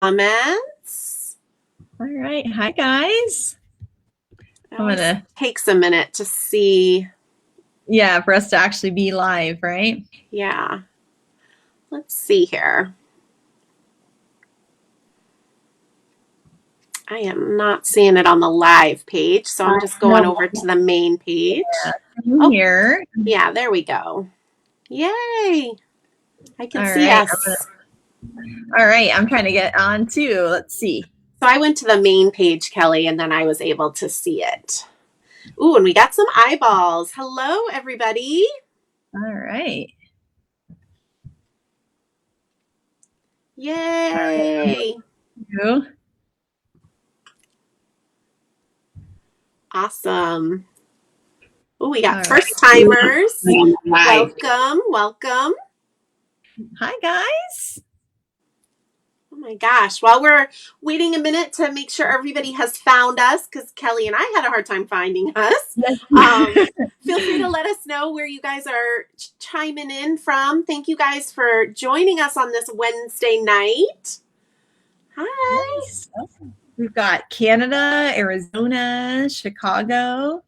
Comments. All right. Hi, guys. It takes a minute to see. Yeah, for us to actually be live, right? Yeah. Let's see here. I am not seeing it on the live page, so I'm just going over to the main page. Yeah, here. Yeah, there we go. Yay. I can see us. All right. I'm trying to get on too. Let's see. So I went to the main page, Kelly, and then I was able to see it. Ooh, and we got some eyeballs. Hello, everybody. All right. Yay. All right. Awesome. Oh, we got first timers. Welcome, welcome. Hi, guys. Oh my gosh. While we're waiting a minute to make sure everybody has found us, because Kelly and I had a hard time finding us, feel free to let us know where you guys are chiming in from. Thank you guys for joining us on this Wednesday night. Hi. Nice. We've got Canada, Arizona, Chicago.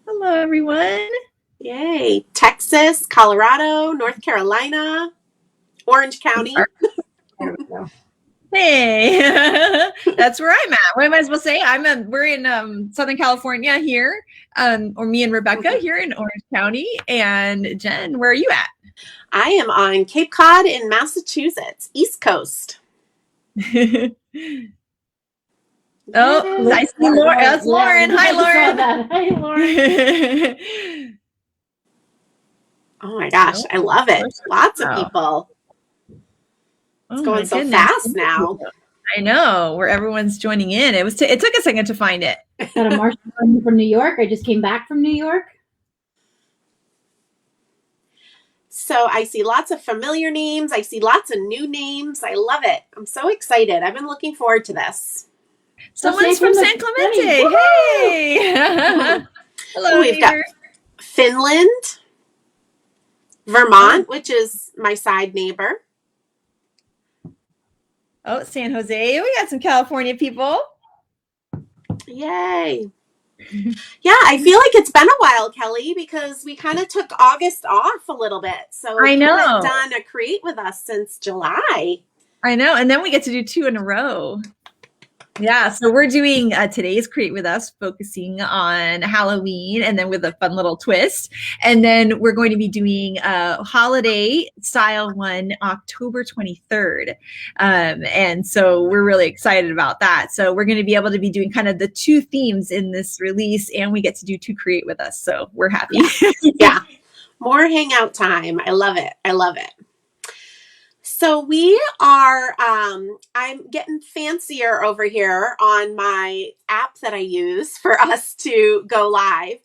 Hello, everyone. Yay. Texas, Colorado, North Carolina, Orange County. There we go. Hey, that's where I'm at. What am I supposed to say? We're in Southern California here, or me and Rebecca here in Orange County. And Jen, where are you at? I am on Cape Cod in Massachusetts, East Coast. Oh, I see Lauren. That's Lauren. Hi, Lauren. Hi, Lauren. Oh my gosh, I love it. Lots of people. It's going so fast now. I know, where everyone's joining in. It took a second to find it. Got a Marshall from New York. I just came back from New York. So I see lots of familiar names. I see lots of new names. I love it. I'm so excited. I've been looking forward to this. Someone's from San Clemente. Hey. Hello. We've got Finland, Vermont, which is my side neighbor. Oh, San Jose. We got some California people. Yay. Yeah, I feel like it's been a while, Kelly, because we kind of took August off a little bit. So I know. We haven't done a Create with us since July. I know. And then we get to do 2 in a row. Yeah, so we're doing today's Create With Us, focusing on Halloween and then with a fun little twist. And then we're going to be doing a holiday style one October 23rd. And so we're really excited about that. So we're going to be able to be doing kind of the 2 themes in this release, and we get to do 2 Create With Us. So we're happy. Yeah. More hangout time. I love it. I love it. So we are, I'm getting fancier over here on my app that I use for us to go live.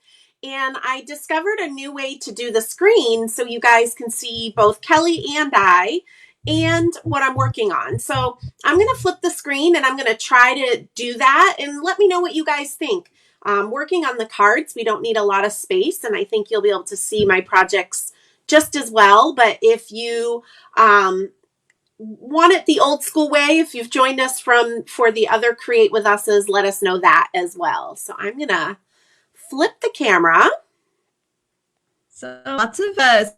And I discovered a new way to do the screen so you guys can see both Kelly and I and what I'm working on. So I'm going to flip the screen and I'm going to try to do that, and let me know what you guys think. Working on the cards, we don't need a lot of space, and I think you'll be able to see my projects just as well. But if you want it the old school way, if you've joined us for the other Create With Us's, let us know that as well. So I'm going to flip the camera. So lots of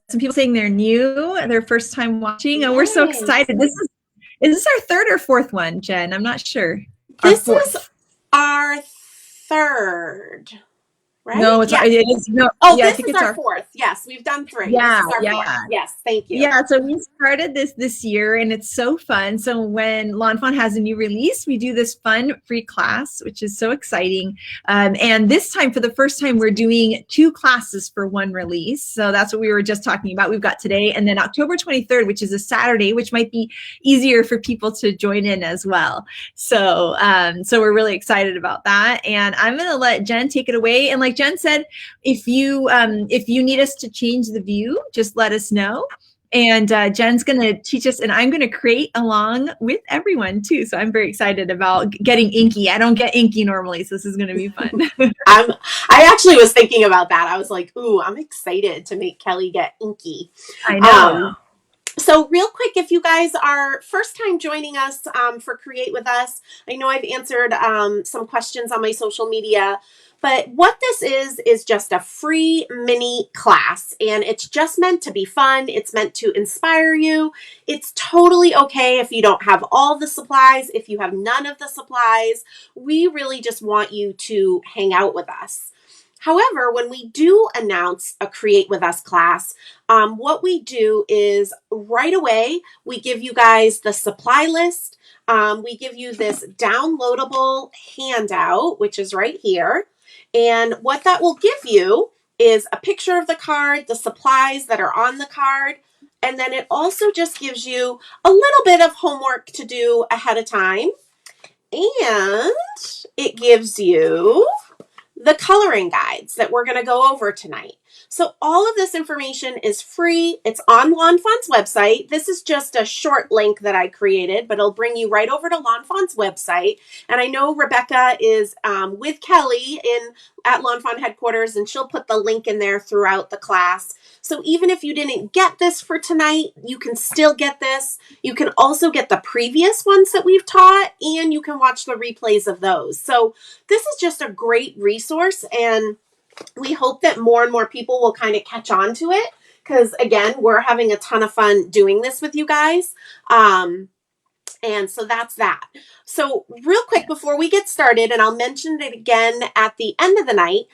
some people saying they're new, their first time watching, and we're so excited. Is this our 3rd or 4th one, Jen? I'm not sure. This is our 3rd. Right? No, it is. No. Oh, yeah, this is our 4th. Yes, we've done 3. Yeah, this is our 4th. Yes, thank you. Yeah, so we started this year, and it's so fun. So when Lawnfawn has a new release, we do this fun free class, which is so exciting. And this time, for the first time, we're doing 2 classes for 1 release. So that's what we were just talking about. We've got today, and then October 23rd, which is a Saturday, which might be easier for people to join in as well. So so we're really excited about that. And I'm going to let Jen take it away. And like Jen said, if you need us to change the view, just let us know. And Jen's going to teach us, and I'm going to create along with everyone too. So I'm very excited about getting inky. I don't get inky normally, so this is going to be fun. I actually was thinking about that. I was like, ooh, I'm excited to make Kelly get inky. I know. So real quick, if you guys are first time joining us for Create With Us, I know I've answered some questions on my social media, but what this is just a free mini class, and it's just meant to be fun. It's meant to inspire you. It's totally okay if you don't have all the supplies, if you have none of the supplies. We really just want you to hang out with us. However, when we do announce a Create With Us class, what we do is right away, we give you guys the supply list. We give you this downloadable handout, which is right here. And what that will give you is a picture of the card, the supplies that are on the card, and then it also just gives you a little bit of homework to do ahead of time. And it gives you the coloring guides that we're going to go over tonight. So all of this information is free. It's on lawnfawn's website. This is just a short link that I created, but it'll bring you right over to lawnfawn's website. And I know Rebecca is with Kelly at lawnfawn headquarters, and she'll put the link in there throughout the class. So even if you didn't get this for tonight, you can still get this. You can also get the previous ones that we've taught, and you can watch the replays of those. So this is just a great resource, and we hope that more and more people will kind of catch on to it, because again, we're having a ton of fun doing this with you guys. And so that's that. So real quick before we get started, and I'll mention it again at the end of the night,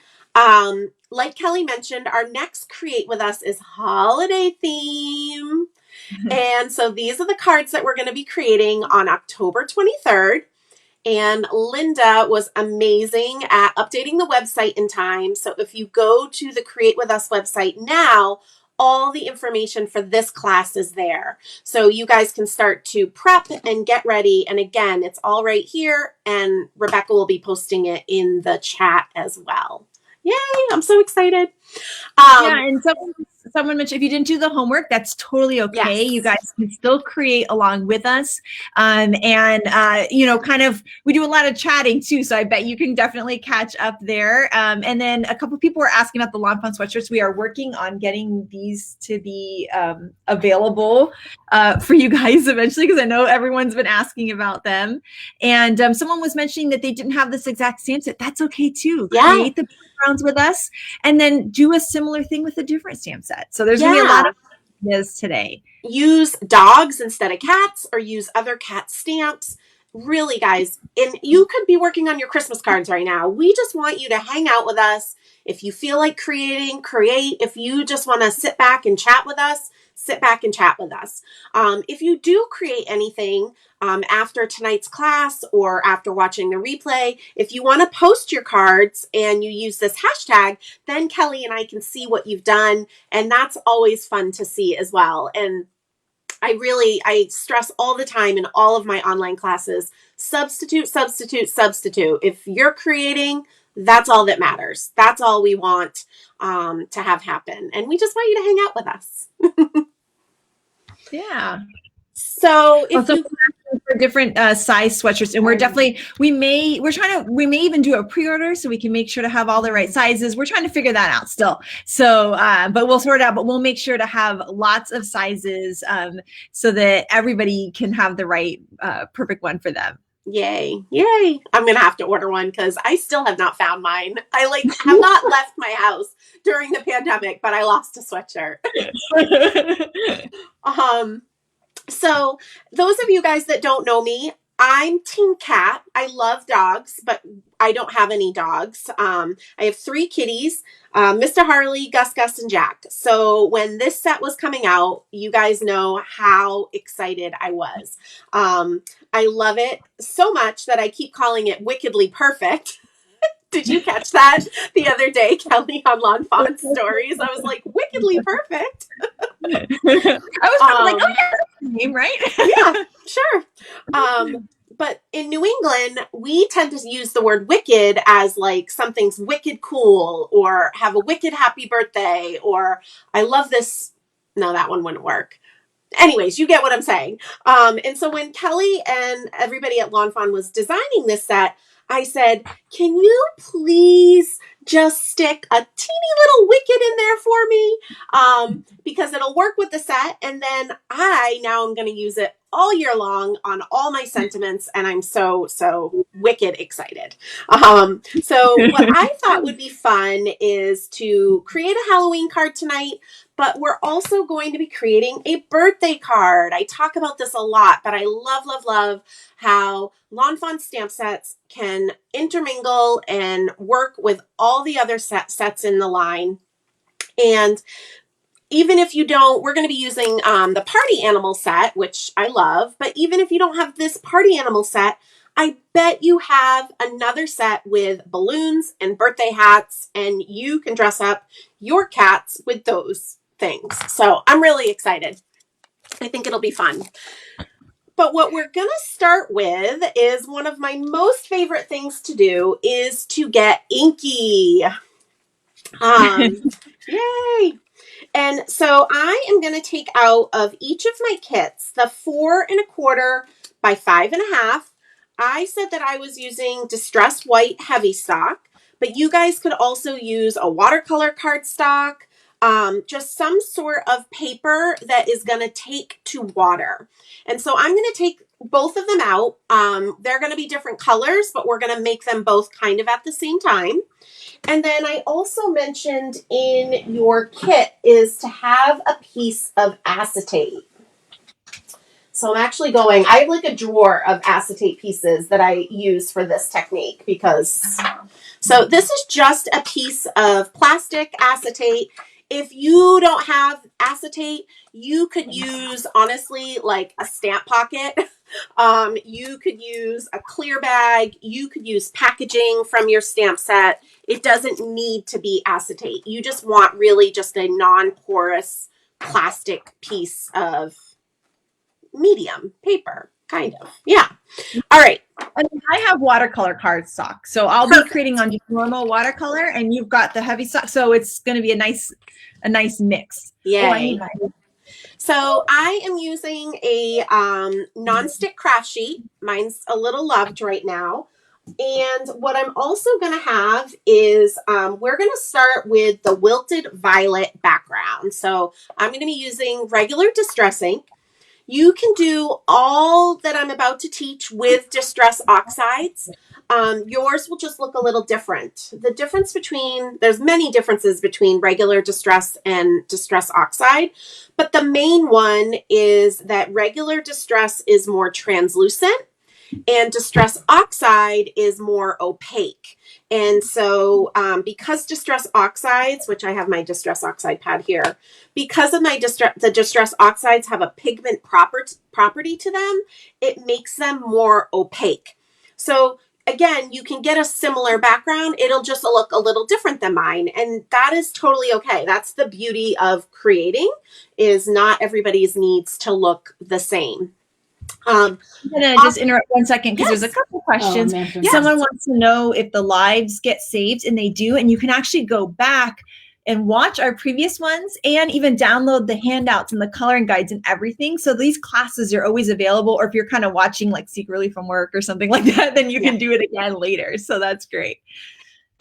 like Kelly mentioned, our next Create With Us is holiday theme. And so these are the cards that we're going to be creating on October 23rd. And Linda was amazing at updating the website in time. So if you go to the Create With Us website now, all the information for this class is there. So you guys can start to prep and get ready. And again, it's all right here. And Rebecca will be posting it in the chat as well. Yay, I'm so excited. Yeah, and someone mentioned if you didn't do the homework, that's totally okay. Yes. You guys can still create along with us. Kind of, we do a lot of chatting too, so I bet you can definitely catch up there. And then a couple of people were asking about the Lawn Fawn sweatshirts. We are working on getting these to be available for you guys eventually, because I know everyone's been asking about them. And someone was mentioning that they didn't have this exact stamp set. That's okay too. Yeah. Create the backgrounds with us, and then do a similar thing with a different stamp set. So there's going to be a lot of ideas today. Use dogs instead of cats, or use other cat stamps. Really, guys, and you could be working on your Christmas cards right now. We just want you to hang out with us. If you feel like creating, create. If you just want to sit back and chat with us, sit back and chat with us. If you do create anything after tonight's class or after watching the replay, if you want to post your cards and you use this hashtag, then Kelly and I can see what you've done. And that's always fun to see as well. And I stress all the time in all of my online classes, substitute, substitute, substitute. If you're creating, that's all that matters. That's all we want to have happen. And we just want you to hang out with us. Yeah. So if also, for different size sweatshirts, and we're definitely, we may even do a pre-order so we can make sure to have all the right sizes. We're trying to figure that out still. So, but we'll sort it out, but we'll make sure to have lots of sizes so that everybody can have the right perfect one for them. Yay. Yay. I'm going to have to order one because I still have not found mine. I have not left my house during the pandemic, but I lost a sweatshirt. So those of you guys that don't know me, I'm Team Cat. I love dogs, but I don't have any dogs. I have 3 kitties, Mr. Harley, Gus, Gus, and Jack. So when this set was coming out, you guys know how excited I was. I love it so much that I keep calling it Wickedly Perfect. Did you catch that the other day, Kelly, on Lawn Fawn Stories? I was like, Wickedly Perfect. I was probably like, oh yeah, that's the name, right? Yeah, sure. But in New England, we tend to use the word wicked as like something's wicked cool, or have a wicked happy birthday, or I love this. No, that one wouldn't work. Anyways, you get what I'm saying. And so when Kelly and everybody at Lawn Fawn was designing this set, I said, can you please just stick a teeny little wicket in there for me, because it'll work with the set. And then I now am going to use it all year long on all my sentiments. And I'm so wicked excited. So what I thought would be fun is to create a Halloween card tonight, but we're also going to be creating a birthday card. I talk about this a lot, but I love how lawnfawn stamp sets can intermingle and work with all the other sets in the line. And even if you don't, we're going to be using the party animal set, which I love. But even if you don't have this party animal set, I bet you have another set with balloons and birthday hats, and you can dress up your cats with those things. So I'm really excited. I think it'll be fun. But what we're going to start with is one of my most favorite things to do is to get inky. Yay! And so I am going to take out of each of my kits the 4 1/4 by 5 1/2. I said that I was using distressed white heavy stock, but you guys could also use a watercolor cardstock, just some sort of paper that is going to take to water. And so I'm going to take both of them out. They're going to be different colors, but we're going to make them both kind of at the same time. And then I also mentioned in your kit is to have a piece of acetate. So I'm actually I have like a drawer of acetate pieces that I use for this technique so this is just a piece of plastic acetate. If you don't have acetate, you could use, honestly, like a stamp pocket. You could use a clear bag. You could use packaging from your stamp set. It doesn't need to be acetate. You just want really just a non-porous plastic piece of medium paper, kind of. Yeah. All right. I have watercolor cardstock, so I'll be creating on just normal watercolor, and you've got the heavy stock, so it's going to be a nice mix. Yay. So I am using a nonstick craft sheet. Mine's a little loved right now. And what I'm also going to have is we're going to start with the wilted violet background. So I'm going to be using regular distress ink. You can do all that I'm about to teach with distress oxides. Yours will just look a little different. There's many differences between regular distress and distress oxide, but the main one is that regular distress is more translucent and distress oxide is more opaque. And so because distress oxides, which I have my distress oxide pad here, because of the distress oxides have a pigment property to them, it makes them more opaque. So again, you can get a similar background. It'll just look a little different than mine. And that is totally okay. That's the beauty of creating, is not everybody's needs to look the same. I'm going to just interrupt 1 second because there's a couple questions. Someone wants to know if the lives get saved, and they do. And you can actually go back and watch our previous ones and even download the handouts and the coloring guides and everything. So these classes are always available. Or if you're kind of watching like secretly from work or something like that, then you can do it again later. So that's great.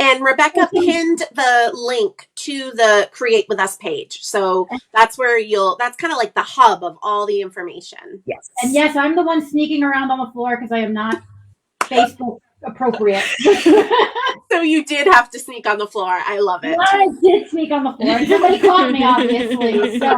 And Rebecca pinned the link to the Create With Us page. So that's where that's kind of like the hub of all the information. Yes. And yes, I'm the one sneaking around on the floor because I am not Facebook appropriate. So you did have to sneak on the floor. I love it. I did sneak on the floor. Somebody caught me, obviously. So,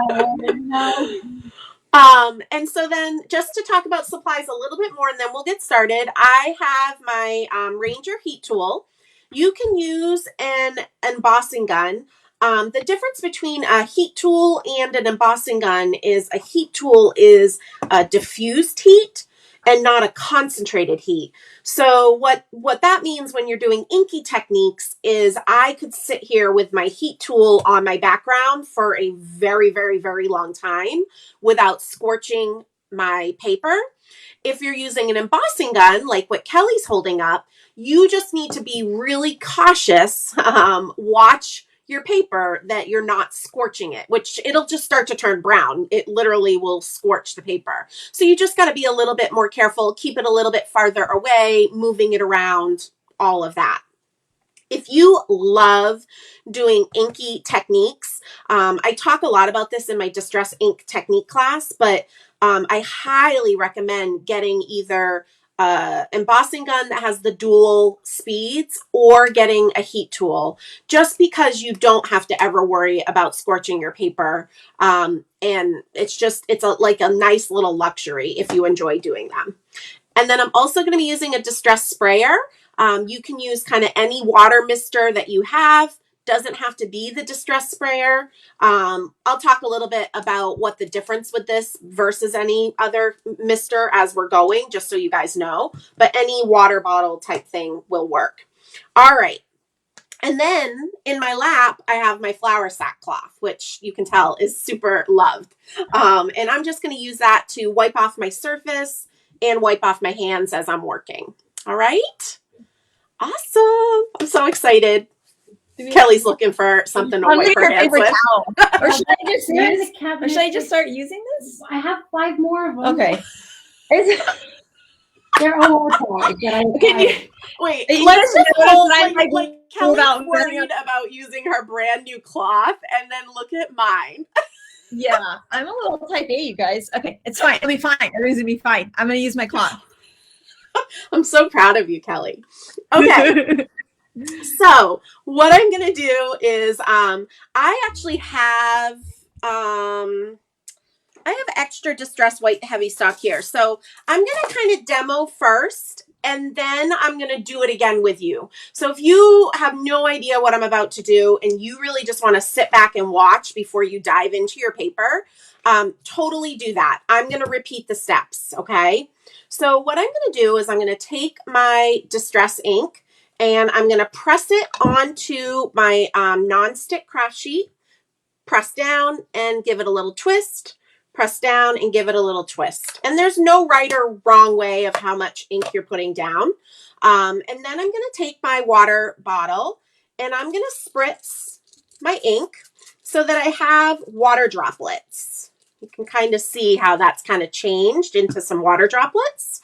no. And so then just to talk about supplies a little bit more, and then we'll get started. I have my Ranger heat tool. You can use an embossing gun. The difference between a heat tool and an embossing gun is a heat tool is a diffused heat and not a concentrated heat. So what that means when you're doing inky techniques is I could sit here with my heat tool on my background for a very, very, very long time without scorching my paper. If you're using an embossing gun, like what Kelly's holding up, you just need to be really cautious. Watch your paper that you're not scorching it, which it'll just start to turn brown. It literally will scorch the paper. So you just got to be a little bit more careful, keep it a little bit farther away, moving it around, all of that. If you love doing inky techniques, I talk a lot about this in my distress ink technique class, but I highly recommend getting either embossing gun that has the dual speeds or getting a heat tool, just because you don't have to ever worry about scorching your paper. And it's like a nice little luxury if you enjoy doing them. And then I'm also going to be using a distress sprayer. You can use kind of any water mister that you have. Doesn't have to be the distress sprayer. I'll talk a little bit about what the difference with this versus any other mister as we're going, just so you guys know. But any water bottle type thing will work. All right. And then in my lap, I have my flour sackcloth, which you can tell is super loved. And I'm just going to use that to wipe off my surface and wipe off my hands as I'm working. All right. Awesome. I'm so excited. Kelly's looking for something to wipe her hands with. Or should I just start using this? I have 5 more of them. Okay. They're all okay. Wait, You let's just hold, like Kelly's worried about using her brand new cloth, and then look at mine. Yeah, I'm a little type A, you guys. Okay, it's fine. It'll be fine. Everything's gonna be fine. I'm gonna use my cloth. I'm so proud of you, Kelly. Okay. So what I'm going to do is I actually have extra distress white heavy stock here. So I'm going to kind of demo first, and then I'm going to do it again with you. So if you have no idea what I'm about to do and you really just want to sit back and watch before you dive into your paper, totally do that. I'm going to repeat the steps, okay? So what I'm going to do is I'm going to take my distress ink and I'm going to press it onto my nonstick craft sheet, press down and give it a little twist, press down and give it a little twist. And there's no right or wrong way of how much ink you're putting down. And then I'm going to take my water bottle and I'm going to spritz my ink so that I have water droplets. You can kind of see how that's kind of changed into some water droplets.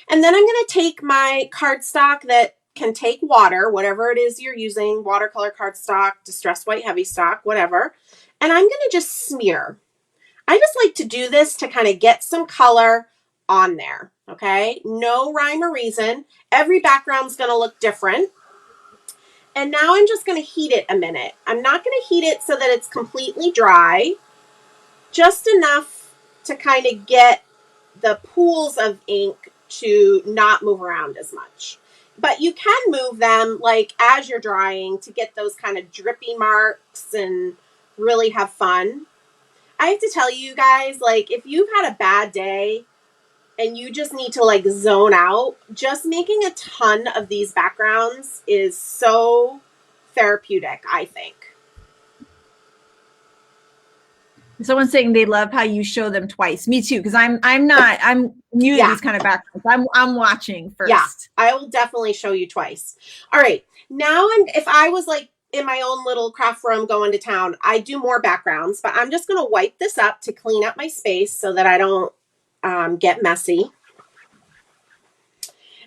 And then I'm going to take my cardstock that can take water, whatever it is you're using, watercolor cardstock, distress white heavy stock, whatever. And I'm going to just smear. I just like to do this to kind of get some color on there, okay? No rhyme or reason. Every background's going to look different. And now I'm just going to heat it a minute. I'm not going to heat it so that it's completely dry, just enough to kind of get the pools of ink to not move around as much. But you can move them like as you're drying to get those kind of drippy marks and really have fun. I have to tell you guys, like if you've had a bad day and you just need to like zone out, just making a ton of these backgrounds is so therapeutic, I think. Someone's saying they love how you show them twice. Me too, because I'm new to these kind of backgrounds. I'm watching first. Yeah, I will definitely show you twice. All right, now if I was like in my own little craft room going to town, I do more backgrounds, but I'm just going to wipe this up to clean up my space so that I don't get messy.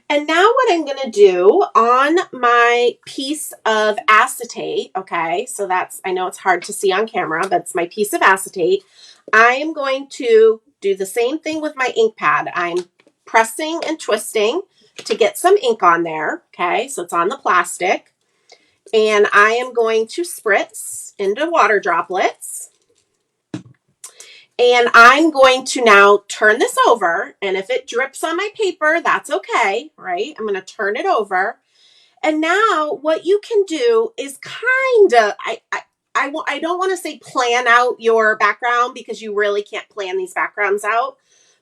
And now what I'm going to do on my piece of acetate, okay, so that's, I know it's hard to see on camera, but it's my piece of acetate. I am going to do the same thing with my ink pad. I'm pressing and twisting to get some ink on there, okay, so it's on the plastic. And I am going to spritz into water droplets. And I'm going to now turn this over. And if it drips on my paper, that's okay, right? I'm going to turn it over. And now what you can do is kind of, I don't want to say plan out your background because you really can't plan these backgrounds out.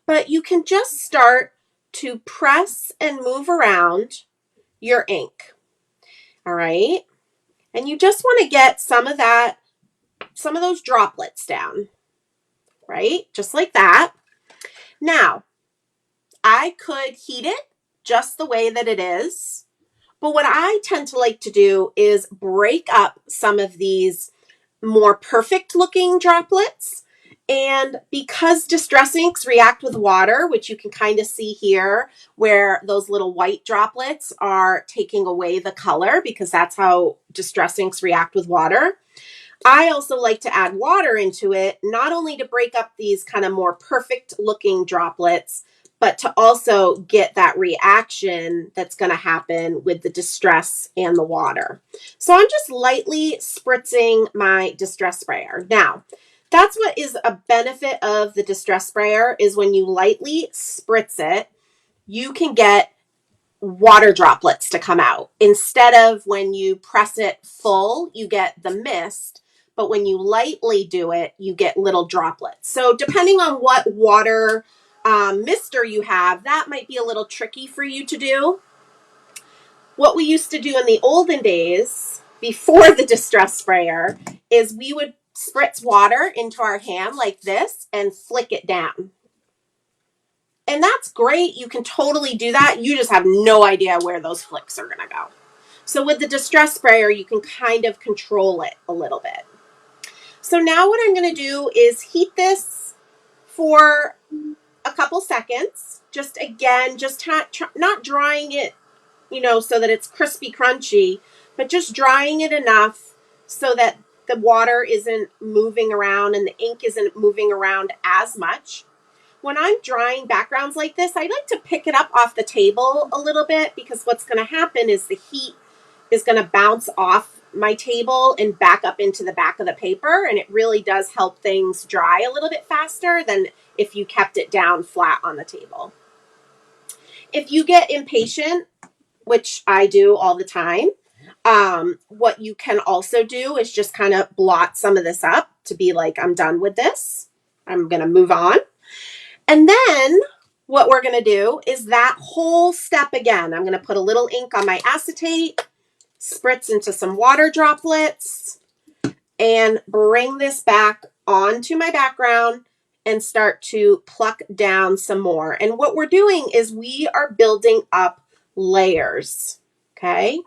But you can just start to press and move around your ink. All right. And you just want to get some of those droplets down. Right? Just like that. Now, I could heat it just the way that it is. But what I tend to like to do is break up some of these more perfect looking droplets And because distress inks react with water, which you can kind of see here, where those little white droplets are taking away the color, because that's how distress inks react with water. I also like to add water into it, not only to break up these kind of more perfect looking droplets, but to also get that reaction that's going to happen with the distress and the water. So I'm just lightly spritzing my distress sprayer. Now, that's what is a benefit of the distress sprayer, is when you lightly spritz it, you can get water droplets to come out. Instead of when you press it full, you get the mist, but when you lightly do it, you get little droplets. So depending on what water mister you have, that might be a little tricky for you to do. What we used to do in the olden days, before the distress sprayer, is we would spritz water into our hand like this and flick it down. And that's great. You can totally do that. You just have no idea where those flicks are going to go. So with the distress sprayer, you can kind of control it a little bit. So now what I'm going to do is heat this for a couple seconds. Just again, just not drying it, so that it's crispy crunchy, but just drying it enough so that the water isn't moving around and the ink isn't moving around as much. When I'm drying backgrounds like this, I like to pick it up off the table a little bit, because what's going to happen is the heat is going to bounce off my table and back up into the back of the paper, and it really does help things dry a little bit faster than if you kept it down flat on the table. If you get impatient, which I do all the time, what you can also do is just kind of blot some of this up to be like, I'm done with this. I'm going to move on. And then what we're going to do is that whole step again. I'm going to put a little ink on my acetate, spritz into some water droplets, and bring this back onto my background and start to pluck down some more. And what we're doing is we are building up layers, okay?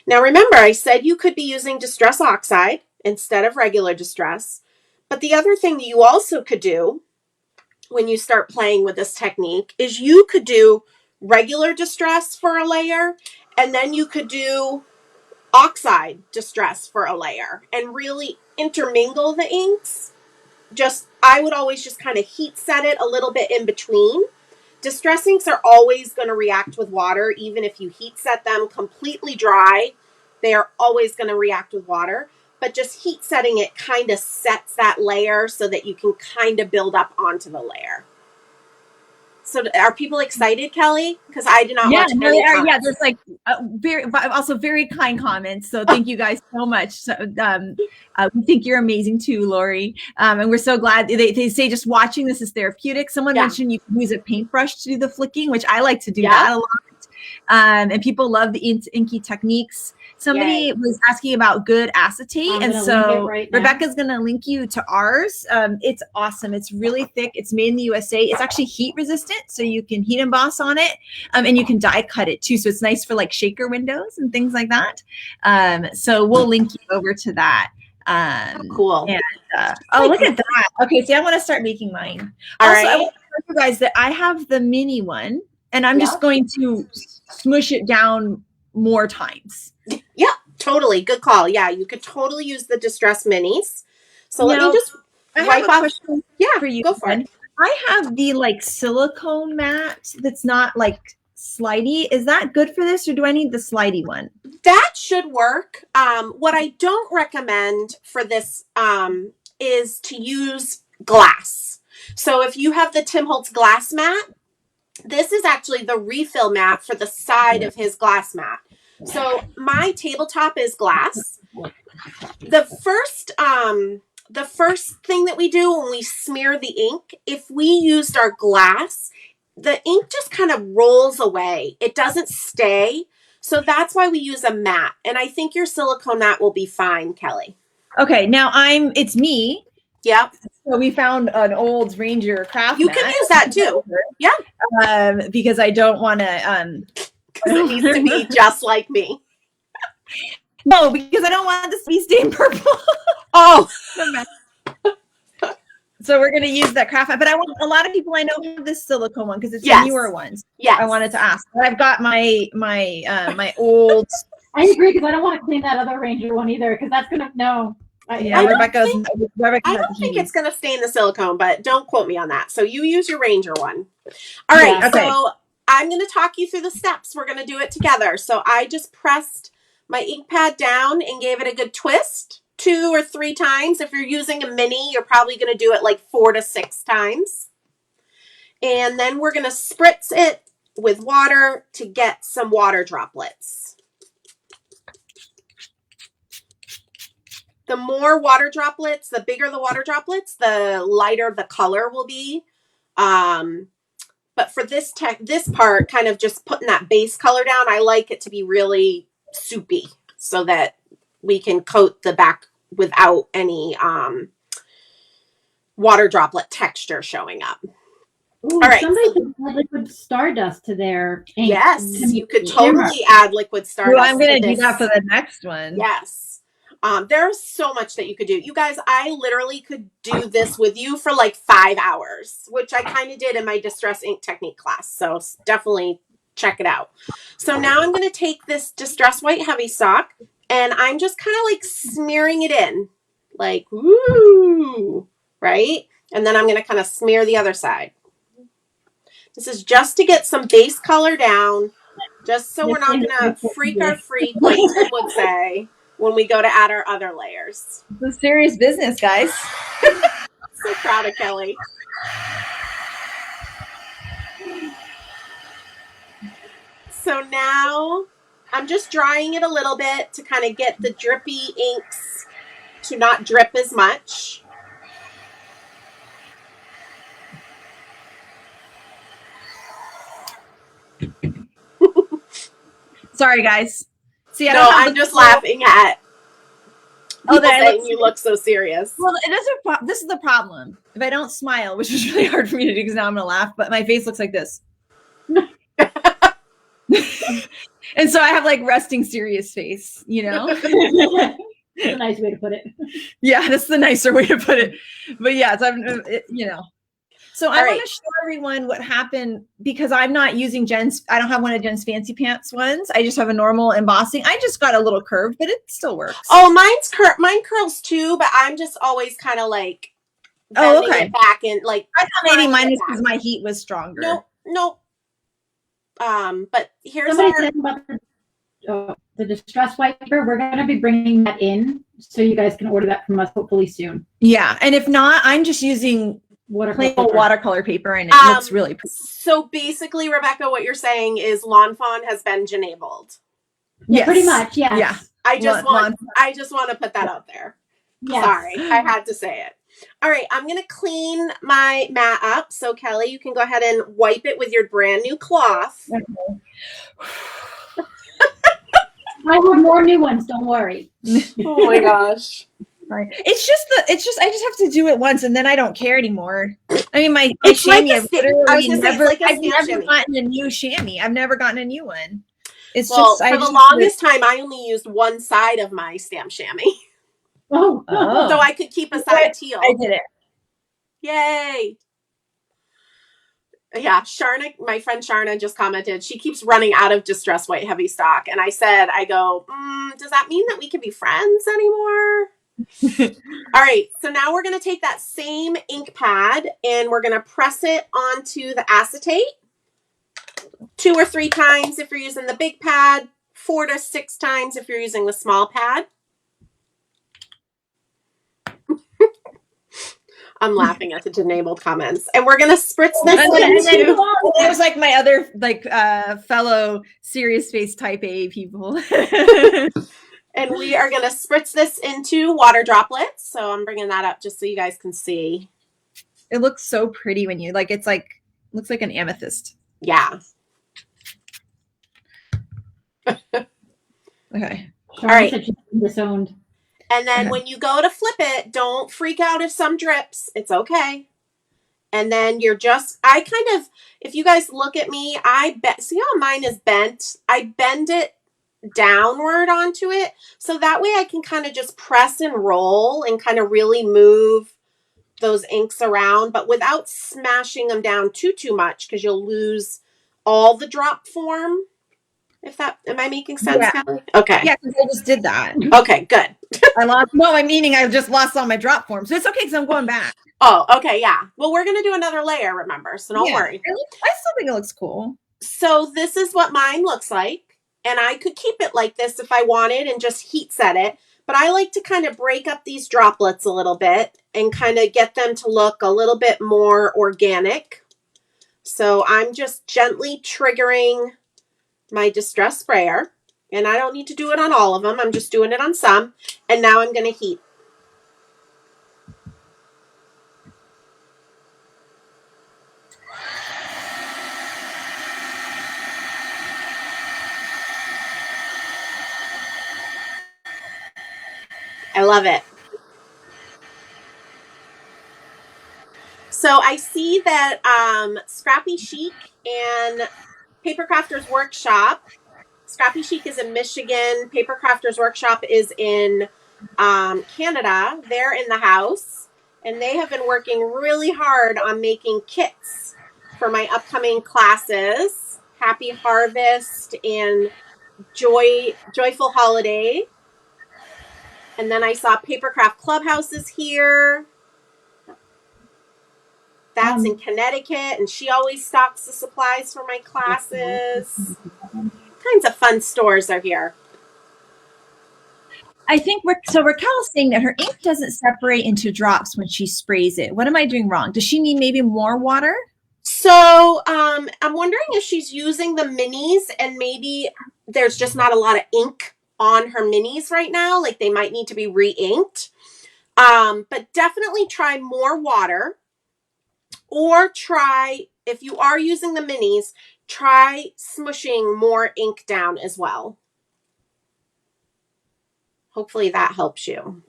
Now remember, I said you could be using Distress Oxide instead of regular Distress, but the other thing that you also could do when you start playing with this technique is you could do regular Distress for a layer, and then you could do Oxide Distress for a layer and really intermingle the inks. I would always just kind of heat set it a little bit in between. Distress inks are always going to react with water, even if you heat set them completely dry. They are always going to react with water, but just heat setting it kind of sets that layer so that you can kind of build up onto the layer. So are people excited, Kelly? Because I did not watch any comments. Yeah, there's like very kind comments. So thank you guys so much. So, we think you're amazing too, Lori. And we're so glad. They say just watching this is therapeutic. Someone mentioned you can use a paintbrush to do the flicking, which I like to do that a lot. And people love the inky techniques. Somebody was asking about good acetate, and so Rebecca's going to link you to ours. It's awesome. It's really thick. It's made in the USA. It's actually heat resistant, so you can heat emboss on it, and you can die cut it too. So it's nice for like shaker windows and things like that. So we'll link you over to that. Cool. And, look at that. Okay, see, I want to start making mine. All also, right. I want to tell you guys that I have the mini one, and I'm just going to smush it down more times. Yeah, totally. Good call. Yeah, you could totally use the Distress Minis. So let me just wipe off. For you. Go for it. I have the like silicone mat that's not like slidey. Is that good for this, or do I need the slidey one? That should work. What I don't recommend for this is to use glass. So if you have the Tim Holtz glass mat, this is actually the refill mat for the side of his glass mat. So my tabletop is glass. The first thing that we do when we smear the ink, if we used our glass, the ink just kind of rolls away. It doesn't stay. So that's why we use a mat. And I think your silicone mat will be fine, Kelly. Okay, now it's me. Yep. So we found an old Ranger craft You mat. can use that too. Yeah. Because I don't want to because it needs to be just like me. No, because I don't want this to be stained purple. Oh. So we're going to use that craft. But I want a lot of people I know have this silicone one because it's Yes. the newer ones. Yes. I wanted to ask. But I've got my old. I agree because I don't want to clean that other Ranger one either because that's gonna no. Yeah, Rebecca I don't think it's going to stay in the silicone, but don't quote me on that. So you use your Ranger one. All right. Yeah. Okay. So I'm going to talk you through the steps. We're going to do it together. So I just pressed my ink pad down and gave it a good twist 2 or 3 times. If you're using a mini, you're probably going to do it like 4 to 6 times. And then we're going to spritz it with water to get some water droplets. The more water droplets, the bigger the water droplets, the lighter the color will be. But for this part, kind of just putting that base color down, I like it to be really soupy so that we can coat the back without any water droplet texture showing up. Ooh, all right. Somebody could add liquid stardust to their ink. Yes, you could totally add liquid stardust. Well, I'm going to do that for the next one. Yes. There's so much that you could do. You guys, I literally could do this with you for like 5 hours, which I kind of did in my Distress Ink Technique class. So definitely check it out. So now I'm going to take this Distress White Heavy Stock and I'm just kind of like smearing it in. Like, woo, right? And then I'm going to kind of smear the other side. This is just to get some base color down, just so we're not going to freak our freak, like Tim would say, when we go to add our other layers. This is serious business, guys. So proud of Kelly. So now I'm just drying it a little bit to kind of get the drippy inks to not drip as much. Sorry, guys. See, I'm just laughing at people saying you look so serious. Well, this is the problem. If I don't smile, which is really hard for me to do because now I'm going to laugh, but my face looks like this. And so I have like resting serious face, you know? That's a nice way to put it. Yeah, that's the nicer way to put it. But yeah, you know. So I want to show everyone what happened because I'm not using Jen's. I don't have one of Jen's fancy pants ones. I just have a normal embossing. I just got a little curved, but it still works. Oh, mine curls too, but I'm just always kind of like bending it back and like. I thought maybe mine is because my heat was stronger. Nope. But here's about the Distress White paper. We're going to be bringing that in, so you guys can order that from us hopefully soon. Yeah, and if not, I'm just using watercolor paper, and it looks really pretty. So basically, Rebecca, what you're saying is lawnfawn has been enabled. Yeah, pretty much. Yes. Yeah. I just want to put that out there. Yes. Sorry, I had to say it. All right, I'm going to clean my mat up. So Kelly, you can go ahead and wipe it with your brand new cloth. Okay. I have more new ones. Don't worry. Oh my gosh. Right. It's just I just have to do it once and then I don't care anymore. I mean, my chamois, I've never gotten a new chamois. I've never gotten a new one. It's for the longest time, I only used one side of my stamp chamois. Oh. So I could keep a side teal. I did it. Yay. Yeah, Sharna, my friend Sharna just commented, she keeps running out of Distress White Heavy Stock. And I go, does that mean that we can be friends anymore? All right, so now we're going to take that same ink pad and we're going to press it onto the acetate 2 or 3 times if you're using the big pad, 4 to 6 times if you're using the small pad. I'm laughing at the enabled comments. And we're going to spritz this into... It was like my other fellow serious face type A people. And we are going to spritz this into water droplets. So I'm bringing that up just so you guys can see. It looks so pretty when you looks like an amethyst. Yeah. Okay. All right. Disowned. And then when you go to flip it, don't freak out if some drips. It's okay. And then if you guys look at me, see how mine is bent? I bend it downward onto it. So that way I can kind of just press and roll and kind of really move those inks around, but without smashing them down too much, because you'll lose all the drop form. If that, am I making sense, Yeah. Kelly? Okay. Yeah, because I just did that. Okay, good. I just lost all my drop form. So it's okay because I'm going back. Oh, okay, yeah. Well, we're going to do another layer, remember, so don't worry. I still think it looks cool. So this is what mine looks like. And I could keep it like this if I wanted and just heat set it. But I like to kind of break up these droplets a little bit and kind of get them to look a little bit more organic. So I'm just gently triggering my distress sprayer. And I don't need to do it on all of them. I'm just doing it on some. And now I'm going to heat. I love it. So I see that Scrappy Chic and Paper Crafters Workshop. Scrappy Chic is in Michigan. Paper Crafters Workshop is in Canada. They're in the house, and they have been working really hard on making kits for my upcoming classes. Happy Harvest and Joyful Holiday. And then I saw Papercraft Clubhouse is here. That's in Connecticut, and she always stocks the supplies for my classes. All kinds of fun stores are here. I think Raquel is saying that her ink doesn't separate into drops when she sprays it. What am I doing wrong? Does she need maybe more water? So I'm wondering if she's using the minis and maybe there's just not a lot of ink on her minis right now. Like they might need to be re-inked. But definitely try more water. Or try, if you are using the minis, try smushing more ink down as well. Hopefully that helps you.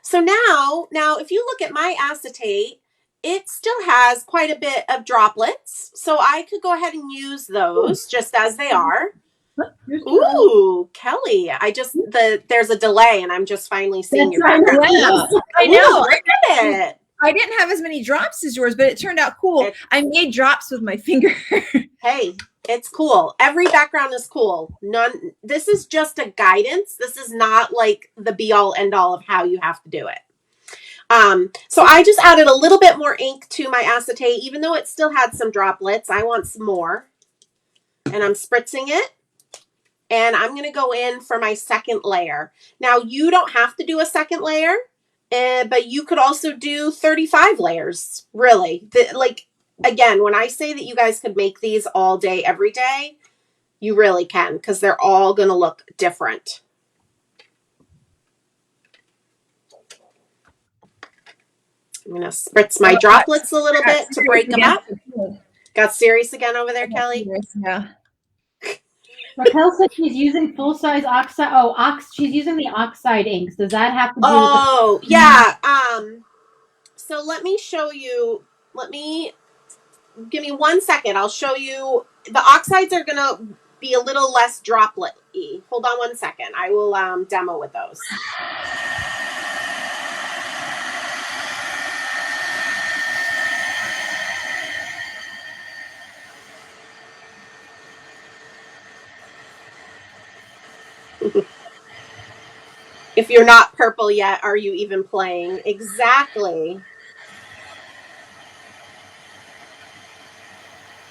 So now if you look at my acetate, it still has quite a bit of droplets. So I could go ahead and use those just as they are. Ooh, Kelly, there's a delay and I'm just finally seeing your background. I know. Look at it. I didn't have as many drops as yours, but it turned out cool. I made drops with my finger. Hey, it's cool. Every background is cool. This is just a guidance. This is not like the be all end all of how you have to do it. So I just added a little bit more ink to my acetate, even though it still had some droplets. I want some more. And I'm spritzing it. And I'm going to go in for my second layer. Now, you don't have to do a second layer, but you could also do 35 layers, really. Again, when I say that you guys could make these all day, every day, you really can, because they're all going to look different. I'm going to spritz my droplets a little bit to break them up. Got serious again over there, Kelly? Yeah. Raquel said she's using full-size oxide. She's using the oxide inks. Does that have to do with yeah. So let me show you. Give me 1 second. I'll show you. The oxides are going to be a little less droplet-y. Hold on 1 second. I will demo with those. If you're not purple yet, are you even playing? Exactly.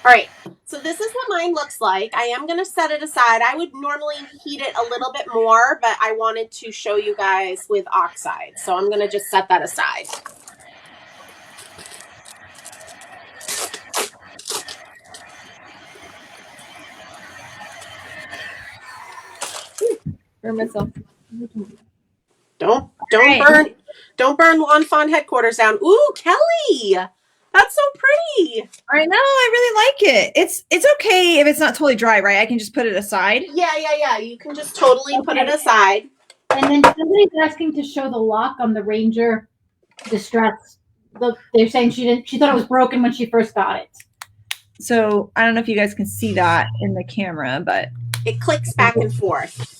All right, so this is what mine looks like. I am going to set it aside. I would normally heat it a little bit more, but I wanted to show you guys with oxide. So I'm going to just set that aside. For myself. Don't burn lawnfawn headquarters down. Ooh, Kelly, that's so pretty. I know, I really like it. It's okay if it's not totally dry, right? I can just put it aside. Yeah. You can just totally put it aside. And then somebody's asking to show the lock on the Ranger Distress. They're saying she thought it was broken when she first got it. So I don't know if you guys can see that in the camera, but it clicks back and forth.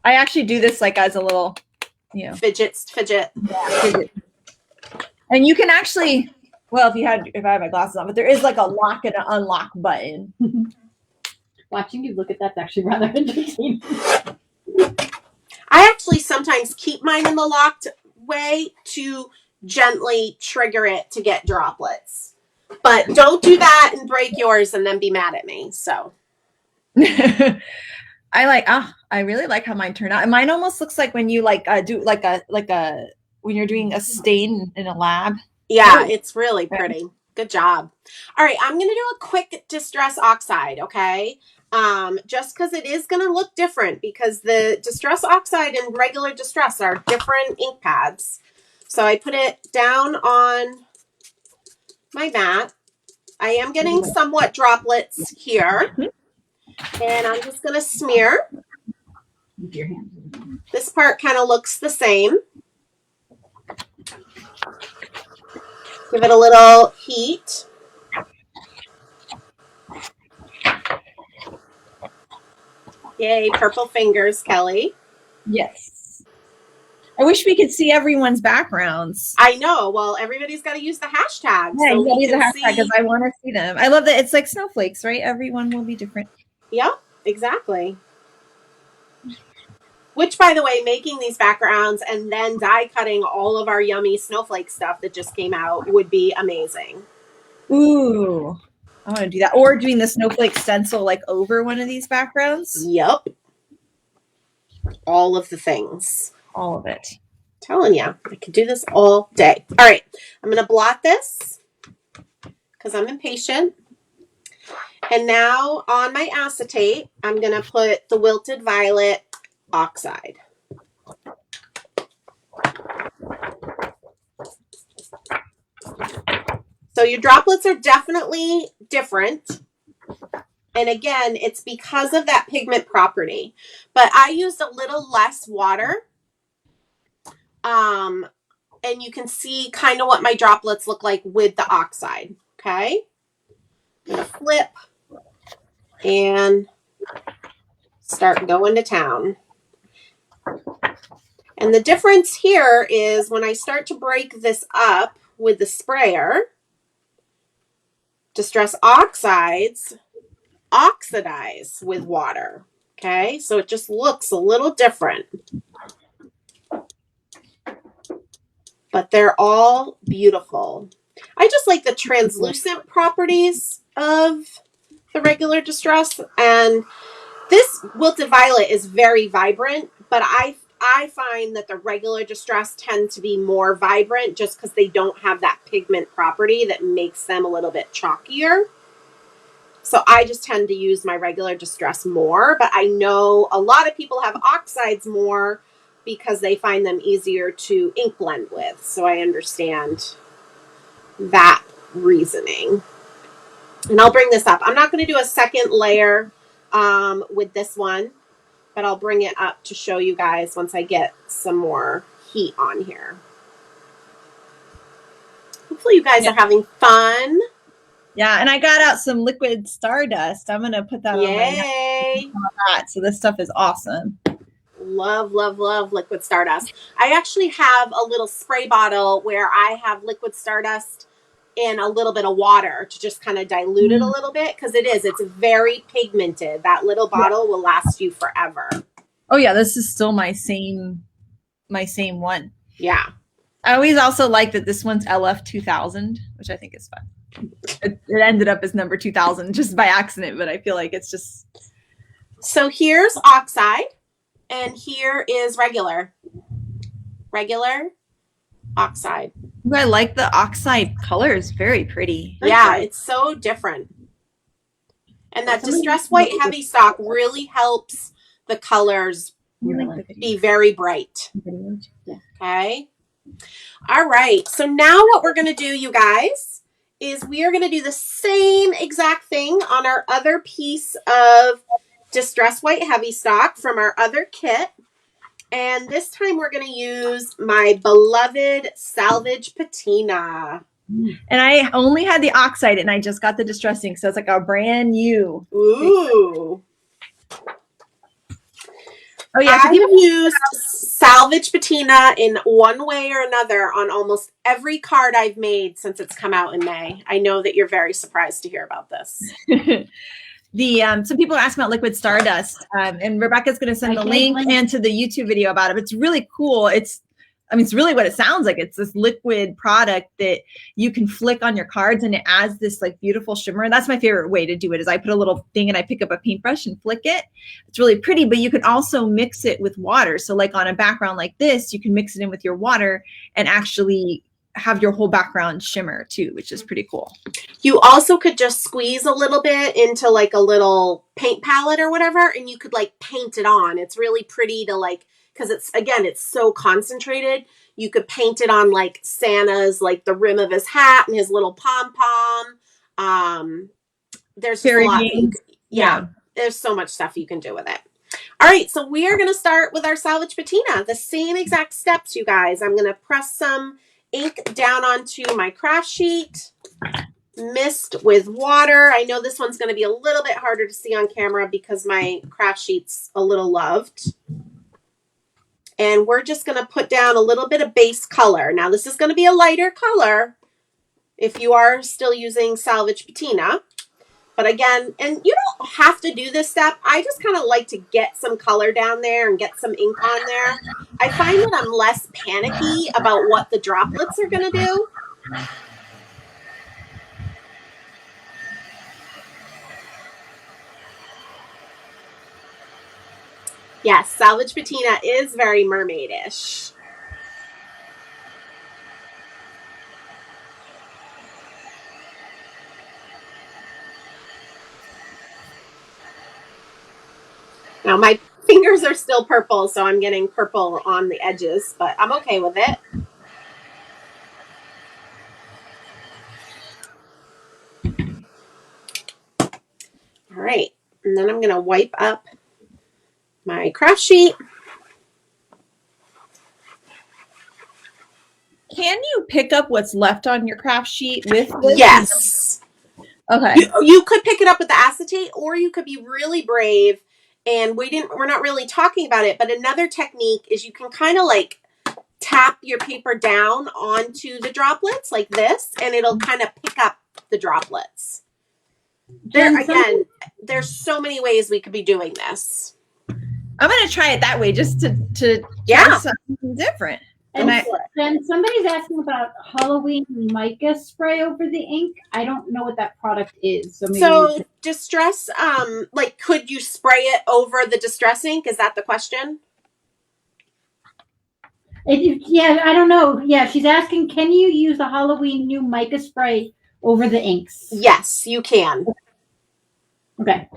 I actually do this like as a little, you know, fidget. fidget. And you can actually, well, if I have my glasses on, but there is like a lock and an unlock button. Watching you look at that's actually rather entertaining. I actually sometimes keep mine in the locked way to gently trigger it to get droplets. But don't do that and break yours and then be mad at me. So I really like how mine turned out. And mine almost looks like when you like do like a when you're doing a stain in a lab. yeah, it's really pretty. Good job. All right, I'm going to do a quick Distress Oxide, okay? Just because it is going to look different because the Distress Oxide and regular Distress are different ink pads. So I put it down on my mat. I am getting somewhat droplets here. And I'm just going to smear. This part kind of looks the same. Give it a little heat. Yay, purple fingers, Kelly. Yes. I wish we could see everyone's backgrounds. I know. Well, everybody's got to use the hashtag. Yeah, so you gotta use the hashtag because I want to see them. I love that it's like snowflakes, right? Everyone will be different. Yep, exactly. Which, by the way, making these backgrounds and then die cutting all of our yummy snowflake stuff that just came out would be amazing. Ooh, I want to do that. Or doing the snowflake stencil like over one of these backgrounds. Yep. All of the things. All of it. Telling you, I could do this all day. All right, I'm going to blot this because I'm impatient. And now on my acetate, I'm going to put the Wilted Violet Oxide. So your droplets are definitely different. And again, it's because of that pigment property. But I used a little less water. And you can see kind of what my droplets look like with the oxide. Okay. I'm going to flip and start going to town. And the difference here is when I start to break this up with the sprayer, Distress Oxides oxidize with water. Okay, so it just looks a little different. But they're all beautiful. I just like the translucent properties of the regular Distress. And this Wilted Violet is very vibrant, but I find that the regular Distress tend to be more vibrant just because they don't have that pigment property that makes them a little bit chalkier. So I just tend to use my regular Distress more, but I know a lot of people have oxides more because they find them easier to ink blend with. So I understand that reasoning. And I'll bring this up. I'm not going to do a second layer with this one, but I'll bring it up to show you guys once I get some more heat on here. Hopefully you guys are having fun. Yeah, and I got out some liquid stardust. I'm going to put that Yay. on my So this stuff is awesome. Love, love, love liquid stardust. I actually have a little spray bottle where I have liquid stardust in a little bit of water to just kind of dilute it a little bit because it's very pigmented. That little bottle will last you forever. Oh yeah, this is still my same one. Yeah. I always also like that this one's LF 2000, which I think is fun. It ended up as number 2000 just by accident, but I feel like it's just. So here's oxide. And here is regular oxide. I like the oxide color. It's very pretty. Yeah, it's so different. And that Distress White Heavy Stock really helps the colors be very bright. Okay. All right. So now what we're going to do, you guys, is we are going to do the same exact thing on our other piece of Distress White Heavy Stock from our other kit. And this time we're going to use my beloved Salvage Patina. And I only had the oxide and I just got the distressing. So it's like a brand new. Ooh. Oh yeah, so I've people used salvage patina in one way or another on almost every card I've made since it's come out in May. I know that you're very surprised to hear about this. some people are asking about liquid stardust, and Rebecca's going to send the link and to the YouTube video about it. But it's really cool. It's really what it sounds like. It's this liquid product that you can flick on your cards, and it adds this like beautiful shimmer. That's my favorite way to do it. Is I put a little thing and I pick up a paintbrush and flick it. It's really pretty, but you can also mix it with water. So like on a background like this, you can mix it in with your water and actually have your whole background shimmer too, which is pretty cool. You also could just squeeze a little bit into like a little paint palette or whatever, and you could like paint it on. It's really pretty to like, because it's so concentrated. You could paint it on like Santa's, like the rim of his hat and his little pom-pom. There's just a lot. Yeah, there's so much stuff you can do with it. All right, so we are going to start with our salvage patina. The same exact steps, you guys. I'm going to press some ink down onto my craft sheet, mist with water. I know this one's going to be a little bit harder to see on camera because my craft sheet's a little loved. And we're just going to put down a little bit of base color. Now, this is going to be a lighter color if you are still using salvage patina. But again, and you don't have to do this step. I just kind of like to get some color down there and get some ink on there. I find that I'm less panicky about what the droplets are going to do. Yes, salvage patina is very mermaidish. Now my fingers are still purple, so I'm getting purple on the edges, but I'm okay with it. All right, and then I'm going to wipe up my craft sheet. Can you pick up what's left on your craft sheet with this? Yes. Okay. You could pick it up with the acetate, or you could be really brave. And we're not really talking about it, but another technique is you can kind of like tap your paper down onto the droplets like this, and it'll kind of pick up the droplets. There's so many ways we could be doing this. I'm going to try it that way just to try something different. And somebody's asking about Halloween mica spray over the ink. I don't know what that product is. So distress, like, could you spray it over the distress ink? Is that the question? Yeah, I don't know. Yeah, she's asking, can you use the Halloween new mica spray over the inks? Yes, you can. Okay.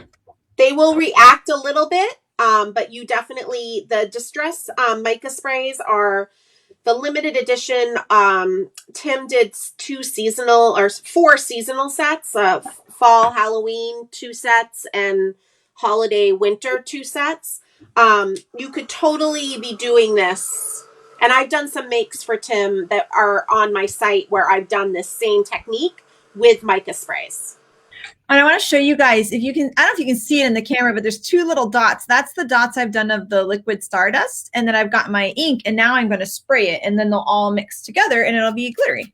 They will react a little bit, but you definitely, the distress mica sprays are the limited edition. Tim did 4 seasonal sets of fall, Halloween 2 sets, and holiday winter 2 sets. You could totally be doing this. And I've done some makes for Tim that are on my site where I've done this same technique with mica sprays. And I want to show you guys, if you can, I don't know if you can see it in the camera, but there's 2 little dots. That's the dots I've done of the liquid stardust. And then I've got my ink, and now I'm going to spray it, and then they'll all mix together and it'll be glittery.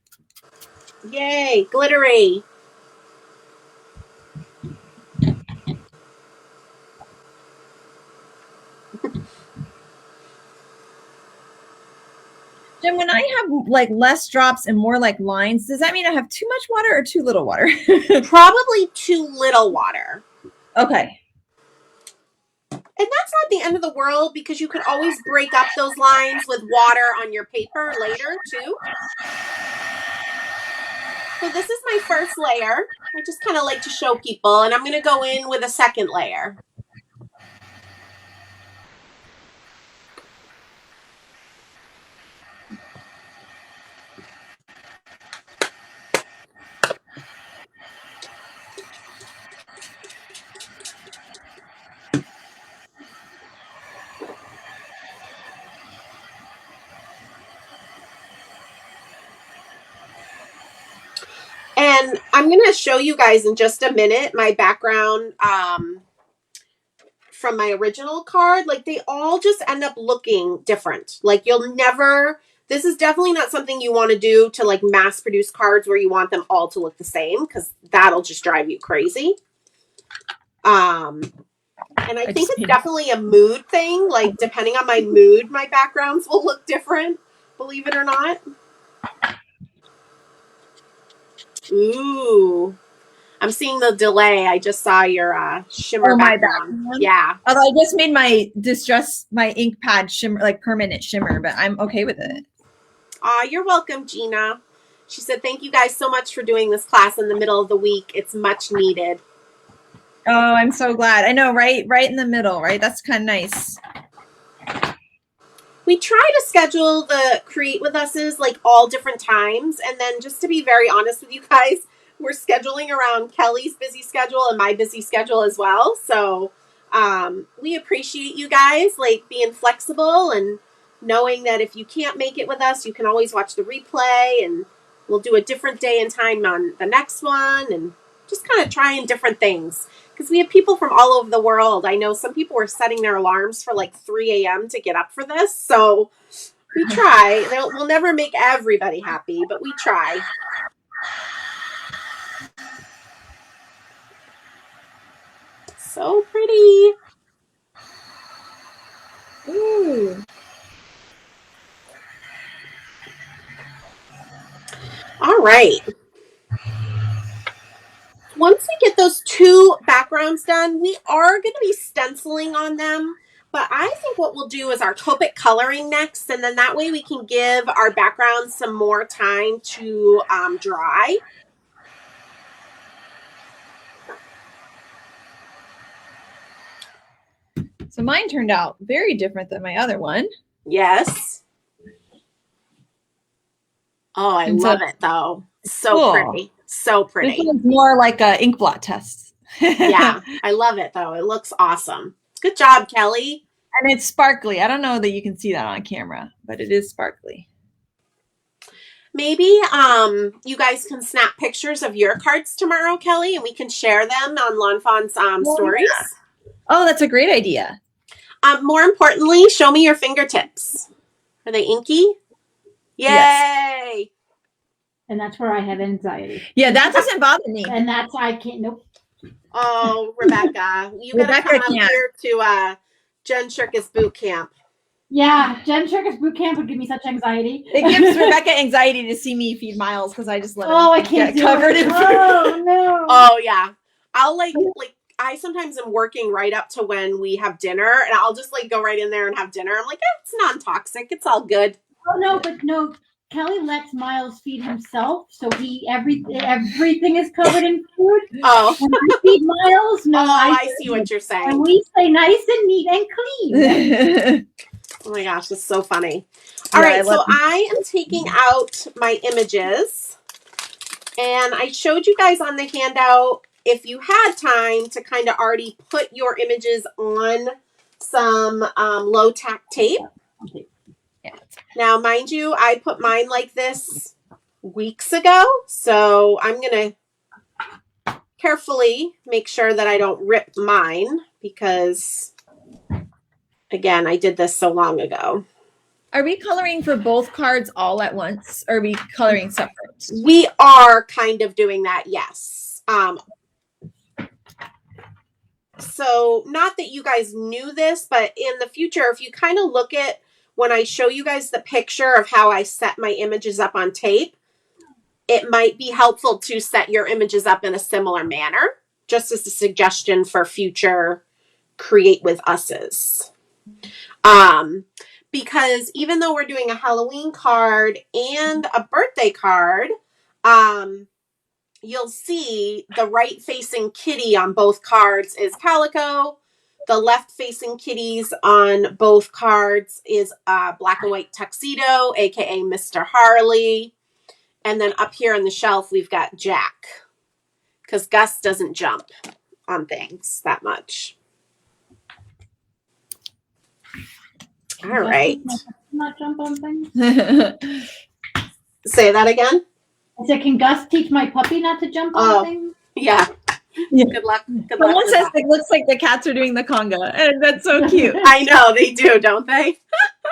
Yay, glittery. Jim, when I have like less drops and more like lines, does that mean I have too much water or too little water? Probably too little water. Okay. And that's not the end of the world, because you can always break up those lines with water on your paper later too. So this is my first layer. I just kind of like to show people, and I'm going to go in with a second layer. And I'm going to show you guys in just a minute my background from my original card, like they all just end up looking different. Like you'll never, this is definitely not something you want to do to like mass produce cards where you want them all to look the same, because that'll just drive you crazy. And I think it's definitely a mood thing. Like depending on my mood, my backgrounds will look different, believe it or not. Ooh. I'm seeing the delay. I just saw your shimmer background. Yeah. Although I just made my ink pad shimmer, like permanent shimmer, but I'm okay with it. You're welcome, Gina. She said, thank you guys so much for doing this class in the middle of the week. It's much needed. Oh, I'm so glad. I know, right in the middle, right? That's kind of nice. We try to schedule the Create With Us's like all different times. And then just to be very honest with you guys, we're scheduling around Kelly's busy schedule and my busy schedule as well. So we appreciate you guys like being flexible and knowing that if you can't make it with us, you can always watch the replay, and we'll do a different day and time on the next one, and just kind of trying different things. Because we have people from all over the world. I know some people were setting their alarms for like 3 a.m. to get up for this. So we try. We'll never make everybody happy, but we try. So pretty. Ooh. All right. Once we get those two backgrounds done, we are going to be stenciling on them. But I think what we'll do is our Copic coloring next, and then that way we can give our backgrounds some more time to dry. So mine turned out very different than my other one. Yes. Oh, I love it, though. So cool. Pretty. So pretty. This one's more like an ink blot test. Yeah, I love it, though. It looks awesome. Good job, Kelly. And it's sparkly. I don't know that you can see that on camera, but it is sparkly. Maybe you guys can snap pictures of your cards tomorrow, Kelly, and we can share them on lawnfawn's stories. Yeah. Oh, that's a great idea. More importantly, show me your fingertips. Are they inky? Yay! Yes. And that's where I have anxiety. Yeah, that doesn't bother me. And that's why I can't. Nope. Oh, Rebecca, you gotta come up here to Jen Shirkus boot camp. Yeah, Jen Shirkus boot camp would give me such anxiety. It gives Rebecca anxiety to see me feed Miles because I just let him I can't get covered in food. Oh no. Oh yeah, I'll like I sometimes am working right up to when we have dinner, and I'll just like go right in there and have dinner. I'm like, it's non-toxic, it's all good. Oh no, but no. Kelly lets Miles feed himself, so everything is covered in food. Oh, when I feed Miles, no, I see what you're saying. And we stay nice and neat and clean. Oh my gosh, that's so funny. All right, so I am taking out my images, and I showed you guys on the handout if you had time to kind of already put your images on some low tack tape. Yeah. Now, mind you, I put mine like this weeks ago, so I'm going to carefully make sure that I don't rip mine because, again, I did this so long ago. Are we coloring for both cards all at once, or are we coloring separate? We are kind of doing that, yes. So, not that you guys knew this, but in the future, if you kind of look at when I show you guys the picture of how I set my images up on tape, it might be helpful to set your images up in a similar manner, just as a suggestion for future Create With Us's. Because even though we're doing a Halloween card and a birthday card, you'll see the right-facing kitty on both cards is Calico. The left-facing kitties on both cards is Black and White Tuxedo, a.k.a. Mr. Harley. And then up here on the shelf, we've got Jack. Because Gus doesn't jump on things that much. All right. Not jump on things? Say that again? I said, can Gus teach my puppy not to jump on things? Yeah. Yeah. Good luck. Good luck Someone with says that. it looks like the cats are doing the conga. And that's so cute. I know they do, don't they?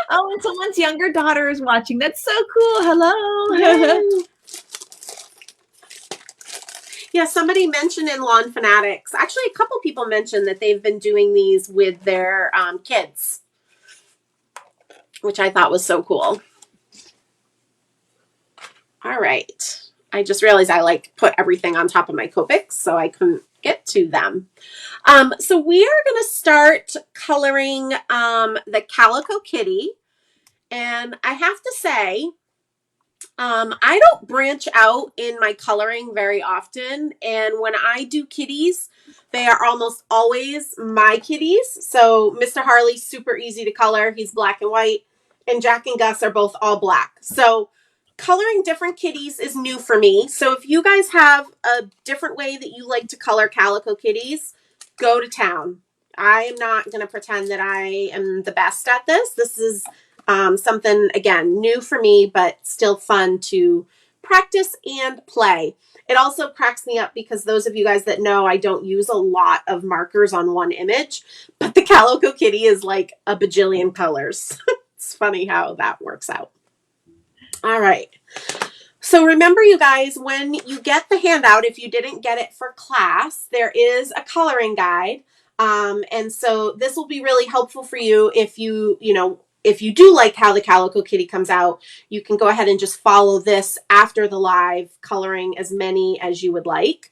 Oh, and someone's younger daughter is watching. That's so cool. Hello. Yay. Yeah, somebody mentioned in Lawn Fanatics, actually a couple people mentioned that they've been doing these with their kids, which I thought was so cool. All right. I just realized I put everything on top of my Copics, so I couldn't get to them. So we are going to start coloring the Calico Kitty. And I have to say, I don't branch out in my coloring very often. And when I do kitties, they are almost always my kitties. So Mr. Harley's super easy to color. He's black and white. And Jack and Gus are both all black. So coloring different kitties is new for me. So if you guys have a different way that you like to color Calico Kitties, go to town. I am not going to pretend that I am the best at this. This is something, again, new for me, but still fun to practice and play. It also cracks me up because those of you guys that know, I don't use a lot of markers on one image, but the Calico Kitty is like a bajillion colors. It's funny how that works out. All right. So remember, you guys, when you get the handout, if you didn't get it for class, there is a coloring guide. And so this will be really helpful for you if if you do like how the Calico Kitty comes out, you can go ahead and just follow this after the live, coloring as many as you would like.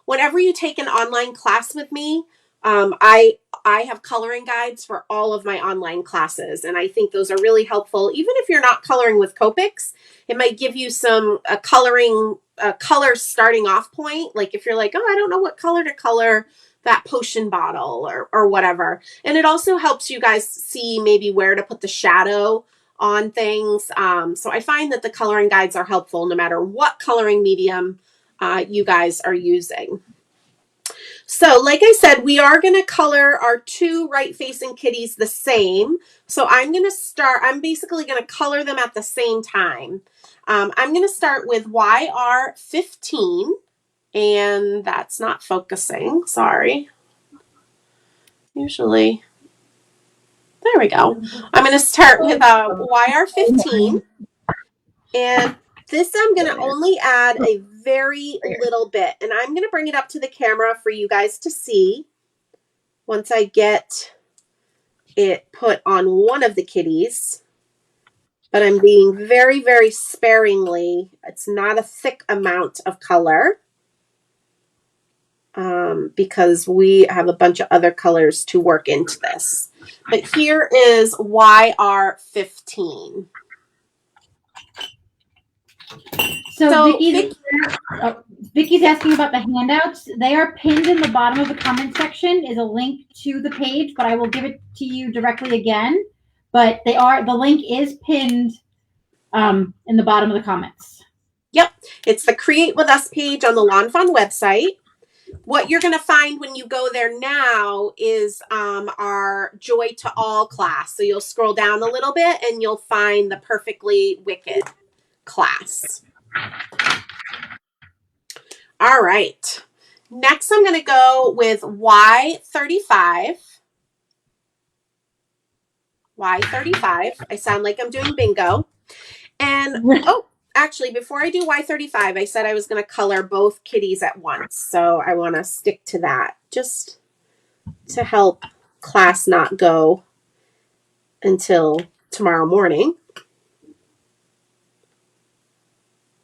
Whenever you take an online class with me, I have coloring guides for all of my online classes, and I think those are really helpful. Even if you're not coloring with Copics, it might give you some color starting off point. Like if you're like, oh, I don't know what color to color that potion bottle or whatever. And it also helps you guys see maybe where to put the shadow on things. So I find that the coloring guides are helpful no matter what coloring medium you guys are using. So like I said, we are going to color our two right-facing kitties the same. So I'm basically going to color them at the same time. I'm going to start with YR15. And that's not focusing. Sorry. Usually. There we go. I'm going to start with YR15. And this I'm going to only add a very little bit. And I'm going to bring it up to the camera for you guys to see once I get it put on one of the kitties. But I'm being very, very sparingly. It's not a thick amount of color. Because we have a bunch of other colors to work into this. But here is YR15. So Vicky's asking about the handouts. They are pinned in the bottom of the comment section is a link to the page, but I will give it to you directly again. But the link is pinned in the bottom of the comments. Yep. It's the Create With Us page on the lawnfawn website. What you're going to find when you go there now is our Joy to All class. So you'll scroll down a little bit and you'll find the Purrfectly Wicked class. All right. Next, I'm going to go with Y35. Y35. I sound like I'm doing bingo. And, actually, before I do Y35, I said I was going to color both kitties at once. So I want to stick to that just to help class not go until tomorrow morning.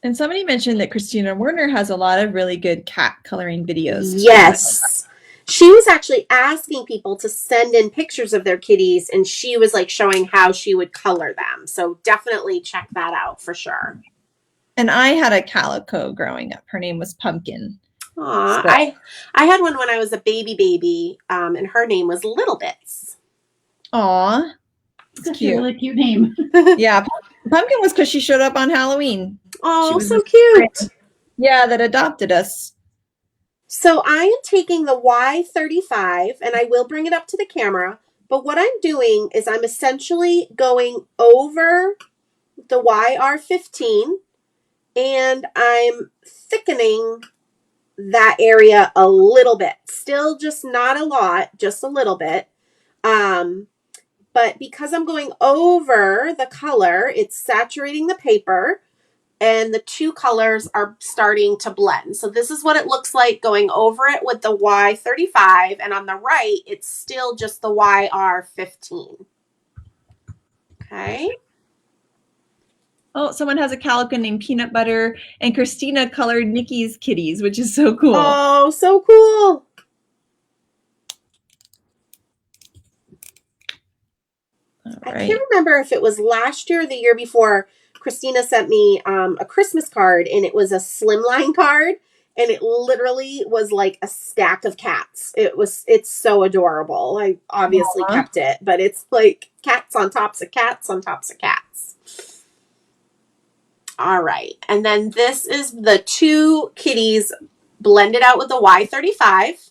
And somebody mentioned that Christina Werner has a lot of really good cat coloring videos. Yes. She was actually asking people to send in pictures of their kitties, and she was like showing how she would color them. So definitely check that out for sure. And I had a calico growing up. Her name was Pumpkin. Aw, I had one when I was a baby, and her name was Little Bits. Aw, That's cute. A really cute name. Yeah, Pumpkin was because she showed up on Halloween. Oh, so cute. Yeah, that adopted us. So I am taking the Y35, and I will bring it up to the camera. But what I'm doing is I'm essentially going over the YR15, and I'm thickening that area a little bit. Still just not a lot, just a little bit. But because I'm going over the color, it's saturating the paper and the two colors are starting to blend. So this is what it looks like going over it with the Y35, and on the right, it's still just the YR15. Okay. Oh, someone has a calico named Peanut Butter, and Christina colored Nikki's kitties, which is so cool. Oh, so cool. I can't remember if it was last year or the year before. Christina sent me a Christmas card, and it was a slimline card, and it literally was like a stack of cats. It's so adorable. I obviously kept it, but it's like cats on tops of cats on tops of cats. All right. And then this is the two kitties blended out with the Y35.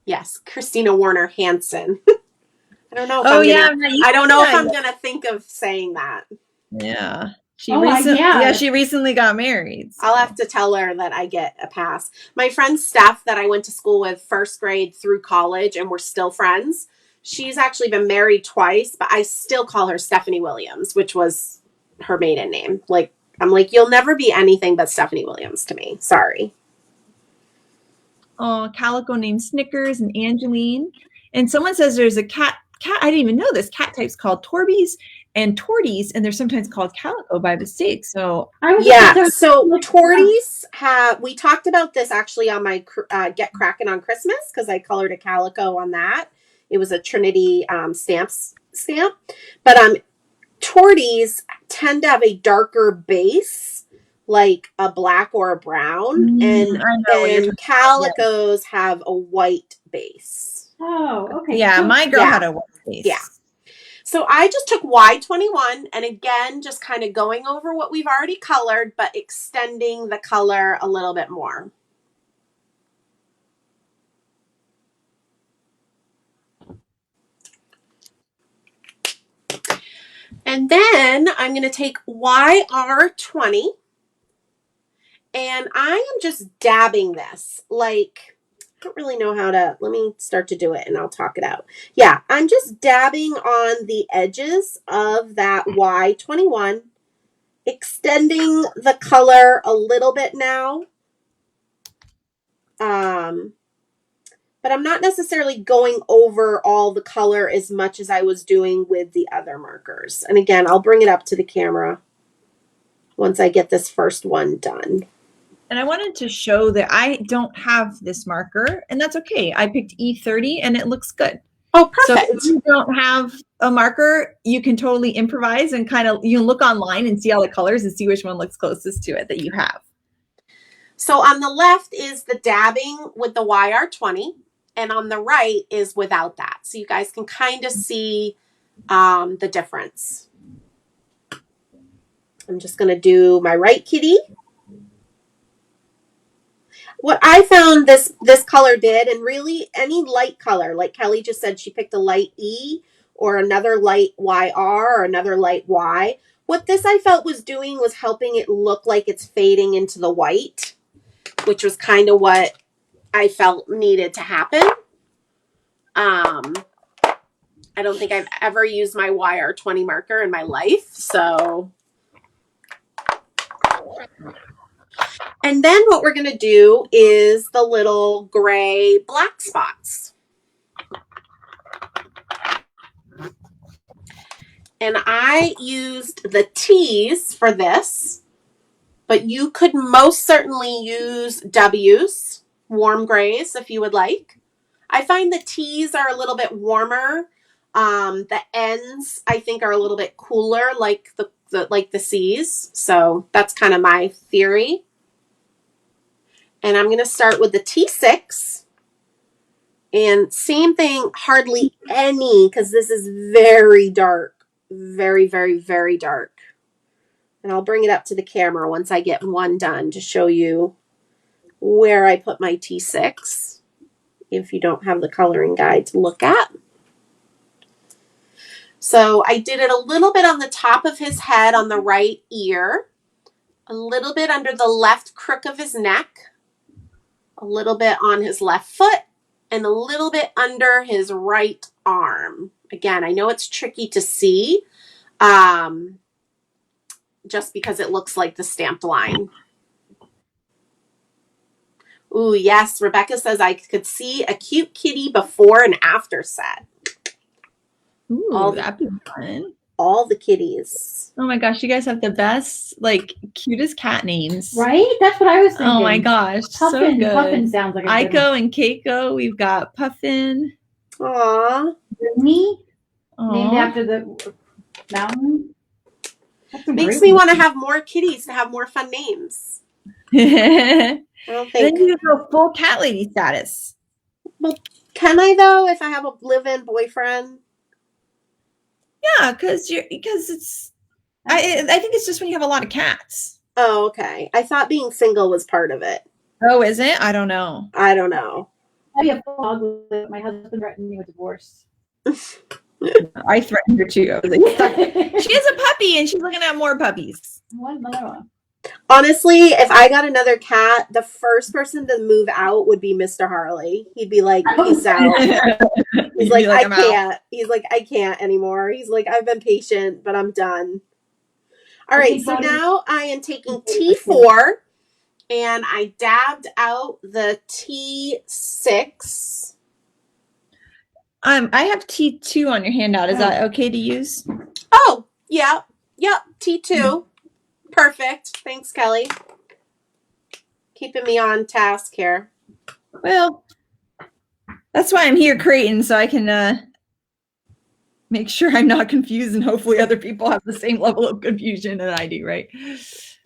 Yes, Christina Warner Hansen. I don't know if I don't know if I'm gonna think of saying that. Yeah. She recently got married. So. I'll have to tell her that I get a pass. My friend Steph that I went to school with first grade through college and we're still friends. She's actually been married twice, but I still call her Stephanie Williams, which was her maiden name. Like, I'm like, you'll never be anything but Stephanie Williams to me. Sorry. Oh, calico named Snickers and Angeline. And someone says there's a cat. I didn't even know this. Cat types called Torbies and Torties, and they're sometimes called calico by mistake. So so Torties we talked about this actually on my Get Crackin' on Christmas because I colored a calico on that. It was a Trinity stamp, but Torties tend to have a darker base, like a black or a brown, and calicos have a white base. Oh, okay. Yeah, my girl had a white base. Yeah. So I just took Y21 and again, just kind of going over what we've already colored, but extending the color a little bit more. And then I'm going to take YR20 and I am just dabbing this. Like, I don't really know how to, let me start to do it and I'll talk it out. Yeah, I'm just dabbing on the edges of that Y21, extending the color a little bit now. But I'm not necessarily going over all the color as much as I was doing with the other markers. And again, I'll bring it up to the camera once I get this first one done. And I wanted to show that I don't have this marker, and that's okay. I picked E30 and it looks good. Oh, perfect. So if you don't have a marker, you can totally improvise and you can look online and see all the colors and see which one looks closest to it that you have. So on the left is the dabbing with the YR20, and on the right is without that. So you guys can kind of see the difference. I'm just going to do my right kitty. What I found this color did, and really any light color, like Kelly just said, she picked a light E or another light YR or another light Y. What this I felt was doing was helping it look like it's fading into the white, which was kind of what I felt needed to happen. I don't think I've ever used my YR20 marker in my life, so. And then what we're going to do is the little gray black spots. And I used the T's for this, but you could most certainly use W's, warm grays, if you would like. I find the T's are a little bit warmer. The N's, I think, are a little bit cooler, like the C's. So that's kind of my theory. And I'm going to start with the T6. And same thing, hardly any, because this is very dark. Very, very, very dark. And I'll bring it up to the camera once I get one done to show you where I put my T6, if you don't have the coloring guide to look at. So I did it a little bit on the top of his head on the right ear, a little bit under the left crook of his neck, a little bit on his left foot, and a little bit under his right arm. Again, I know it's tricky to see just because it looks like the stamped line. Ooh, yes. Rebecca says I could see a cute kitty before and after set. Ooh, that'd be fun. All the kitties. Oh my gosh, you guys have the best, like, cutest cat names. Right? That's what I was thinking. Oh my gosh, Puffin, so good. Puffin sounds like a good Aiko and Keiko, we've got Puffin. Aww. Rooney, named after the mountain. Makes me want to have more kitties to have more fun names. I don't think. Then you go full cat lady status. Well, can I though if I have a live-in boyfriend? Yeah, because it's. I think it's just when you have a lot of cats. Oh, okay. I thought being single was part of it. Oh, is it? I don't know. I don't know. I'd be a dog with my husband threatened me with divorce. I threatened her too. I was like, she has a puppy and she's looking at more puppies. What another one? Honestly, if I got another cat, the first person to move out would be Mr. Harley. He'd be like, peace out. He's like, I can't. He's like, I can't anymore. He's like, I've been patient, but I'm done. All right, so now I am taking T4 and I dabbed out the T6. I have T2 on your handout. Is that okay to use? Oh, yeah. Yep, T2. Perfect. Thanks, Kelly. Keeping me on task here. Well, that's why I'm here creating, so I can make sure I'm not confused, and hopefully other people have the same level of confusion that I do, right?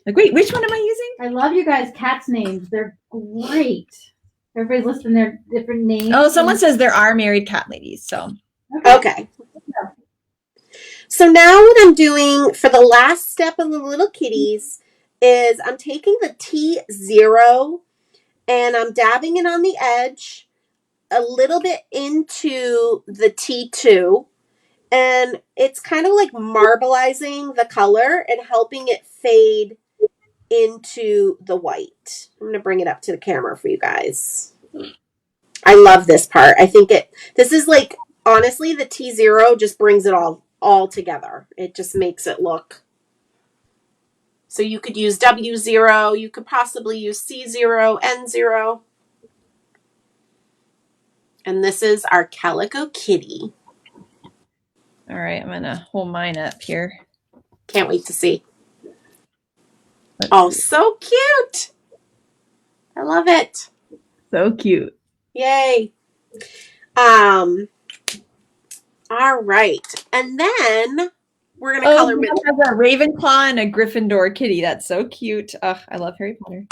Like, wait, which one am I using? I love you guys' cats' names. They're great. Everybody's listing their different names. Oh, someone says there are married cat ladies, so. Okay. So now what I'm doing for the last step of the little kitties is I'm taking the T0 and I'm dabbing it on the edge a little bit into the T2. And it's kind of like marbleizing the color and helping it fade into the white. I'm going to bring it up to the camera for you guys. I love this part. I think this is like, honestly, the T0 just brings it all together. It just makes it look. So you could use W0. You could possibly use C0, N0. And this is our Calico Kitty. All right, I'm going to hold mine up here. Can't wait to see. Let's see. So cute. I love it. So cute. Yay. All right. And then we're going to color. We have a Ravenclaw and a Gryffindor kitty. That's so cute. Ugh, I love Harry Potter.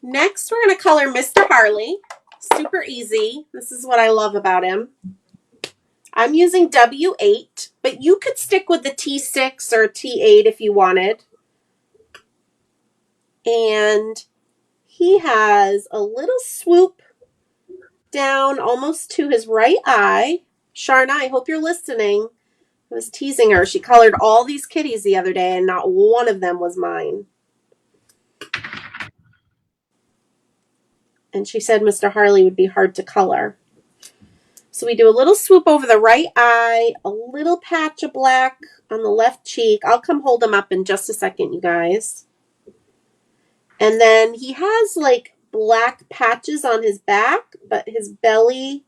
Next, we're going to color Mr. Harley. Super easy. This is what I love about him. I'm using W8, but you could stick with the T6 or T8 if you wanted. And he has a little swoop down almost to his right eye. Sharna, I hope you're listening. I was teasing her. She colored all these kitties the other day, and not one of them was mine. And she said Mr. Harley would be hard to color. So we do a little swoop over the right eye, a little patch of black on the left cheek. I'll come hold him up in just a second, you guys. And then he has like black patches on his back, but his belly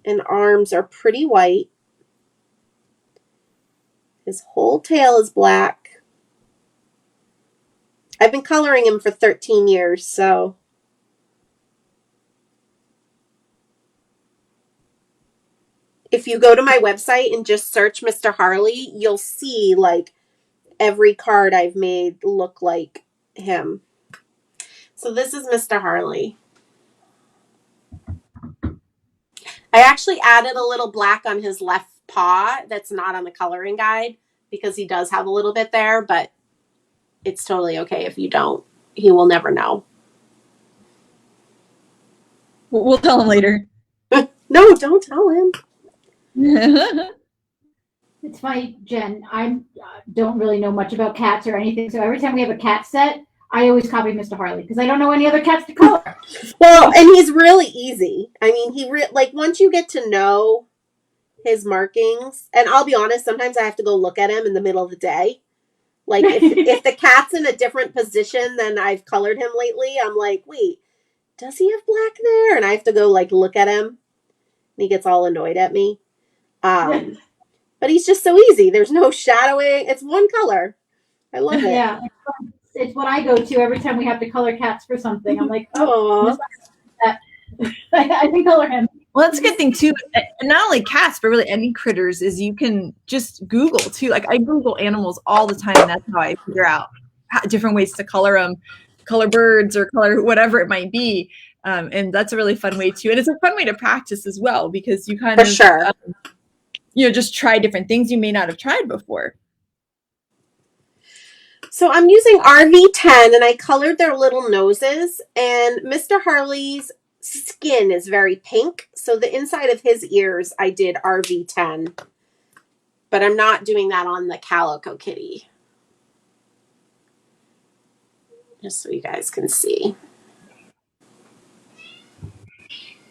and arms are pretty white. His whole tail is black. I've been coloring him for 13 years, so. If you go to my website and just search Mr. Harley, you'll see like every card I've made look like him. So this is Mr. Harley. I actually added a little black on his left paw that's not on the coloring guide because he does have a little bit there, but it's totally okay if you don't. He will never know. We'll tell him later. No, don't tell him. It's funny, Jen. I don't really know much about cats or anything, so every time we have a cat set, I always copy Mr. Harley because I don't know any other cats to color. Well, and he's really easy. I mean, like once you get to know his markings, and I'll be honest, sometimes I have to go look at him in the middle of the day. Like if the cat's in a different position than I've colored him lately, I'm like, wait, does he have black there? And I have to go like look at him. And he gets all annoyed at me. But he's just so easy. There's no shadowing. It's one color. I love it. Yeah, it's what I go to every time we have to color cats for something. I'm like, oh, I can color him. Well, that's a good thing too. And not only cats, but really any critters is you can just Google too. Like I Google animals all the time. And that's how I figure out different ways to color them, color birds or color whatever it might be. And that's a really fun way too. And it's a fun way to practice as well because you kind of, just try different things you may not have tried before. So I'm using RV10 and I colored their little noses, and Mr. Harley's skin is very pink. So the inside of his ears, I did RV10, but I'm not doing that on the Calico Kitty. Just so you guys can see.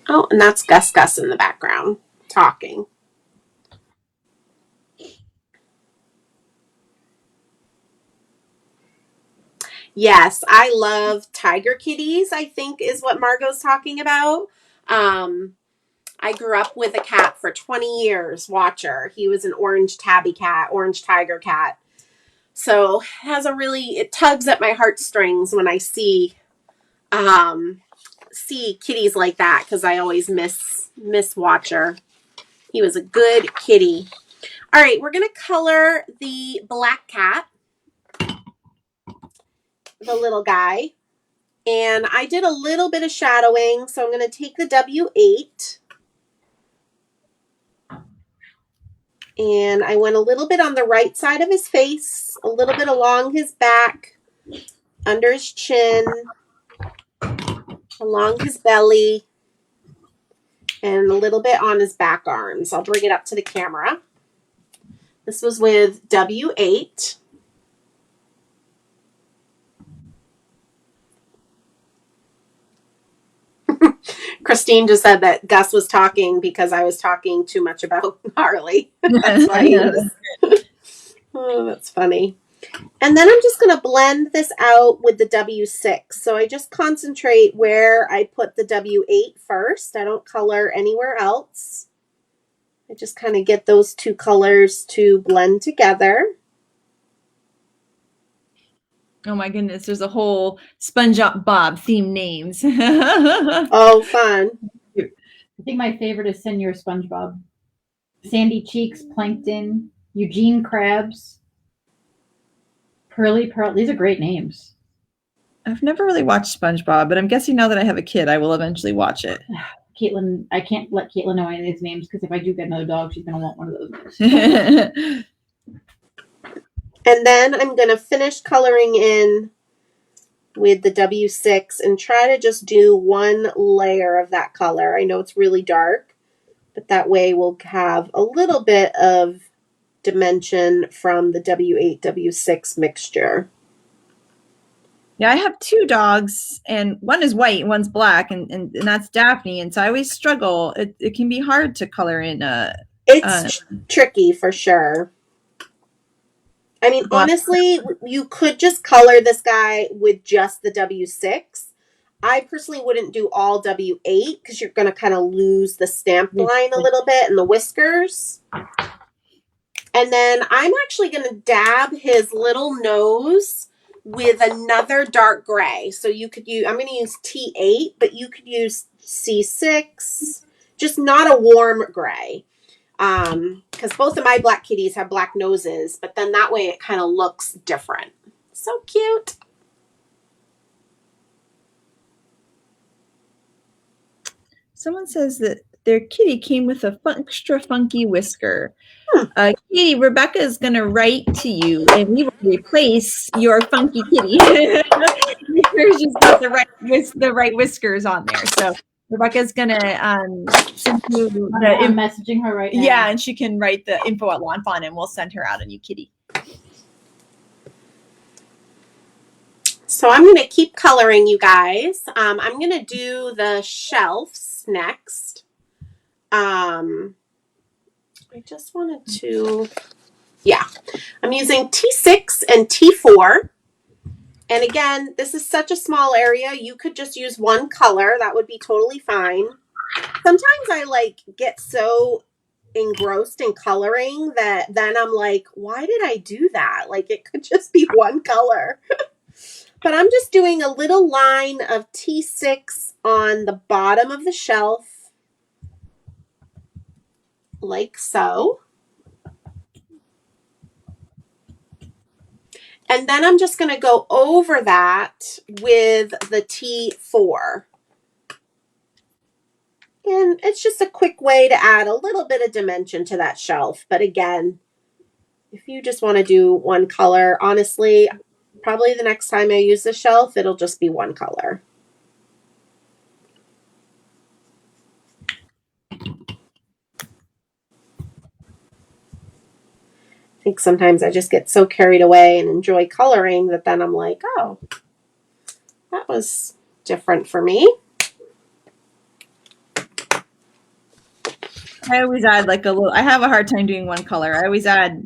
Oh, and that's Gus in the background talking. Yes, I love tiger kitties, I think is what Margot's talking about. I grew up with a cat for 20 years, Watcher. He was an orange tabby cat, orange tiger cat. So it tugs at my heartstrings when I see kitties like that, because I always miss Watcher. He was a good kitty. All right, we're going to color the black cat. The little guy, and I did a little bit of shadowing, so I'm going to take the W8 and I went a little bit on the right side of his face, a little bit along his back, under his chin, along his belly, and a little bit on his back arms. I'll bring it up to the camera. This was with W8. Christine just said that Gus was talking because I was talking too much about Harley. That's funny. Oh, that's funny. And then I'm just going to blend this out with the W6. So I just concentrate where I put the W8 first. I don't color anywhere else. I just kind of get those two colors to blend together. Oh my goodness, there's a whole SpongeBob themed names. Oh, fun. I think my favorite is Senor SpongeBob. Sandy Cheeks, Plankton, Eugene Krabs, Pearly Pearl. These are great names. I've never really watched SpongeBob, but I'm guessing now that I have a kid, I will eventually watch it. Caitlin, I can't let Caitlin know any of these names because if I do get another dog, she's going to want one of those names. And then I'm going to finish coloring in with the W6 and try to just do one layer of that color. I know it's really dark, but that way we'll have a little bit of dimension from the W8, W6 mixture. Yeah, I have two dogs, and one is white and one's black, and that's Daphne. And so I always struggle. It can be hard to color in. It's tricky for sure. I mean, honestly, you could just color this guy with just the W6. I personally wouldn't do all W8 because you're going to kind of lose the stamp line a little bit and the whiskers. And then I'm actually going to dab his little nose with another dark gray. So you could use, I'm going to use T8, but you could use C6, just not a warm gray. Because both of my black kitties have black noses, but then that way it kind of looks different. So cute. Someone says that their kitty came with a extra funky whisker. Kitty, Rebecca is going to write to you, and we will replace your funky kitty. She's got the right whiskers on there. So Rebecca's gonna send you I'm messaging her right now. Yeah, and she can write the info at lawnfawn, and we'll send her out a new kitty. So I'm going to keep coloring, you guys. I'm going to do the shelves next. I just wanted to, yeah. I'm using T6 and T4. And again, this is such a small area. You could just use one color. That would be totally fine. Sometimes I like get so engrossed in coloring that then I'm like, why did I do that? Like it could just be one color. But I'm just doing a little line of T6 on the bottom of the shelf, like so. And then I'm just going to go over that with the T4. And it's just a quick way to add a little bit of dimension to that shelf. But again, if you just want to do one color, honestly, probably the next time I use the shelf, it'll just be one color. I think sometimes I just get so carried away and enjoy coloring that then I'm like, oh, that was different for me. I always add like a little, I have a hard time doing one color. I always add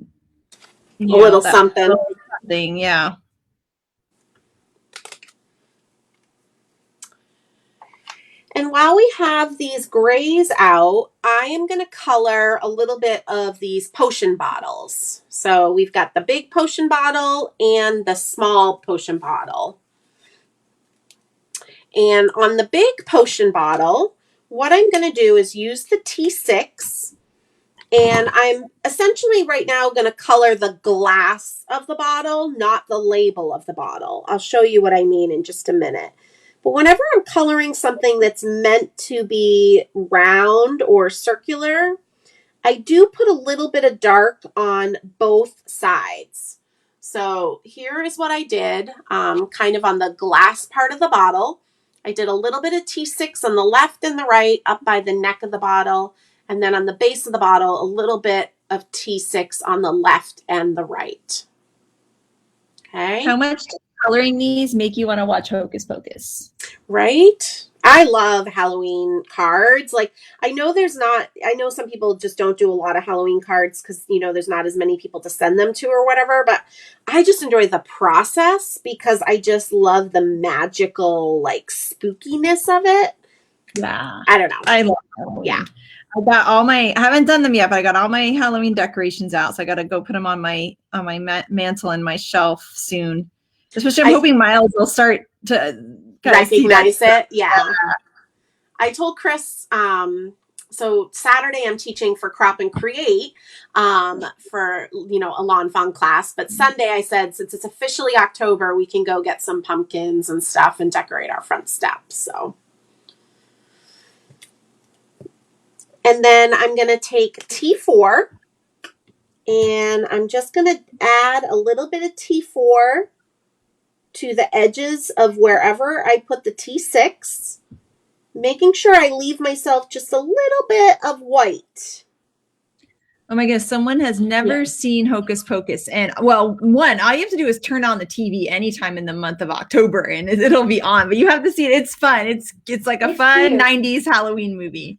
a little something. Yeah. And while we have these grays out, I am going to color a little bit of these potion bottles. So we've got the big potion bottle and the small potion bottle. And on the big potion bottle, what I'm going to do is use the T6. And I'm essentially right now going to color the glass of the bottle, not the label of the bottle. I'll show you what I mean in just a minute. But whenever I'm coloring something that's meant to be round or circular, I do put a little bit of dark on both sides. So here is what I did, kind of on the glass part of the bottle. I did a little bit of T6 on the left and the right up by the neck of the bottle. And then on the base of the bottle, a little bit of T6 on the left and the right. Okay. How much does coloring these make you want to watch Hocus Pocus? Right? I love Halloween cards. Like, I know some people just don't do a lot of Halloween cards because, you know, there's not as many people to send them to or whatever. But I just enjoy the process because I just love the magical, like, spookiness of it. Yeah. I don't know. I love Halloween. Yeah. I haven't done them yet, but I got all my Halloween decorations out. So I got to go put them on my mantle and my shelf soon. Especially I'm hoping Miles will start to recognize it. Yeah. I told Chris, so Saturday I'm teaching for Crop and Create for, you know, a lawn fawn class. But Sunday I said, since it's officially October, we can go get some pumpkins and stuff and decorate our front steps. So. And then I'm going to take T4 and I'm just going to add a little bit of T4 to the edges of wherever I put the T6, making sure I leave myself just a little bit of white. Oh my goodness, someone has never seen Hocus Pocus. And well, one, all you have to do is turn on the TV anytime in the month of October and it'll be on. But you have to see it. It's fun. It's like a fun 90s Halloween movie.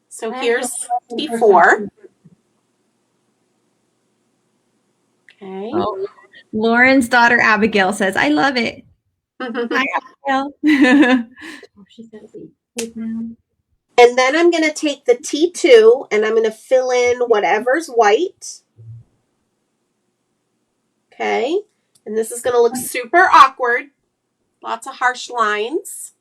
So here's T4. Okay. Oh, Lauren's daughter Abigail says, I love it. Hi, Abigail. She says it now. And then I'm going to take the T2 and I'm going to fill in whatever's white. Okay. And this is going to look super awkward. Lots of harsh lines.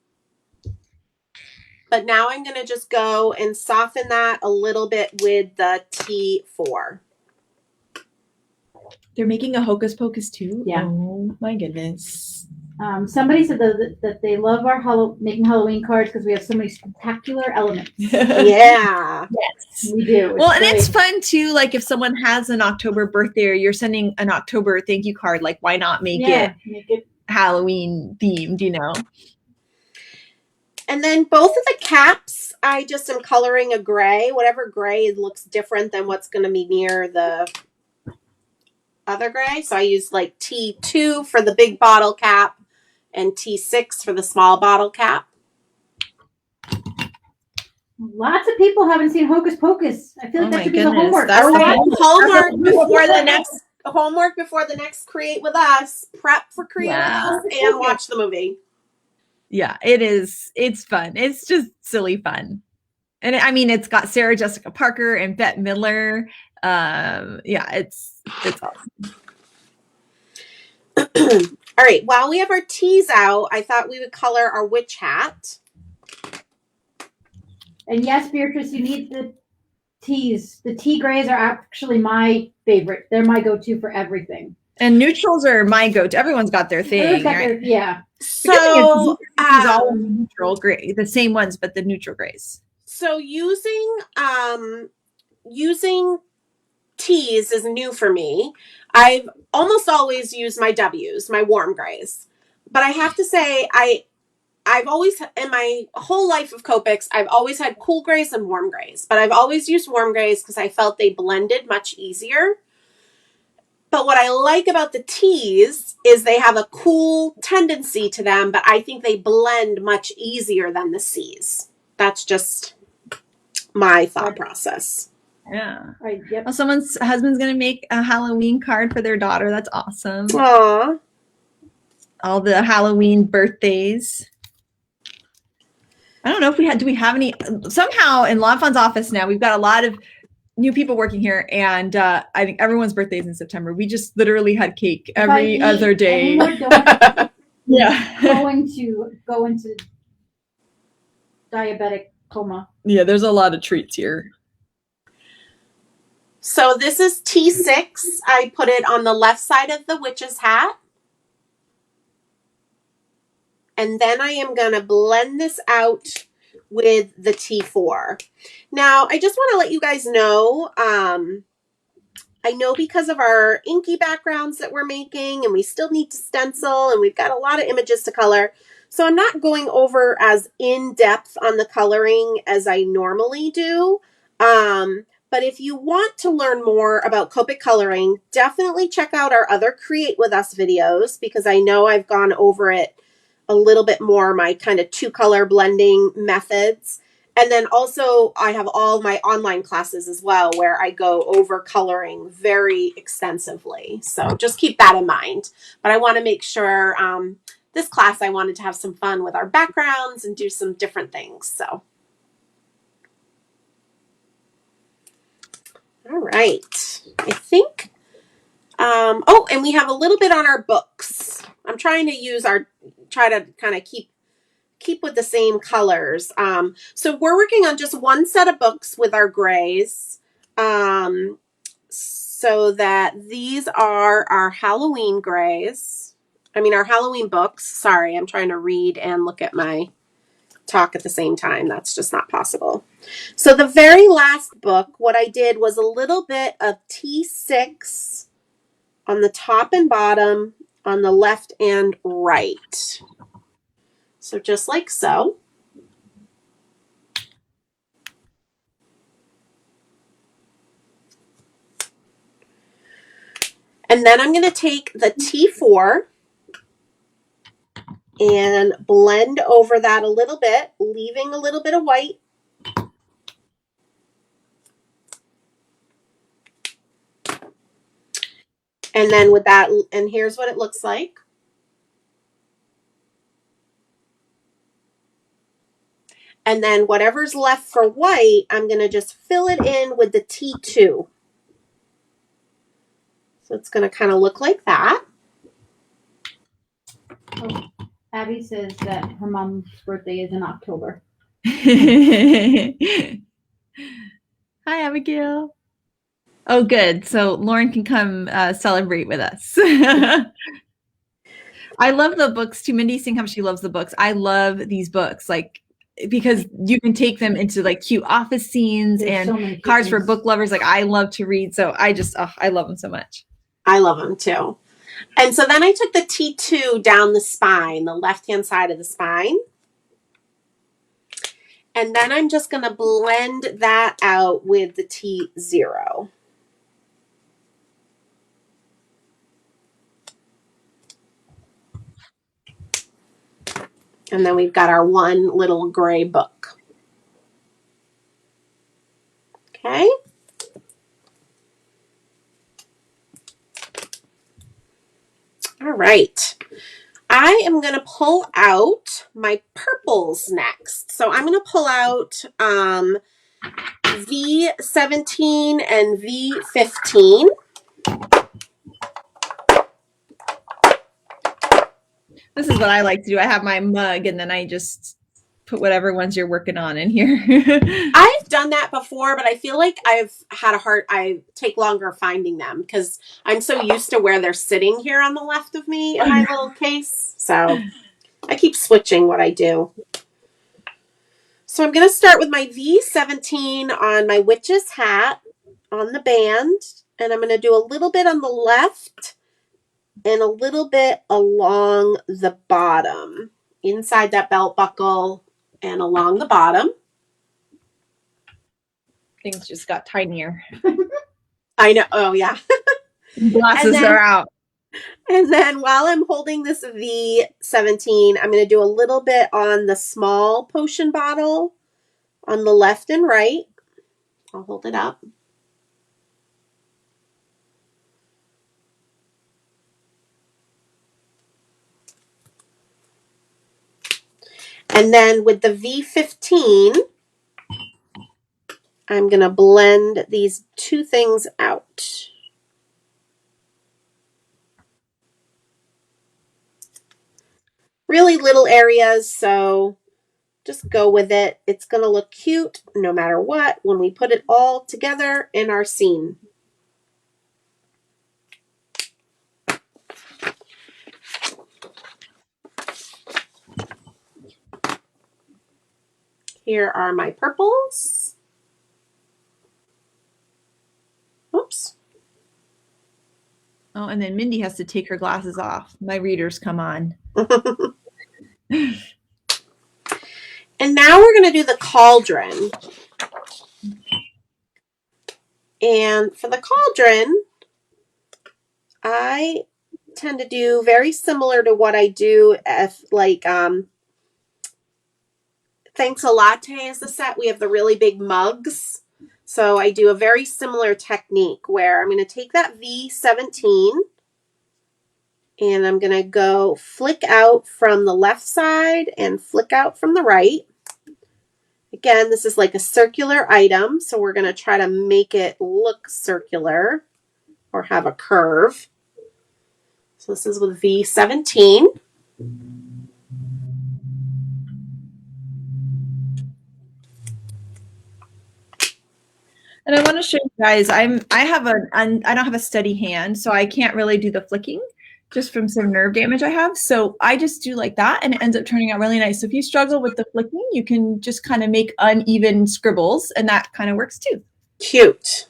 But now I'm going to just go and soften that a little bit with the T4. They're making a Hocus Pocus too? Yeah. Oh my goodness. Somebody said that they love our making Halloween cards because we have so many spectacular elements. Yeah. Yes, we do. Well, and it's fun too. Like if someone has an October birthday or you're sending an October thank you card, like why not make it Halloween themed, you know? And then both of the caps, I just am coloring a gray. Whatever gray looks different than what's going to be near the other gray. So I use like T2 for the big bottle cap and T6 for the small bottle cap. Lots of people haven't seen Hocus Pocus. I feel like that should be the homework. That's the homework before the next Create With Us. Prep for Create With Us and watch the movie. Yeah, it is. It's fun. It's just silly fun. And I mean, it's got Sarah Jessica Parker and Bette Midler. Yeah, it's awesome. All right, while we have our T's out, I thought we would color our witch hat. And yes, Beatrice, you need the T's. The T grays are actually my favorite. They're my go-to for everything. And neutrals are my go-to. Everyone's got their thing, right? Yeah. So all neutral gray, the same ones, but the neutral grays. So using T's is new for me. I've almost always used my W's, my warm grays. But I have to say, I've always, in my whole life of Copics, I've always had cool grays and warm grays. But I've always used warm grays because I felt they blended much easier. But what I like about the T's is they have a cool tendency to them, but I think they blend much easier than the C's. That's just my thought process. Yeah. Right, yep. Well, someone's husband's going to make a Halloween card for their daughter. That's awesome. Aww. All the Halloween birthdays. I don't know if do we have any, somehow in Lawnfawn's office now, we've got a lot of new people working here, and I think everyone's birthday is in September. We just literally had cake every other day. Yeah. Going to go into diabetic coma. Yeah, there's a lot of treats here. So this is T6. I put it on the left side of the witch's hat. And then I am going to blend this out with the T4. Now, I just want to let you guys know, I know because of our inky backgrounds that we're making, and we still need to stencil, and we've got a lot of images to color. So I'm not going over as in-depth on the coloring as I normally do. But if you want to learn more about Copic coloring, definitely check out our other Create With Us videos, because I know I've gone over it a little bit more, my kind of two-color blending methods. And then also I have all my online classes as well, where I go over coloring very extensively. So just keep that in mind. But I want to make sure this class, I wanted to have some fun with our backgrounds and do some different things. So. All right. I think, oh, and we have a little bit on our books. I'm trying to try to kind of keep with the same colors. So we're working on just one set of books with our grays. So that these are our Halloween grays. Our Halloween books. Sorry, I'm trying to read and look at my talk at the same time. That's just not possible. So the very last book, what I did was a little bit of T6 on the top and bottom on the left and right. So just like so. And then I'm going to take the T4 and blend over that a little bit, leaving a little bit of white. And then with that, and here's what it looks like. And then whatever's left for white, I'm going to just fill it in with the T2. So it's going to kind of look like that. Oh, Abby says that her mom's birthday is in October. Hi, Abigail. Oh, good. So Lauren can come celebrate with us. I love the books too. Mindy's saying how she loves the books. I love these books, because you can take them into cute office scenes. There's and so cards for book lovers. I love to read. So I love them so much. I love them too. And so then I took the T2 down the spine, the left-hand side of the spine. And then I'm just going to blend that out with the T0. And then we've got our one little gray book. Okay. All right. I am going to pull out my purples next. So I'm going to pull out V17 and V15. This is what I like to do. I have my mug and then I just put whatever ones you're working on in here. I've done that before, but I feel like I take longer finding them because I'm so used to where they're sitting here on the left of me in my little case. So I keep switching what I do. So I'm going to start with my V17 on my witch's hat on the band. And I'm going to do a little bit on the left and a little bit along the bottom, inside that belt buckle and along the bottom. Things just got tinier. I know. Oh, yeah. Glasses are out. And then while I'm holding this V17, I'm going to do a little bit on the small potion bottle on the left and right. I'll hold it up. And then with the V15, I'm going to blend these two things out. Really little areas, so just go with it. It's going to look cute no matter what when we put it all together in our scene. Here are my purples. Oops. Oh, and then Mindy has to take her glasses off. My readers come on. And now we're going to do the cauldron. And for the cauldron, I tend to do very similar to what I do if like Thanks a Latte is the set. We have the really big mugs. So I do a very similar technique where I'm going to take that V17 and I'm going to go flick out from the left side and flick out from the right. Again, this is like a circular item, so we're going to try to make it look circular or have a curve. So this is with V17. And I want to show you guys, I don't have a steady hand, so I can't really do the flicking just from some nerve damage I have. So I just do like that and it ends up turning out really nice. So if you struggle with the flicking, you can just kind of make uneven scribbles and that kind of works too. Cute.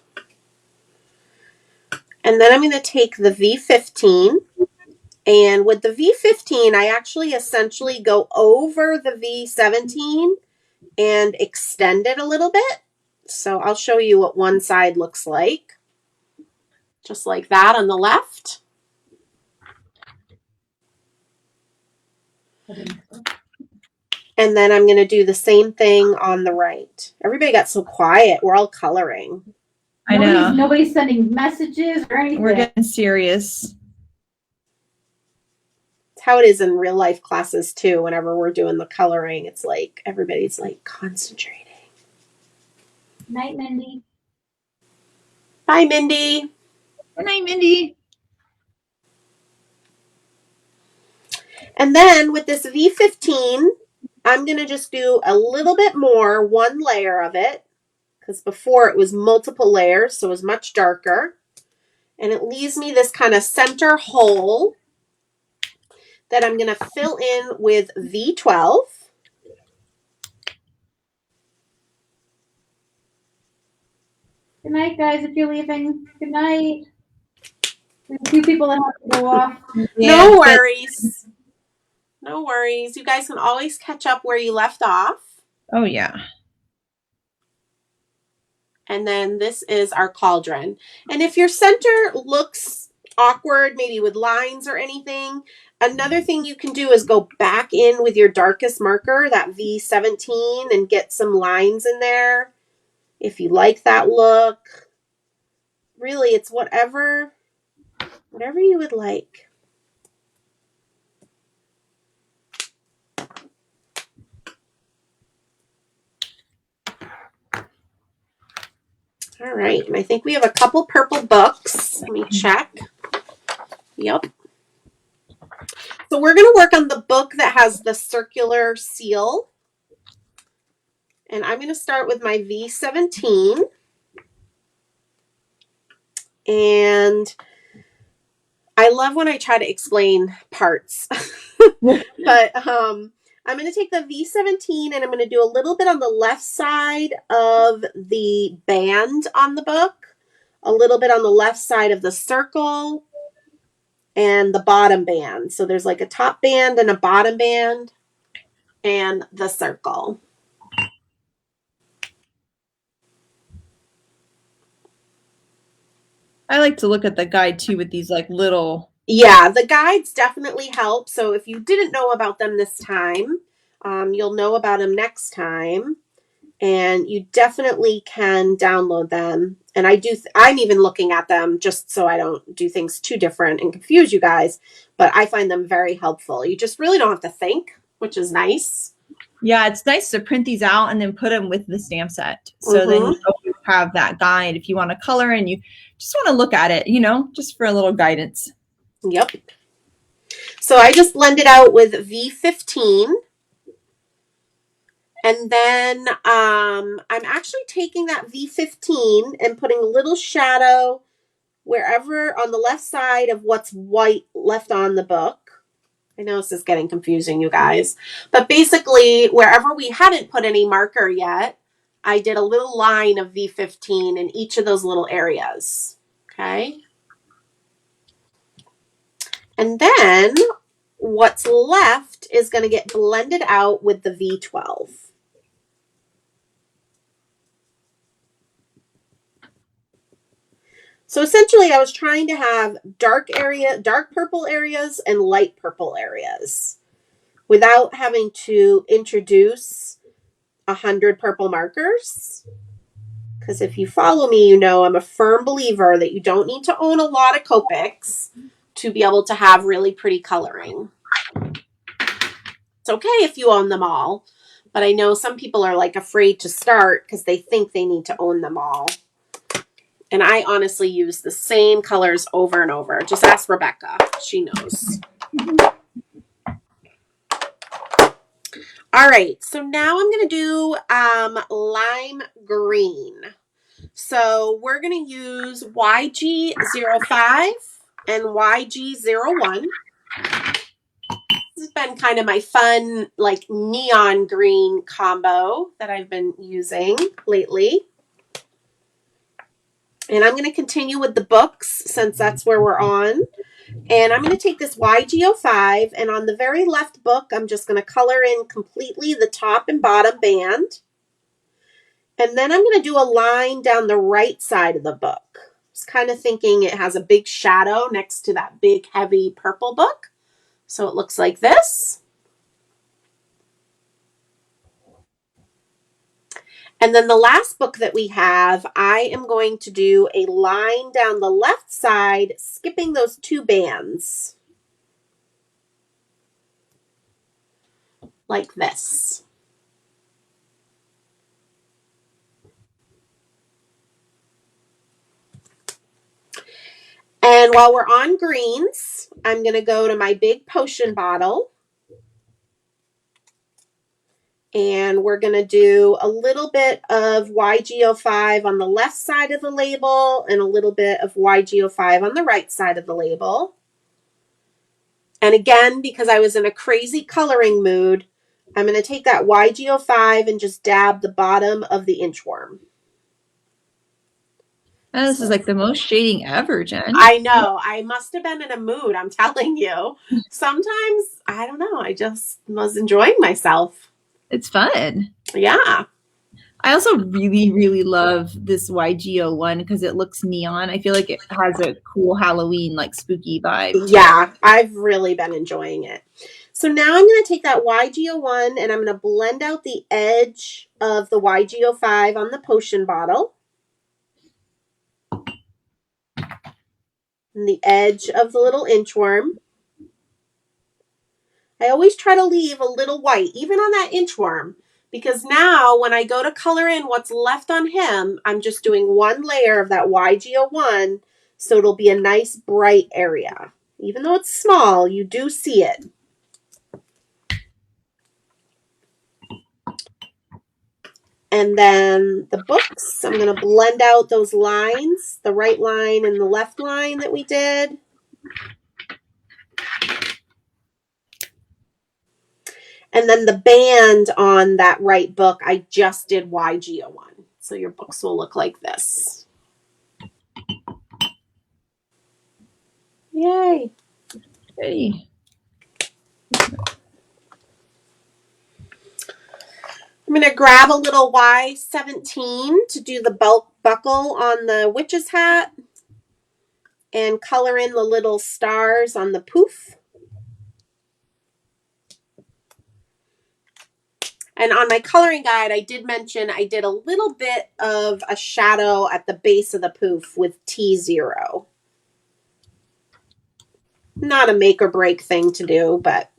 And then I'm going to take the V15, and with the V15, I actually essentially go over the V17 and extend it a little bit. So I'll show you what one side looks like. Just like that on the left. And then I'm going to do the same thing on the right. Everybody got so quiet. We're all coloring. I know. Nobody's sending messages or anything. We're getting serious. It's how it is in real life classes too. Whenever we're doing the coloring, it's like everybody's like concentrating. Night, Mindy. Bye, Mindy. Good night, Mindy. And then with this V15, I'm going to just do a little bit more, one layer of it, because before it was multiple layers, so it was much darker. And it leaves me this kind of center hole that I'm going to fill in with V12. Good night, guys, if you're leaving. Good night. There's a few people that have to go off. Yeah, No worries. No worries. You guys can always catch up where you left off. Oh, yeah. And then this is our cauldron. And if your center looks awkward, maybe with lines or anything, another thing you can do is go back in with your darkest marker, that V17, and get some lines in there if you like that look. Really, it's whatever you would like. All right, and I think we have a couple purple books. Let me check. Yep. So we're going to work on the book that has the circular seal. And I'm going to start with my V17. And I love when I try to explain parts. But I'm going to take the V17 and I'm going to do a little bit on the left side of the band on the book, a little bit on the left side of the circle, and the bottom band. So there's like a top band and a bottom band and the circle. I like to look at the guide too with these like little. Yeah, the guides definitely help. So if you didn't know about them this time, you'll know about them next time. And you definitely can download them. And I'm even looking at them just so I don't do things too different and confuse you guys. But I find them very helpful. You just really don't have to think, which is nice. Yeah, it's nice to print these out and then put them with the stamp set. So then you always have that guide if you want to color and you just want to look at it, just for a little guidance. Yep. So I just blended out with V15. And then I'm actually taking that V15 and putting a little shadow wherever on the left side of what's white left on the book. I know this is getting confusing, you guys. But basically, wherever we hadn't put any marker yet, I did a little line of V15 in each of those little areas. Okay? And then what's left is going to get blended out with the V12. So essentially, I was trying to have dark purple areas and light purple areas without having to introduce 100 purple markers. Because if you follow me, you know I'm a firm believer that you don't need to own a lot of Copics to be able to have really pretty coloring. It's okay if you own them all, but I know some people are like afraid to start because they think they need to own them all. And I honestly use the same colors over and over. Just ask Rebecca. She knows. All right. So now I'm going to do lime green. So we're going to use YG05 and YG01. This has been kind of my fun, like neon green combo that I've been using lately. And I'm going to continue with the books since that's where we're on. And I'm going to take this YG05 and on the very left book, I'm just going to color in completely the top and bottom band. And then I'm going to do a line down the right side of the book. I was kind of thinking it has a big shadow next to that big heavy purple book. So it looks like this. And then the last book that we have, I am going to do a line down the left side, skipping those two bands. Like this. And while we're on greens, I'm going to go to my big potion bottle. And we're going to do a little bit of YG05 on the left side of the label and a little bit of YG05 on the right side of the label. And again, because I was in a crazy coloring mood, I'm going to take that YG05 and just dab the bottom of the inchworm. Oh, this is like the most shading ever, Jen. I know. I must have been in a mood, I'm telling you. Sometimes, I don't know, I just was enjoying myself. It's fun. Yeah. I also really, really love this YGO one because it looks neon. I feel like it has a cool Halloween, like spooky vibe. Yeah, I've really been enjoying it. So now I'm going to take that YGO1 and I'm going to blend out the edge of the YGO5 on the potion bottle. And the edge of the little inchworm. I always try to leave a little white, even on that inchworm, because now when I go to color in what's left on him, I'm just doing one layer of that YGO1, so it'll be a nice bright area. Even though it's small, you do see it. And then the books, I'm going to blend out those lines, the right line and the left line that we did. And then the band on that right book, I just did YGO1. So your books will look like this. Yay. Hey. I'm going to grab a little Y17 to do the buckle on the witch's hat and color in the little stars on the poof. And on my coloring guide, I did mention I did a little bit of a shadow at the base of the poof with T0. Not a make or break thing to do, but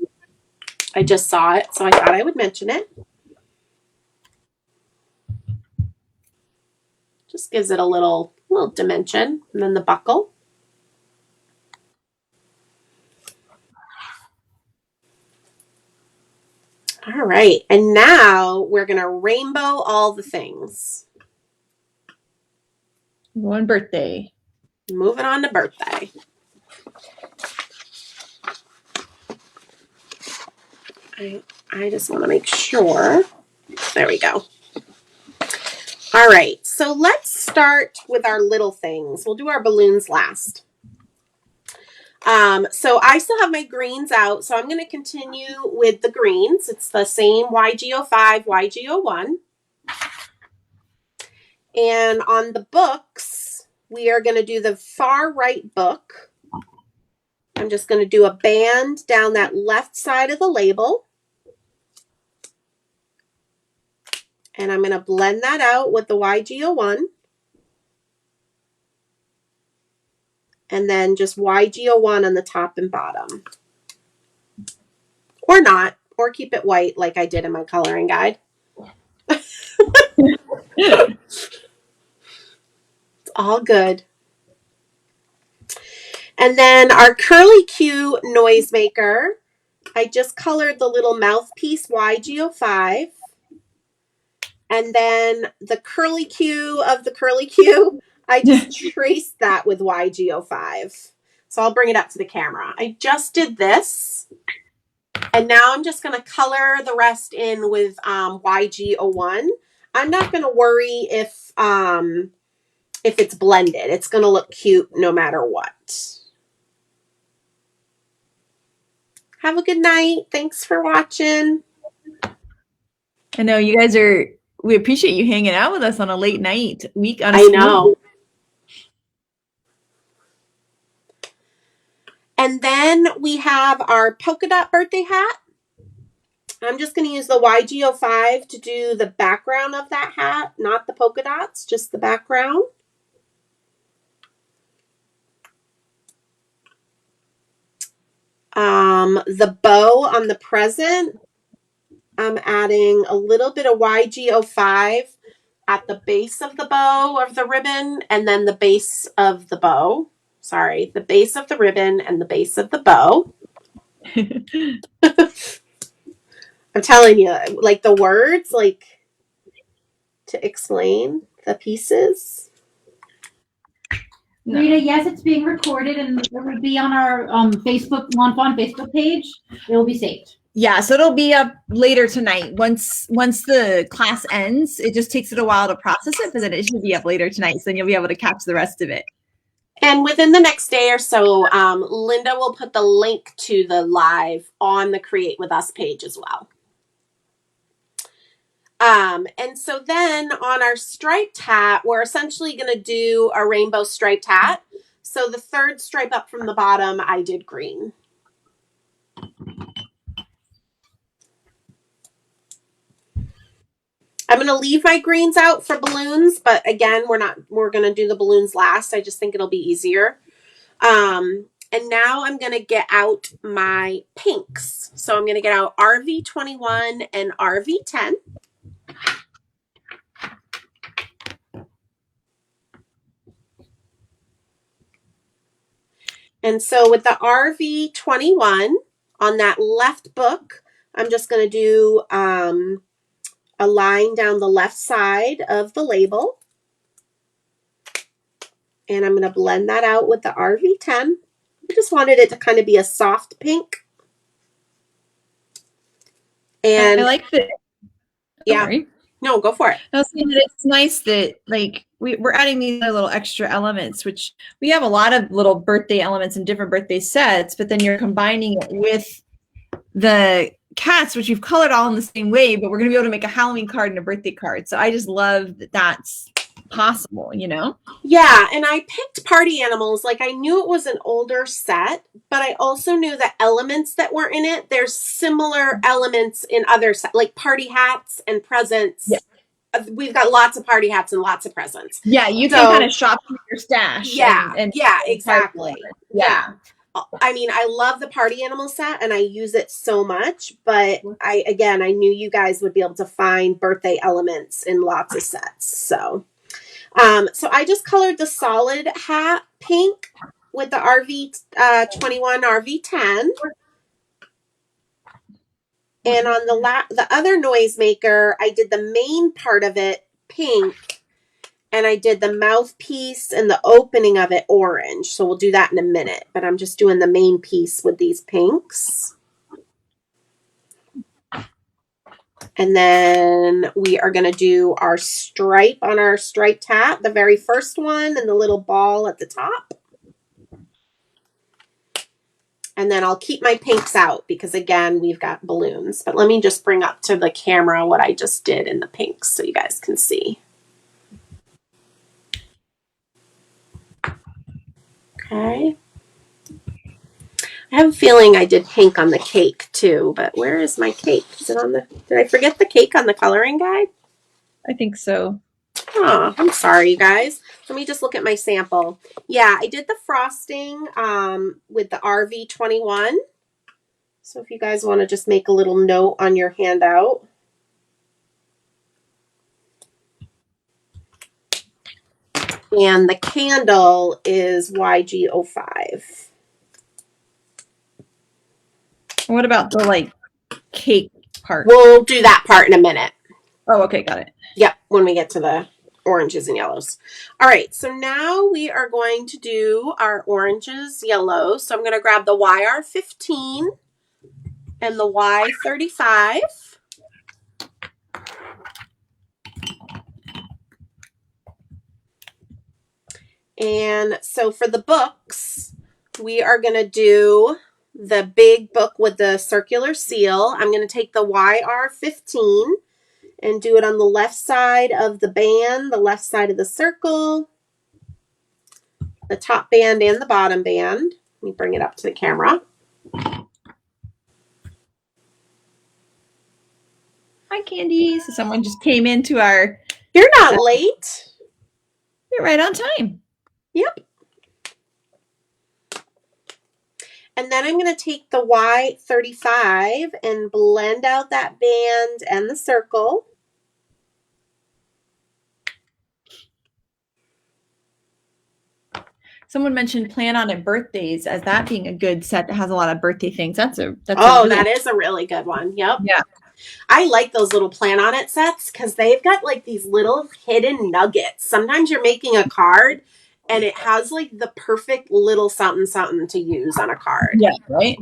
I just saw it, so I thought I would mention it. Just gives it a little dimension. And then the buckle. All right, and now we're going to rainbow all the things. One birthday. Moving on to birthday. I just want to make sure. There we go. All right, so let's start with our little things. We'll do our balloons last. So I still have my greens out, so I'm going to continue with the greens. It's the same YGO5, YGO1. And on the books, we are going to do the far right book. I'm just going to do a band down that left side of the label. And I'm going to blend that out with the YGO1. And then just YGO1 on the top and bottom. Or not, or keep it white like I did in my coloring guide. It's all good. And then our curly Q noisemaker, I just colored the little mouthpiece YGO5. And then the curly Q of the curly Q, I just traced that with YGO5. So I'll bring it up to the camera. I just did this. And now I'm just going to color the rest in with YGO1. I'm not going to worry if it's blended. It's going to look cute no matter what. Have a good night. Thanks for watching. I know you guys we appreciate you hanging out with us on a late night week on a I know. And then we have our polka dot birthday hat. I'm just going to use the YGO5 to do the background of that hat, not the polka dots, just the background. The bow on the present, I'm adding a little bit of YGO5 at the base of the bow of the ribbon and then the base of the bow. Sorry, the base of the ribbon and the base of the bow. I'm telling you, like the words, like to explain the pieces. No. Rita, yes, it's being recorded and it will be on our Facebook, lawnfawn Facebook page. It will be saved. Yeah, so it'll be up later tonight. Once the class ends, it just takes it a while to process it, but then it should be up later tonight. So then you'll be able to catch the rest of it. And within the next day or so, Linda will put the link to the live on the Create With Us page as well. And so then on our striped hat, we're essentially going to do a rainbow striped hat. So the third stripe up from the bottom, I did green. I'm going to leave my greens out for balloons, but again, we're going to do the balloons last. I just think it'll be easier. And now I'm going to get out my pinks. So I'm going to get out RV21 and RV10. And so with the RV21 on that left book, I'm just going to do a line down the left side of the label. And I'm going to blend that out with the RV10. I just wanted it to kind of be a soft pink. And I like the, yeah. No, go for it. I was saying that it's nice that like we're adding these little extra elements, which we have a lot of little birthday elements in different birthday sets, but then you're combining it with the cats, which you've colored all in the same way, but we're going to be able to make a Halloween card and a birthday card. So I just love that that's possible, you know? Yeah, and I picked party animals. Like I knew it was an older set, but I also knew the elements that were in it. There's similar elements in other sets, like party hats and presents. Yeah. We've got lots of party hats and lots of presents. Yeah, you can kind of shop through your stash. Yeah, exactly. Yeah. I mean, I love the party animal set and I use it so much, but I knew you guys would be able to find birthday elements in lots of sets. So I just colored the solid hat pink with the RV21, RV10. And on the other noisemaker, I did the main part of it pink. And I did the mouthpiece and the opening of it orange. So we'll do that in a minute. But I'm just doing the main piece with these pinks. And then we are going to do our stripe on our striped hat. The very first one and the little ball at the top. And then I'll keep my pinks out because, again, we've got balloons. But let me just bring up to the camera what I just did in the pinks so you guys can see. Okay. I have a feeling I did pink on the cake too, but where is my cake? Is it on the, did I forget the cake on the coloring guide? I think so. Oh, I'm sorry, you guys. Let me just look at my sample. Yeah, I did the frosting with the RV21. So if you guys want to just make a little note on your handout. And the candle is YG05. What about the like cake part? We'll do that part in a minute. Oh, okay, got it. Yep, when we get to the oranges and yellows. All right, so now we are going to do our oranges, yellows. So I'm going to grab the YR15 and the Y35. And so for the books, we are going to do the big book with the circular seal. I'm going to take the YR15 and do it on the left side of the band, the left side of the circle, the top band and the bottom band. Let me bring it up to the camera. Hi, Candy. So someone just came into our... You're not late. You're right on time. Yep. And then I'm going to take the Y35 and blend out that band and the circle. Someone mentioned Plan On It Birthdays as that being a good set that has a lot of birthday things. That is a really good one. Yep. Yeah. I like those little Plan On It sets because they've got like these little hidden nuggets. Sometimes you're making a card and it has like the perfect little something something to use on a card. Yeah, right.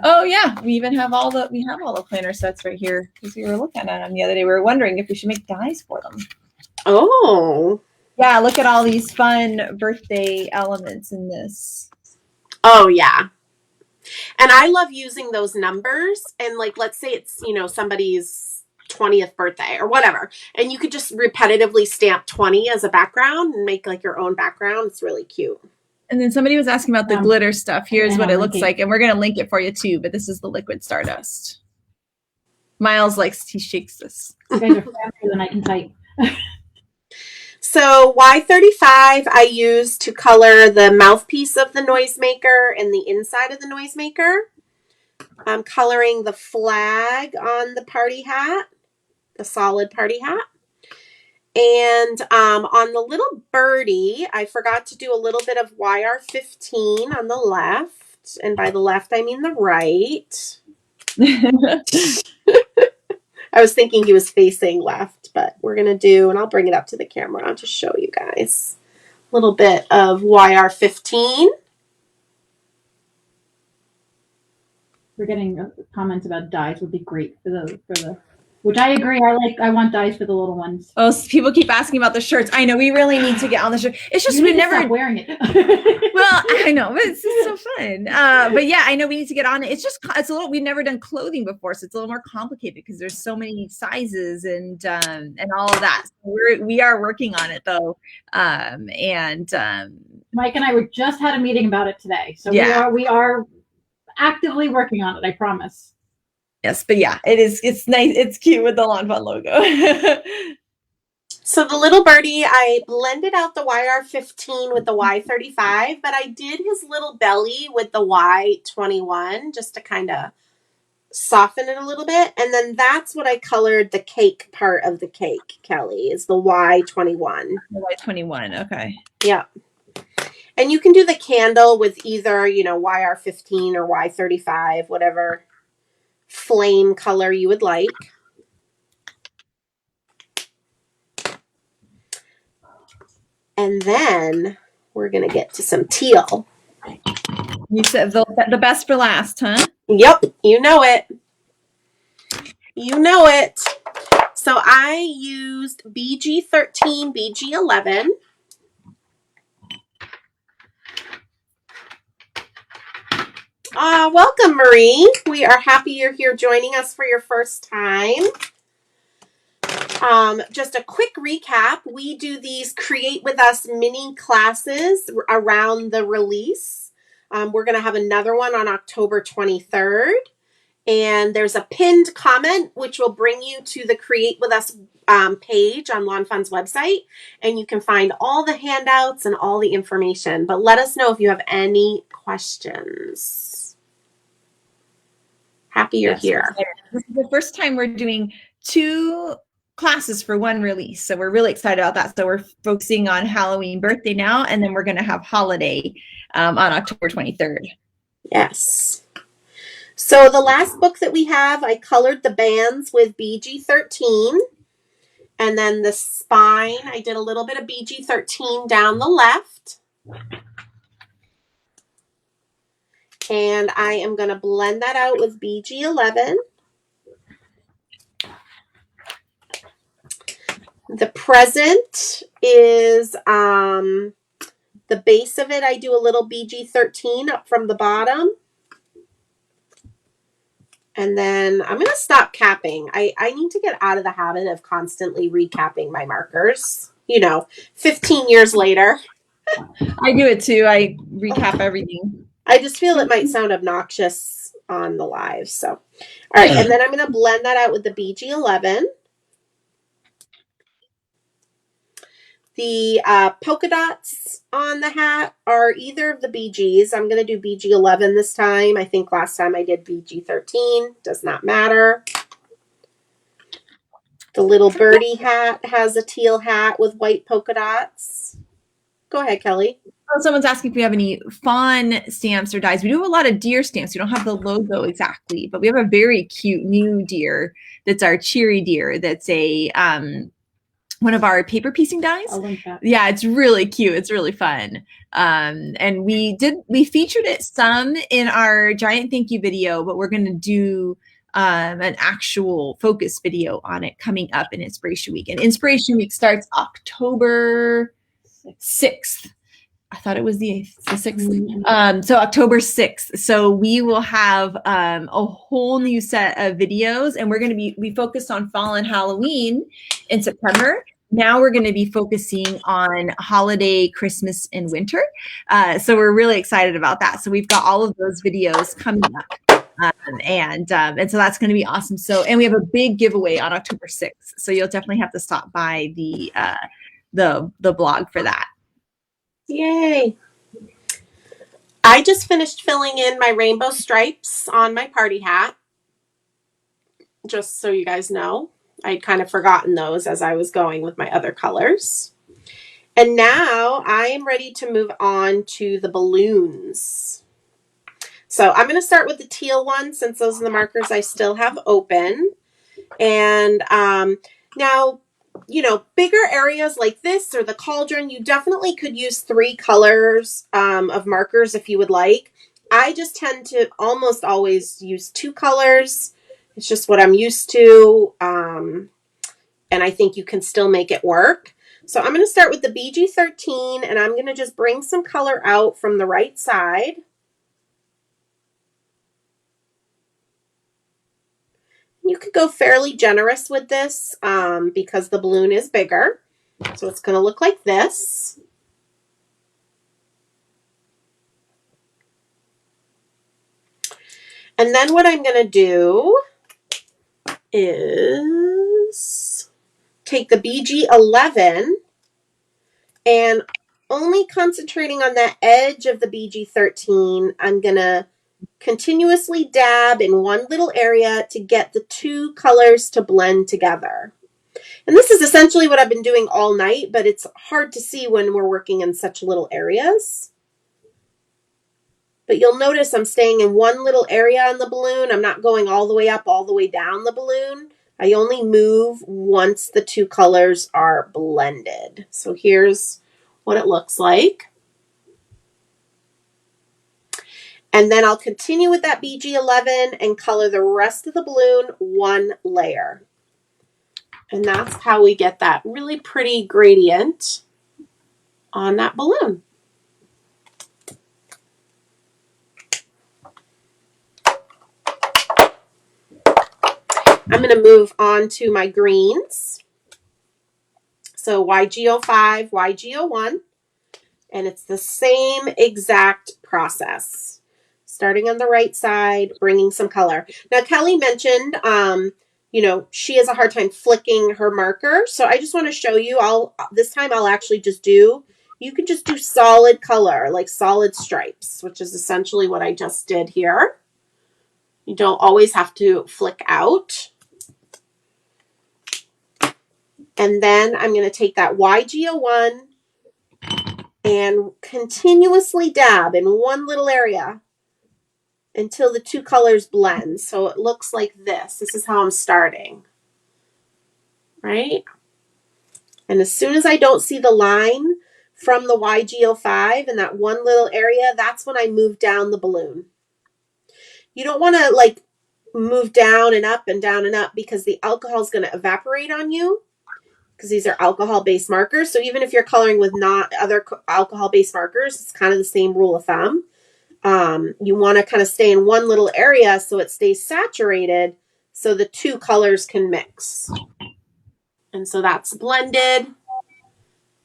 Oh yeah, we have all the planner sets right here because we were looking at them the other day. We were wondering if we should make dies for them. Oh. Yeah, look at all these fun birthday elements in this. Oh yeah. And I love using those numbers and like let's say it's, somebody's 20th birthday or whatever. And you could just repetitively stamp 20 as a background and make like your own background. It's really cute. And then somebody was asking about the glitter stuff. Here's what it looks like. And we're going to link it for you too, but this is the liquid stardust. Miles likes, he shakes this. You guys are faster than I can type. So Y35 I use to color the mouthpiece of the noisemaker and the inside of the noisemaker. I'm coloring the flag on the party hat, the solid party hat. And on the little birdie, I forgot to do a little bit of YR15 on the left. And by the left, I mean the right. I was thinking he was facing left, but we're going to do, and I'll bring it up to the camera to show you guys a little bit of YR15. We're getting comments about dies would be great for the which I agree. I want dies for the little ones. Oh, so people keep asking about the shirts. I know we really need to get on the shirt. It's just we never stop wearing it. Well, I know, but it's just so fun. But yeah, I know we need to get on it. It's a little. We've never done clothing before, so it's a little more complicated because there's so many sizes and all of that. So we are working on it though, Mike and I just had a meeting about it today, so yeah. we are actively working on it. I promise. Yes, but yeah, it's nice. It's cute with the lawnfawn logo. So the little birdie, I blended out the YR15 with the Y35, but I did his little belly with the Y21 just to kind of soften it a little bit. And then that's what I colored the cake part of the cake, Kelly, is the Y21. The Y21, okay. Yeah. And you can do the candle with either, YR15 or Y35, whatever flame color you would like. And then we're going to get to some teal. You said the best for last, huh? Yep, you know it. You know it. So I used BG13, BG11. Welcome, Marie. We are happy you're here joining us for your first time. Just a quick recap. We do these Create With Us mini classes around the release. We're going to have another one on October 23rd. And there's a pinned comment, which will bring you to the Create With Us page on lawnfawn's website. And you can find all the handouts and all the information. But let us know if you have any questions. Happy you're here. This is the first time we're doing 2 classes for one release. So we're really excited about that. So we're focusing on Halloween birthday now, and then we're going to have holiday on October 23rd. Yes. So the last book that we have, I colored the bands with BG13. And then the spine, I did a little bit of BG13 down the left. And I am going to blend that out with BG11. The present is the base of it. I do a little BG13 up from the bottom. And then I'm going to stop capping. I need to get out of the habit of constantly recapping my markers. 15 years later. I do it too. I recap everything. I just feel it might sound obnoxious on the live. So, all right. And then I'm going to blend that out with the BG11. The polka dots on the hat are either of the BGs. I'm going to do BG11 this time. I think last time I did BG13. Does not matter. The little birdie hat has a teal hat with white polka dots. Go ahead, Kelly. Oh, someone's asking if we have any fawn stamps or dies. We do have a lot of deer stamps. We don't have the logo exactly, but we have a very cute new deer that's our cheery deer. That's a one of our paper piecing dies. I'll link that. Yeah, it's really cute. It's really fun. And we featured it some in our giant thank you video, but we're going to do an actual focus video on it coming up in Inspiration Week. And Inspiration Week starts October 6th. I thought it was the 8th, the 6th. So October 6th. So we will have a whole new set of videos, and we're going to we focused on fall and Halloween in September. Now we're going to be focusing on holiday, Christmas, and winter. So we're really excited about that. So we've got all of those videos coming up. And so that's going to be awesome. So, and we have a big giveaway on October 6th. So you'll definitely have to stop by the blog for that. Yay. I just finished filling in my rainbow stripes on my party hat. Just so you guys know, I'd kind of forgotten those as I was going with my other colors. And now I am ready to move on to the balloons. So I'm going to start with the teal one since those are the markers I still have open. And now, you know, bigger areas like this or the cauldron, you definitely could use 3 colors of markers if you would like. I just tend to almost always use 2 colors. It's just what I'm used to. And I think you can still make it work. So I'm going to start with the BG13, and I'm going to just bring some color out from the right side. You could go fairly generous with this because the balloon is bigger. So it's going to look like this. And then what I'm going to do is take the BG11 and only concentrating on that edge of the BG13, I'm going to continuously dab in one little area to get the 2 colors to blend together. And this is essentially what I've been doing all night, but it's hard to see when we're working in such little areas. But you'll notice I'm staying in one little area on the balloon. I'm not going all the way up, all the way down the balloon. I only move once the 2 colors are blended. So here's what it looks like. And then I'll continue with that BG11 and color the rest of the balloon 1 layer. And that's how we get that really pretty gradient on that balloon. I'm going to move on to my greens. So YG05, YG01, and it's the same exact process. Starting on the right side, bringing some color. Now, Kelly mentioned, you know, she has a hard time flicking her marker. So I just want to show you, this time I'll actually just do, you can just do solid color, like solid stripes, which is essentially what I just did here. You don't always have to flick out. And then I'm going to take that YG01 and continuously dab in one little area until the 2 colors blend. So it looks like this. This is how I'm starting, right? And as soon as I don't see the line from the YG05 in that one little area, that's when I move down the balloon. You don't want to like move down and up and down and up because the alcohol is going to evaporate on you because these are alcohol-based markers. So even if you're coloring with not other alcohol-based markers, it's kind of the same rule of thumb. You want to kind of stay in one little area so it stays saturated so the 2 colors can mix. And so that's blended.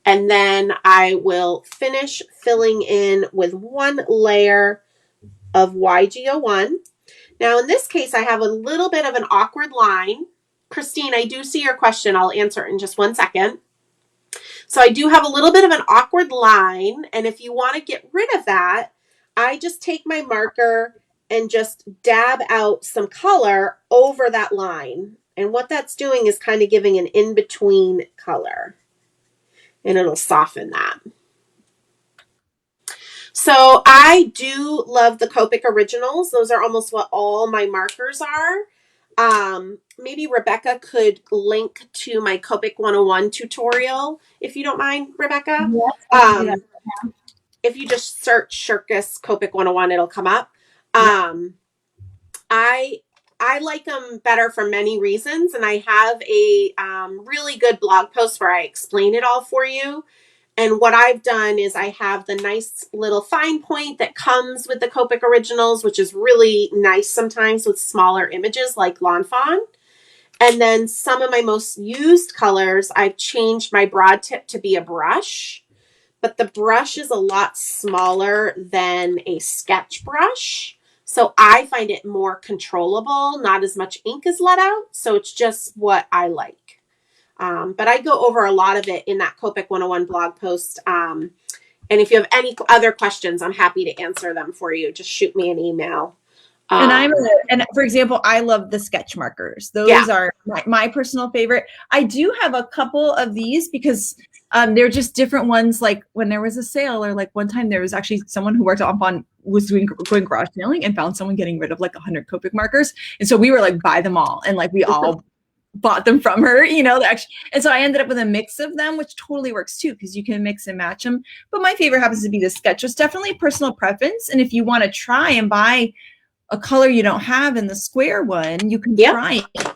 And then I will finish filling in with 1 layer of YG01. Now in this case, I have a little bit of an awkward line. Christine, I do see your question. I'll answer it in just 1 second. So I do have a little bit of an awkward line. And if you want to get rid of that, I just take my marker and just dab out some color over that line. And what that's doing is kind of giving an in-between color. And it'll soften that. So I do love the Copic Originals. Those are almost what all my markers are. Maybe Rebecca could link to my Copic 101 tutorial, if you don't mind, Rebecca. Yes, if you just search Shirkus Copic 101, it'll come up. I like them better for many reasons, and I have a really good blog post where I explain it all for you. And what I've done is I have the nice little fine point that comes with the Copic Originals, which is really nice sometimes with smaller images like Lawn Fawn. And then some of my most used colors, I've changed my broad tip to be a brush, but the brush is a lot smaller than a sketch brush. So I find it more controllable, not as much ink is let out. So it's just what I like. But I go over a lot of it in that Copic 101 blog post. And if you have any other questions, I'm happy to answer them for you. Just shoot me an email. And for example, I love the sketch markers. Those are my personal favorite. I do have a couple of these because they're just different ones. Like when there was a sale, or like one time there was actually someone who worked on was going garage sailing and found someone getting rid of like 100 Copic markers, and so we were like, buy them all, and like we all bought them from her, you know. And so I ended up with a mix of them, which totally works too, because you can mix and match them. But my favorite happens to be the sketch. It's definitely personal preference, and if you want to try and buy a color you don't have in the square one, you can try it.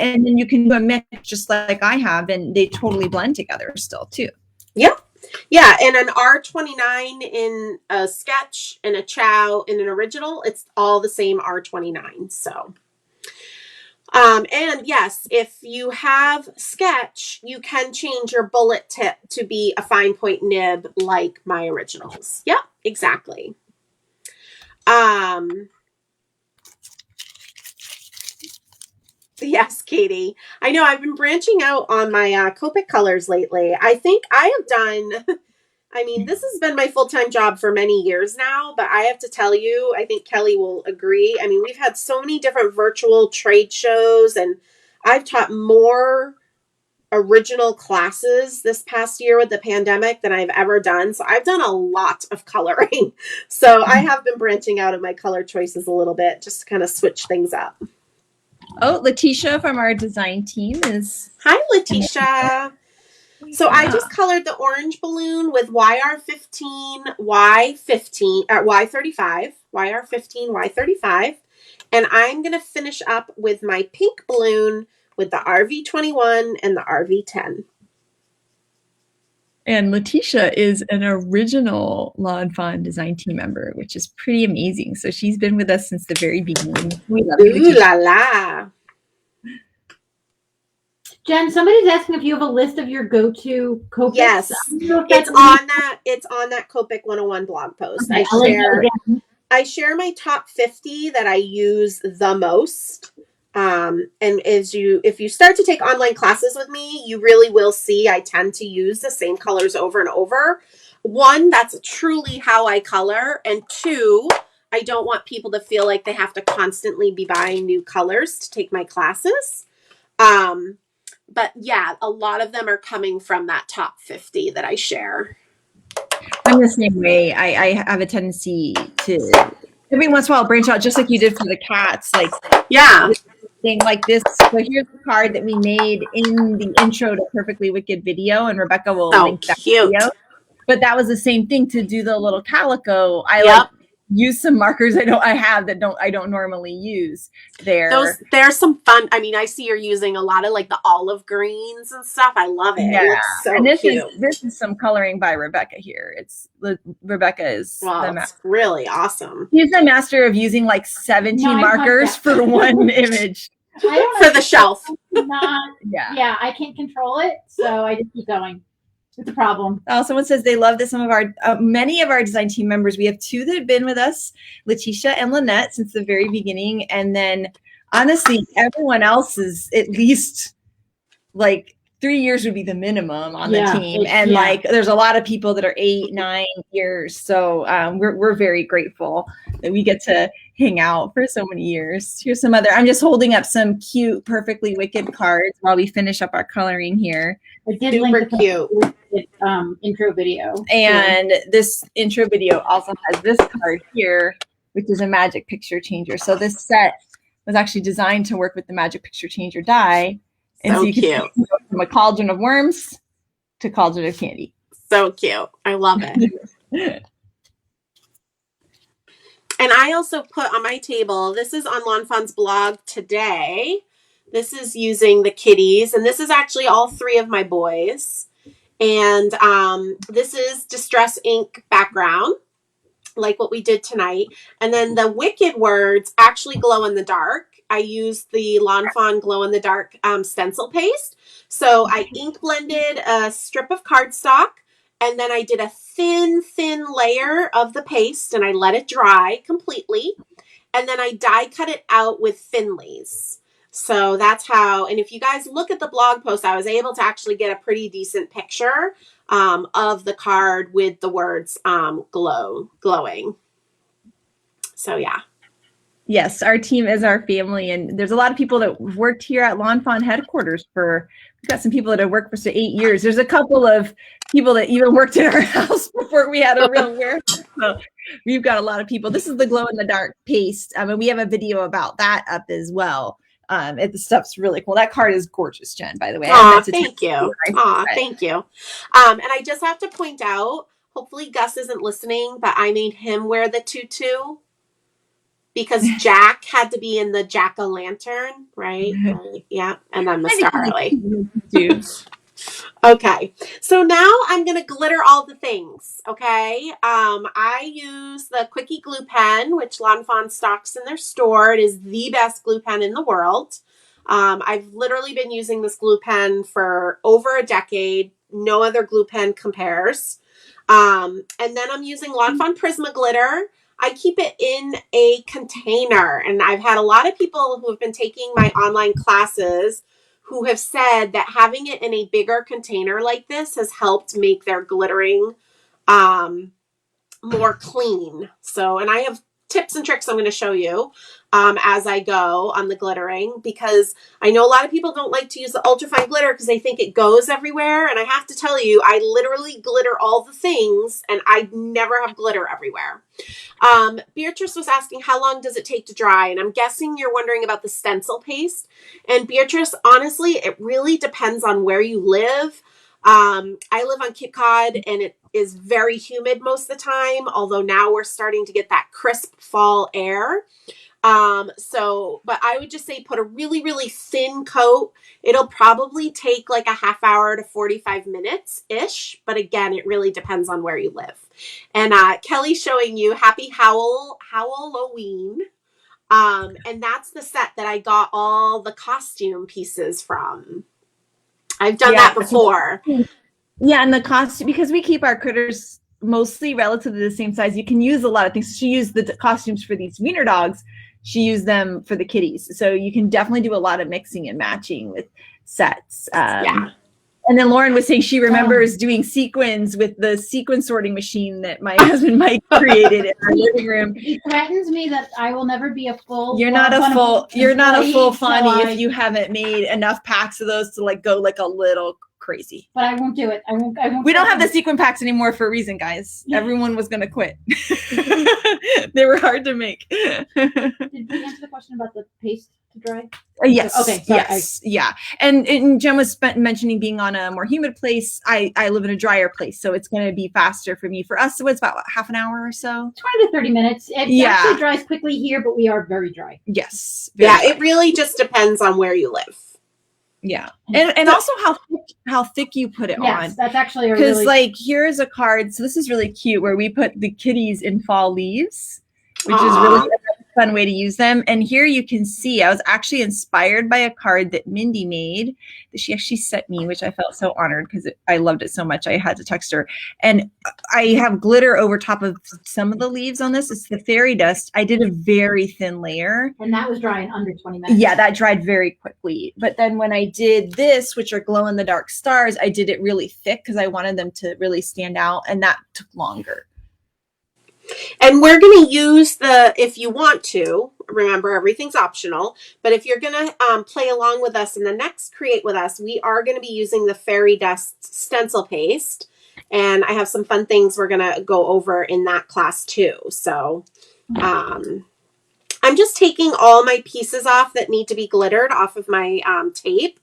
And then you can do a mix just like I have, and they totally blend together still too. Yep. Yeah, and an R29 in a sketch and a chow in an original, it's all the same R29. So, and yes, if you have sketch, you can change your bullet tip to be a fine point nib like my originals. Yep, exactly. Yes, Katie. I know I've been branching out on my Copic colors lately. I think I have done, I mean, this has been my full-time job for many years now, but I have to tell you, I think Kelly will agree. I mean, we've had so many different virtual trade shows, and I've taught more original classes this past year with the pandemic than I've ever done. So I've done a lot of coloring. So I have been branching out of my color choices a little bit just to kind of switch things up. Oh, Letitia from our design team is. Hi, Letitia. So I just colored the orange balloon with YR15, Y15, or Y35, YR15, Y35. And I'm going to finish up with my pink balloon with the RV21 and the RV10. And Letitia is an original Lawn Fawn design team member, which is pretty amazing. So she's been with us since the very beginning. We love you, Ooh la la. Jen, somebody's asking if you have a list of your go-to Copics. Yes, it's on that Copic 101 blog post. Okay, I share my top 50 that I use the most. And if you start to take online classes with me, you really will see I tend to use the same colors over and over. One, that's truly how I color. And two, I don't want people to feel like they have to constantly be buying new colors to take my classes. But yeah, a lot of them are coming from that top 50 that I share. I'm the same way. I have a tendency to every once in a while branch out, just like you did for the cats. Like, yeah. Thing like this. So here's the card that we made in the intro to Purrfectly Wicked video, and Rebecca will link that video. But that was the same thing to do the little calico. I like use some markers I don't normally use there. There's some fun. I mean, I see you're using a lot of like the olive greens and stuff. I love it. Yeah. It looks so and cute. This is some coloring by Rebecca here. Rebecca is it's really awesome. She's the master of using like 17 markers for one image. For the shelf. Yeah, I can't control it, so I just keep going. It's a problem. Someone says they love that some of our many of our design team members. We have two that have been with us, Letitia and Lynette, since the very beginning, and then honestly, everyone else is at least like 3 years would be the minimum on the team, and like there's a lot of people that are 8, 9 years. So we're very grateful that we get to hang out for so many years. Here's some other. I'm just holding up some cute, Purrfectly Wicked cards while we finish up our coloring here. I did super cute intro video, and this intro video also has this card here, which is a magic picture changer. So this set was actually designed to work with the magic picture changer die. And so you can go from a cauldron of worms to cauldron of candy. So cute. I love it. And I also put on my table, this is on Lawn Fawn's blog today. This is using the kitties. And this is actually all 3 of my boys. And this is Distress ink background, like what we did tonight. And then the wicked words actually glow in the dark. I used the Lawnfawn glow in the dark stencil paste. So I ink blended a strip of cardstock, and then I did a thin layer of the paste, and I let it dry completely. And then I die cut it out with Finleys. So that's how, and if you guys look at the blog post, I was able to actually get a pretty decent picture of the card with the words glowing. So yeah. Yes, our team is our family, and there's a lot of people that worked here at Lawnfawn headquarters we've got some people that have worked for 8 years. There's a couple of people that even worked in our house before we had a real warehouse. So we've got a lot of people. This is the glow in the dark paste. And we have a video about that up as well. The stuff's really cool. That card is gorgeous, Jen, by the way. Thank you. Thank you. And I just have to point out, hopefully Gus isn't listening, but I made him wear the tutu because Jack had to be in the jack-o'-lantern, right? Yeah. And then Miss Starley. Okay, so now I'm going to glitter all the things, okay? I use the Quickie glue pen, which Lawnfawn stocks in their store. It is the best glue pen in the world. I've literally been using this glue pen for over a decade. No other glue pen compares. And then I'm using Lawnfawn Prisma glitter. I keep it in a container, and I've had a lot of people who have been taking my online classes who have said that having it in a bigger container like this has helped make their glittering more clean. So, and I have tips and tricks I'm going to show you as I go on the glittering, because I know a lot of people don't like to use the ultrafine glitter because they think it goes everywhere. And I have to tell you, I literally glitter all the things, and I never have glitter everywhere. Beatrice was asking, how long does it take to dry? And I'm guessing you're wondering about the stencil paste. And Beatrice, honestly, it really depends on where you live. I live on Cape Cod, and it is very humid most of the time, although now we're starting to get that crisp fall air. But I would just say put a really thin coat. It'll probably take like a half hour to 45 minutes-ish. But again, it really depends on where you live. And Kelly's showing you Happy Halloween. And that's the set that I got all the costume pieces from. I've done that before. Yeah, and the costume, because we keep our critters mostly relatively the same size, you can use a lot of things. She used the costumes for these wiener dogs. She used them for the kitties. So you can definitely do a lot of mixing and matching with sets. And then Lauren was saying she remembers doing sequins with the sequin sorting machine that my husband Mike created in our living room. He threatens me that I will never be a full. You're not a full funny if you haven't made enough packs of those to like go like a little crazy. But I won't do it. I won't. We don't have the sequin packs anymore for a reason, guys. Everyone was gonna quit. They were hard to make. Did we answer the question about the paste to dry? Yes. Okay. Yes. Yeah. And Jen was mentioning being on a more humid place. I live in a drier place, so it's going to be faster for me. For us, it's about half an hour or so. 20 to 30 minutes. It actually dries quickly here, but we are very dry. Yes. It really just depends on where you live. Yeah. And also how thick you put it on. Yes, that's actually a because like here's a card. So this is really cute where we put the kitties in fall leaves, which is really a fun way to use them. And here you can see I was actually inspired by a card that Mindy made that she actually sent me, which I felt so honored because I loved it so much. I had to text her. And I have glitter over top of some of the leaves on this. It's the fairy dust. I did a very thin layer. And that was dry in under 20 minutes. Yeah, that dried very quickly. But then when I did this, which are glow in the dark stars, I did it really thick because I wanted them to really stand out. And that took longer. And we're going to use if you want to, remember everything's optional, but if you're going to play along with us in the next Create With Us, we are going to be using the fairy dust stencil paste. And I have some fun things we're going to go over in that class too. So I'm just taking all my pieces off that need to be glittered off of my tape.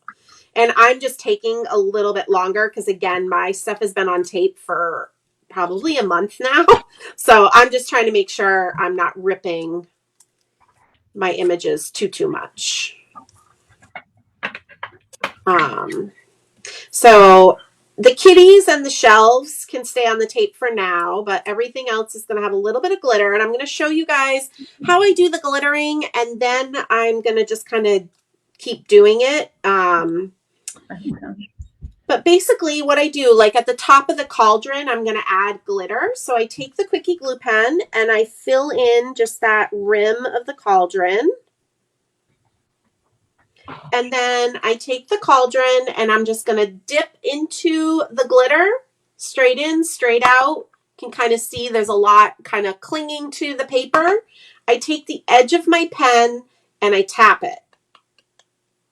And I'm just taking a little bit longer because, again, my stuff has been on tape for probably a month now. So I'm just trying to make sure I'm not ripping my images too much. So The kitties and the shelves can stay on the tape for now, but everything else is going to have a little bit of glitter. And I'm going to show you guys how I do the glittering, and then I'm going to just kind of keep doing it. But basically what I do, like at the top of the cauldron, I'm going to add glitter. So I take the Quickie glue pen and I fill in just that rim of the cauldron. And then I take the cauldron and I'm just going to dip into the glitter, straight in, straight out. You can kind of see there's a lot kind of clinging to the paper. I take the edge of my pen and I tap it.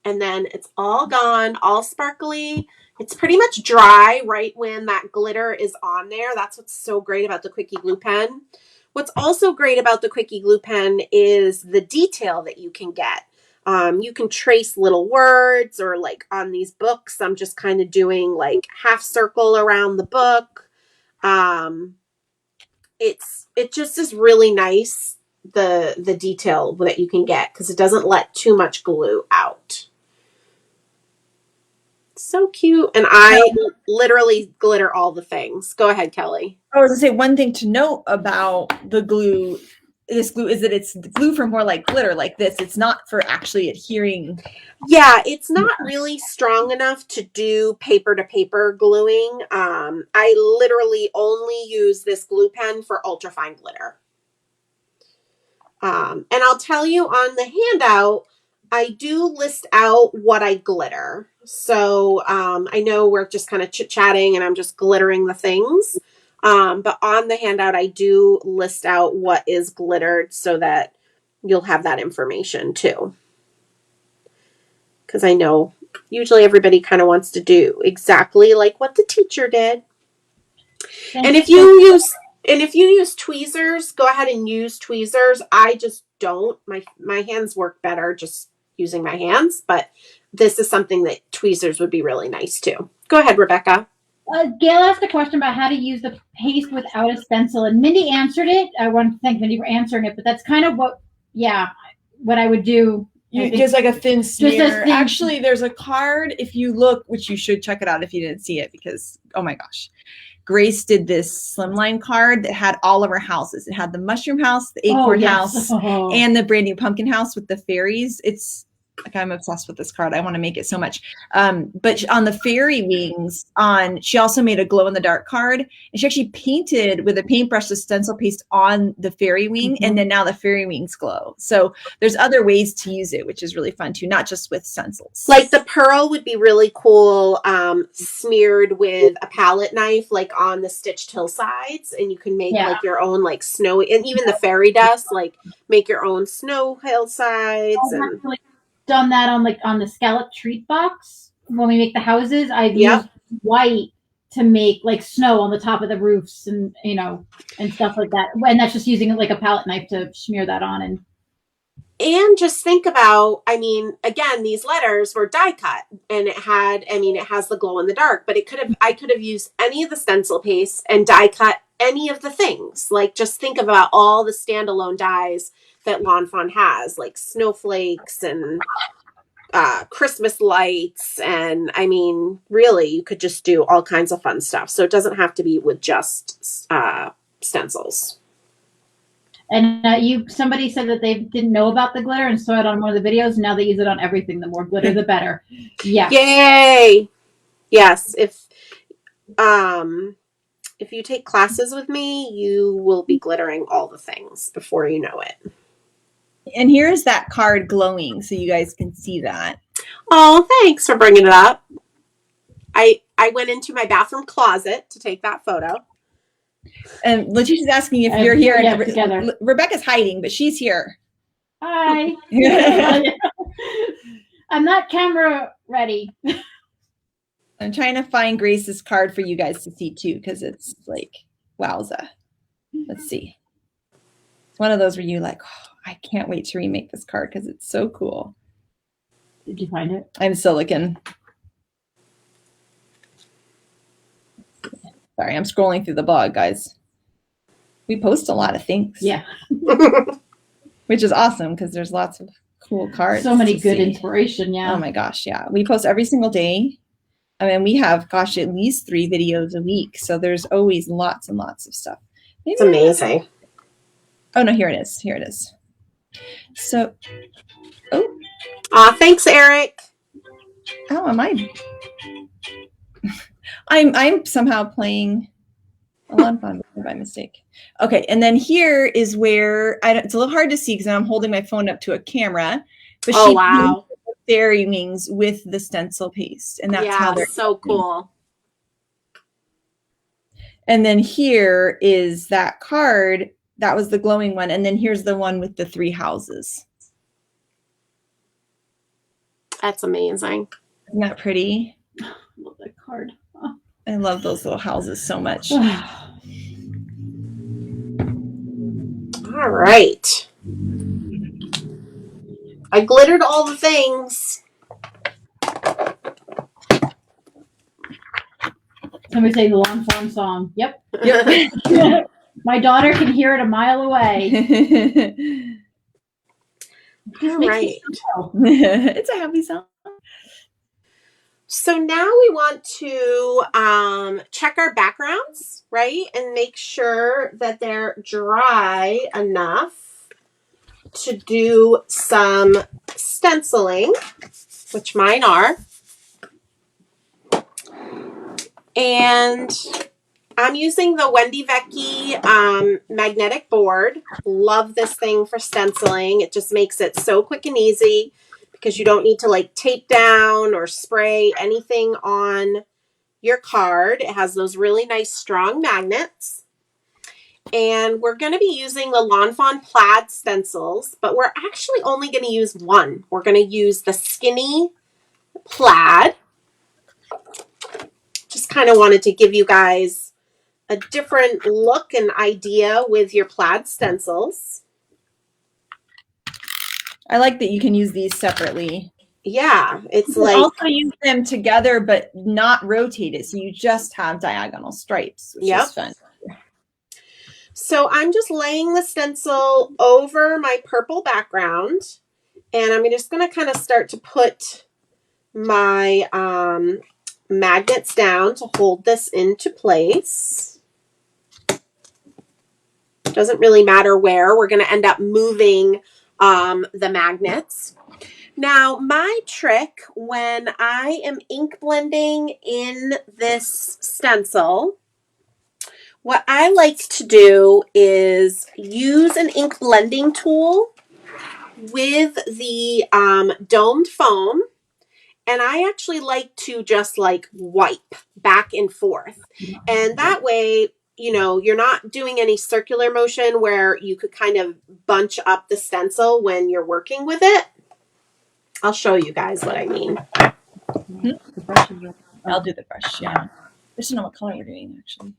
And then it's all gone, all sparkly. It's pretty much dry right when that glitter is on there. That's what's so great about the Quickie glue pen. What's also great about the Quickie glue pen is the detail that you can get. You can trace little words, or like on these books, I'm just kind of doing like half circle around the book. It just is really nice, the detail that you can get, because it doesn't let too much glue out. So cute. And I literally glitter all the things. Go ahead, Kelly. I was gonna say, one thing to note about the glue, this glue, is that it's glue for more like glitter like this. It's not for actually adhering. Yeah, it's not really strong enough to do paper to paper gluing. I literally only use this glue pen for ultrafine glitter. And I'll tell you on the handout, I do list out what I glitter. So I know we're just kind of chit-chatting and I'm just glittering the things. But on the handout, I do list out what is glittered so that you'll have that information too. Because I know usually everybody kind of wants to do exactly like what the teacher did. And if you use tweezers, go ahead and use tweezers. I just don't. My hands work better just using my hands, but this is something that tweezers would be really nice too. Go ahead, Rebecca. Gail asked a question about how to use the paste without a stencil, and Mindy answered it. I want to thank Mindy for answering it, but that's kind of what I would do. Just like a thin smear. Actually, there's a card, if you look, which you should check it out if you didn't see it, because, oh my gosh. Grace did this slimline card that had all of her houses. It had the mushroom house, the acorn house, and the brand new pumpkin house with the fairies. It's like, I'm obsessed with this card. I want to make it so much. But on the fairy wings, she also made a glow in the dark card, and she actually painted with a paintbrush the stencil paste on the fairy wing, and then now the fairy wings glow. So there's other ways to use it, which is really fun too, not just with stencils. Like the pearl would be really cool, smeared with a palette knife, like on the stitched hillsides, and you can make like your own like snowy, and even the fairy dust, like make your own snow hillsides. And done that on the scallop treat box when we make the houses. I've used white to make like snow on the top of the roofs, and and stuff like that, and that's just using like a palette knife to smear that on. And just think about, I mean, again, these letters were die cut, and it has the glow in the dark, but I could have used any of the stencil paste and die cut any of the things. Like, just think about all the standalone dies that lawnfawn has, like snowflakes and Christmas lights, and I mean, really, you could just do all kinds of fun stuff. So it doesn't have to be with just stencils. And somebody said that they didn't know about the glitter and saw it on one of the videos. Now they use it on everything. The more glitter, the better. Yeah. Yay! Yes. If you take classes with me, you will be glittering all the things before you know it. And here's that card glowing, so you guys can see that. Oh, thanks for bringing it up. I went into my bathroom closet to take that photo. And Letitia's asking if you're here. Yeah, together. Rebecca's hiding, but she's here. Hi. I'm not camera ready. I'm trying to find Grace's card for you guys to see too, because it's like, wowza. Let's see. It's one of those where you like, oh, I can't wait to remake this card because it's so cool. Did you find it? I'm still looking. Sorry, I'm scrolling through the blog, guys. We post a lot of things. Yeah. Which is awesome because there's lots of cool cards. So many good inspiration, yeah. Oh my gosh, yeah. We post every single day. I mean, we have, gosh, at least 3 videos a week. So there's always lots and lots of stuff. Maybe it's amazing. Oh, no, here it is. Here it is. So, Thanks, Eric. Oh, am I? I'm somehow playing a lawnfawn by mistake. Okay, and then here is where it's a little hard to see because I'm holding my phone up to a camera. But oh, wow. Fairy wings with the stencil paste, and that's how they're so cool. And then here is that card. That was the glowing one, and then here's the one with the 3 houses. That's amazing. Isn't that pretty? I love that card. Oh. I love those little houses so much. All right. I glittered all the things. Somebody say the lawnfawn song. Yep. Yep. My daughter can hear it a mile away. All right. It's a happy song. So now we want to check our backgrounds, right? And make sure that they're dry enough to do some stenciling, which mine are. And I'm using the Wendy Vecchi magnetic board. Love this thing for stenciling. It just makes it so quick and easy because you don't need to like tape down or spray anything on your card. It has those really nice strong magnets. And we're going to be using the lawnfawn plaid stencils, but we're actually only going to use one. We're going to use the skinny plaid. Just kind of wanted to give you guys a different look and idea with your plaid stencils. I like that you can use these separately. Yeah, it's you like also use them together, but not rotate it, so you just have diagonal stripes, which is fun. So I'm just laying the stencil over my purple background, and I'm just going to kind of start to put my magnets down to hold this into place. Doesn't really matter where. We're going to end up moving the magnets. Now, my trick when I am ink blending in this stencil, what I like to do is use an ink blending tool with the domed foam. And I actually like to just like wipe back and forth. And that way, you know, you're not doing any circular motion where you could kind of bunch up the stencil when you're working with it. I'll show you guys what I mean. I'll do the brush, yeah. I just don't know what color we're doing, actually.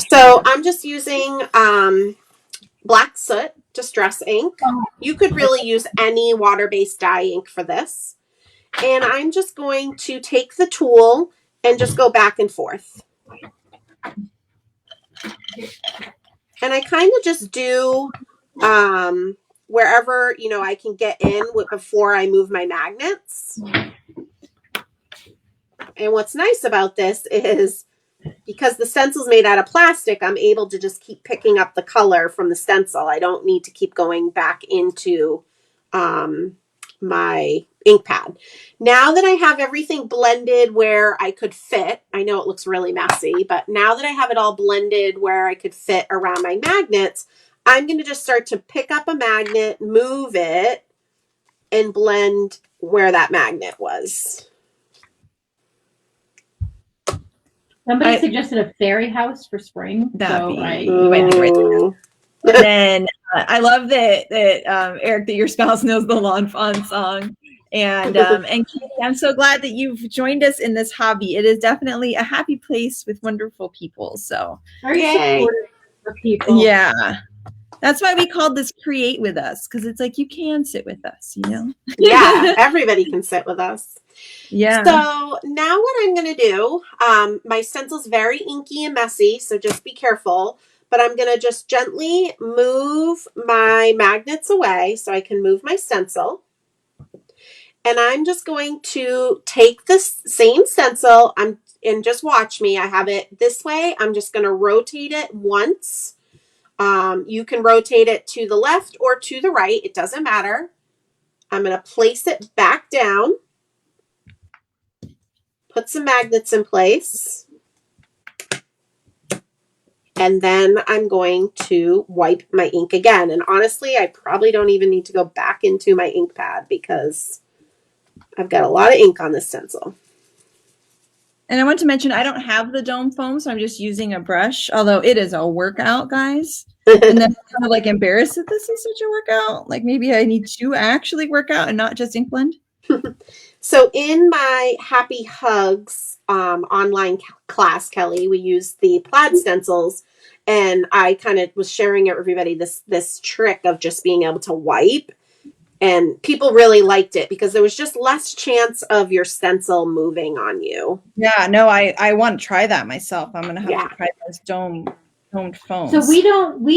So I'm just using black soot distress ink. You could really use any water-based dye ink for this. And I'm just going to take the tool and just go back and forth. And I kind of just do wherever, you know, I can get in before I move my magnets. And what's nice about this is because the stencil's made out of plastic, I'm able to just keep picking up the color from the stencil. I don't need to keep going back into my ink pad. Now that I have everything blended where I could fit, I know it looks really messy, but now that I have it all blended where I could fit around my magnets, I'm going to just start to pick up a magnet, move it, and blend where that magnet was. Somebody suggested a fairy house for spring. And then I love that Eric, that your spouse knows the lawnfawn song. And Katie, I'm so glad that you've joined us in this hobby. It is definitely a happy place with wonderful people. So very supportive of people. Yeah. That's why we called this Create With Us, because it's like you can sit with us, you know? Yeah, everybody can sit with us. Yeah. So now what I'm going to do, my stencil's very inky and messy, so just be careful. But I'm going to just gently move my magnets away so I can move my stencil. And I'm just going to take this same stencil, and just watch me. I have it this way. I'm just going to rotate it once. You can rotate it to the left or to the right. It doesn't matter. I'm going to place it back down. Put some magnets in place. And then I'm going to wipe my ink again. And honestly, I probably don't even need to go back into my ink pad because I've got a lot of ink on this stencil. And I want to mention, I don't have the dome foam, so I'm just using a brush, although it is a workout, guys. And then I'm kind of like embarrassed that this is such a workout. Like maybe I need to actually work out and not just ink blend. So in my Happy Hugs online class, Kelly, we used the plaid stencils, and I kind of was sharing it with everybody this trick of just being able to wipe, and people really liked it because there was just less chance of your stencil moving on you. Yeah, no, I want to try that myself. I'm gonna have to try those domed foams. So we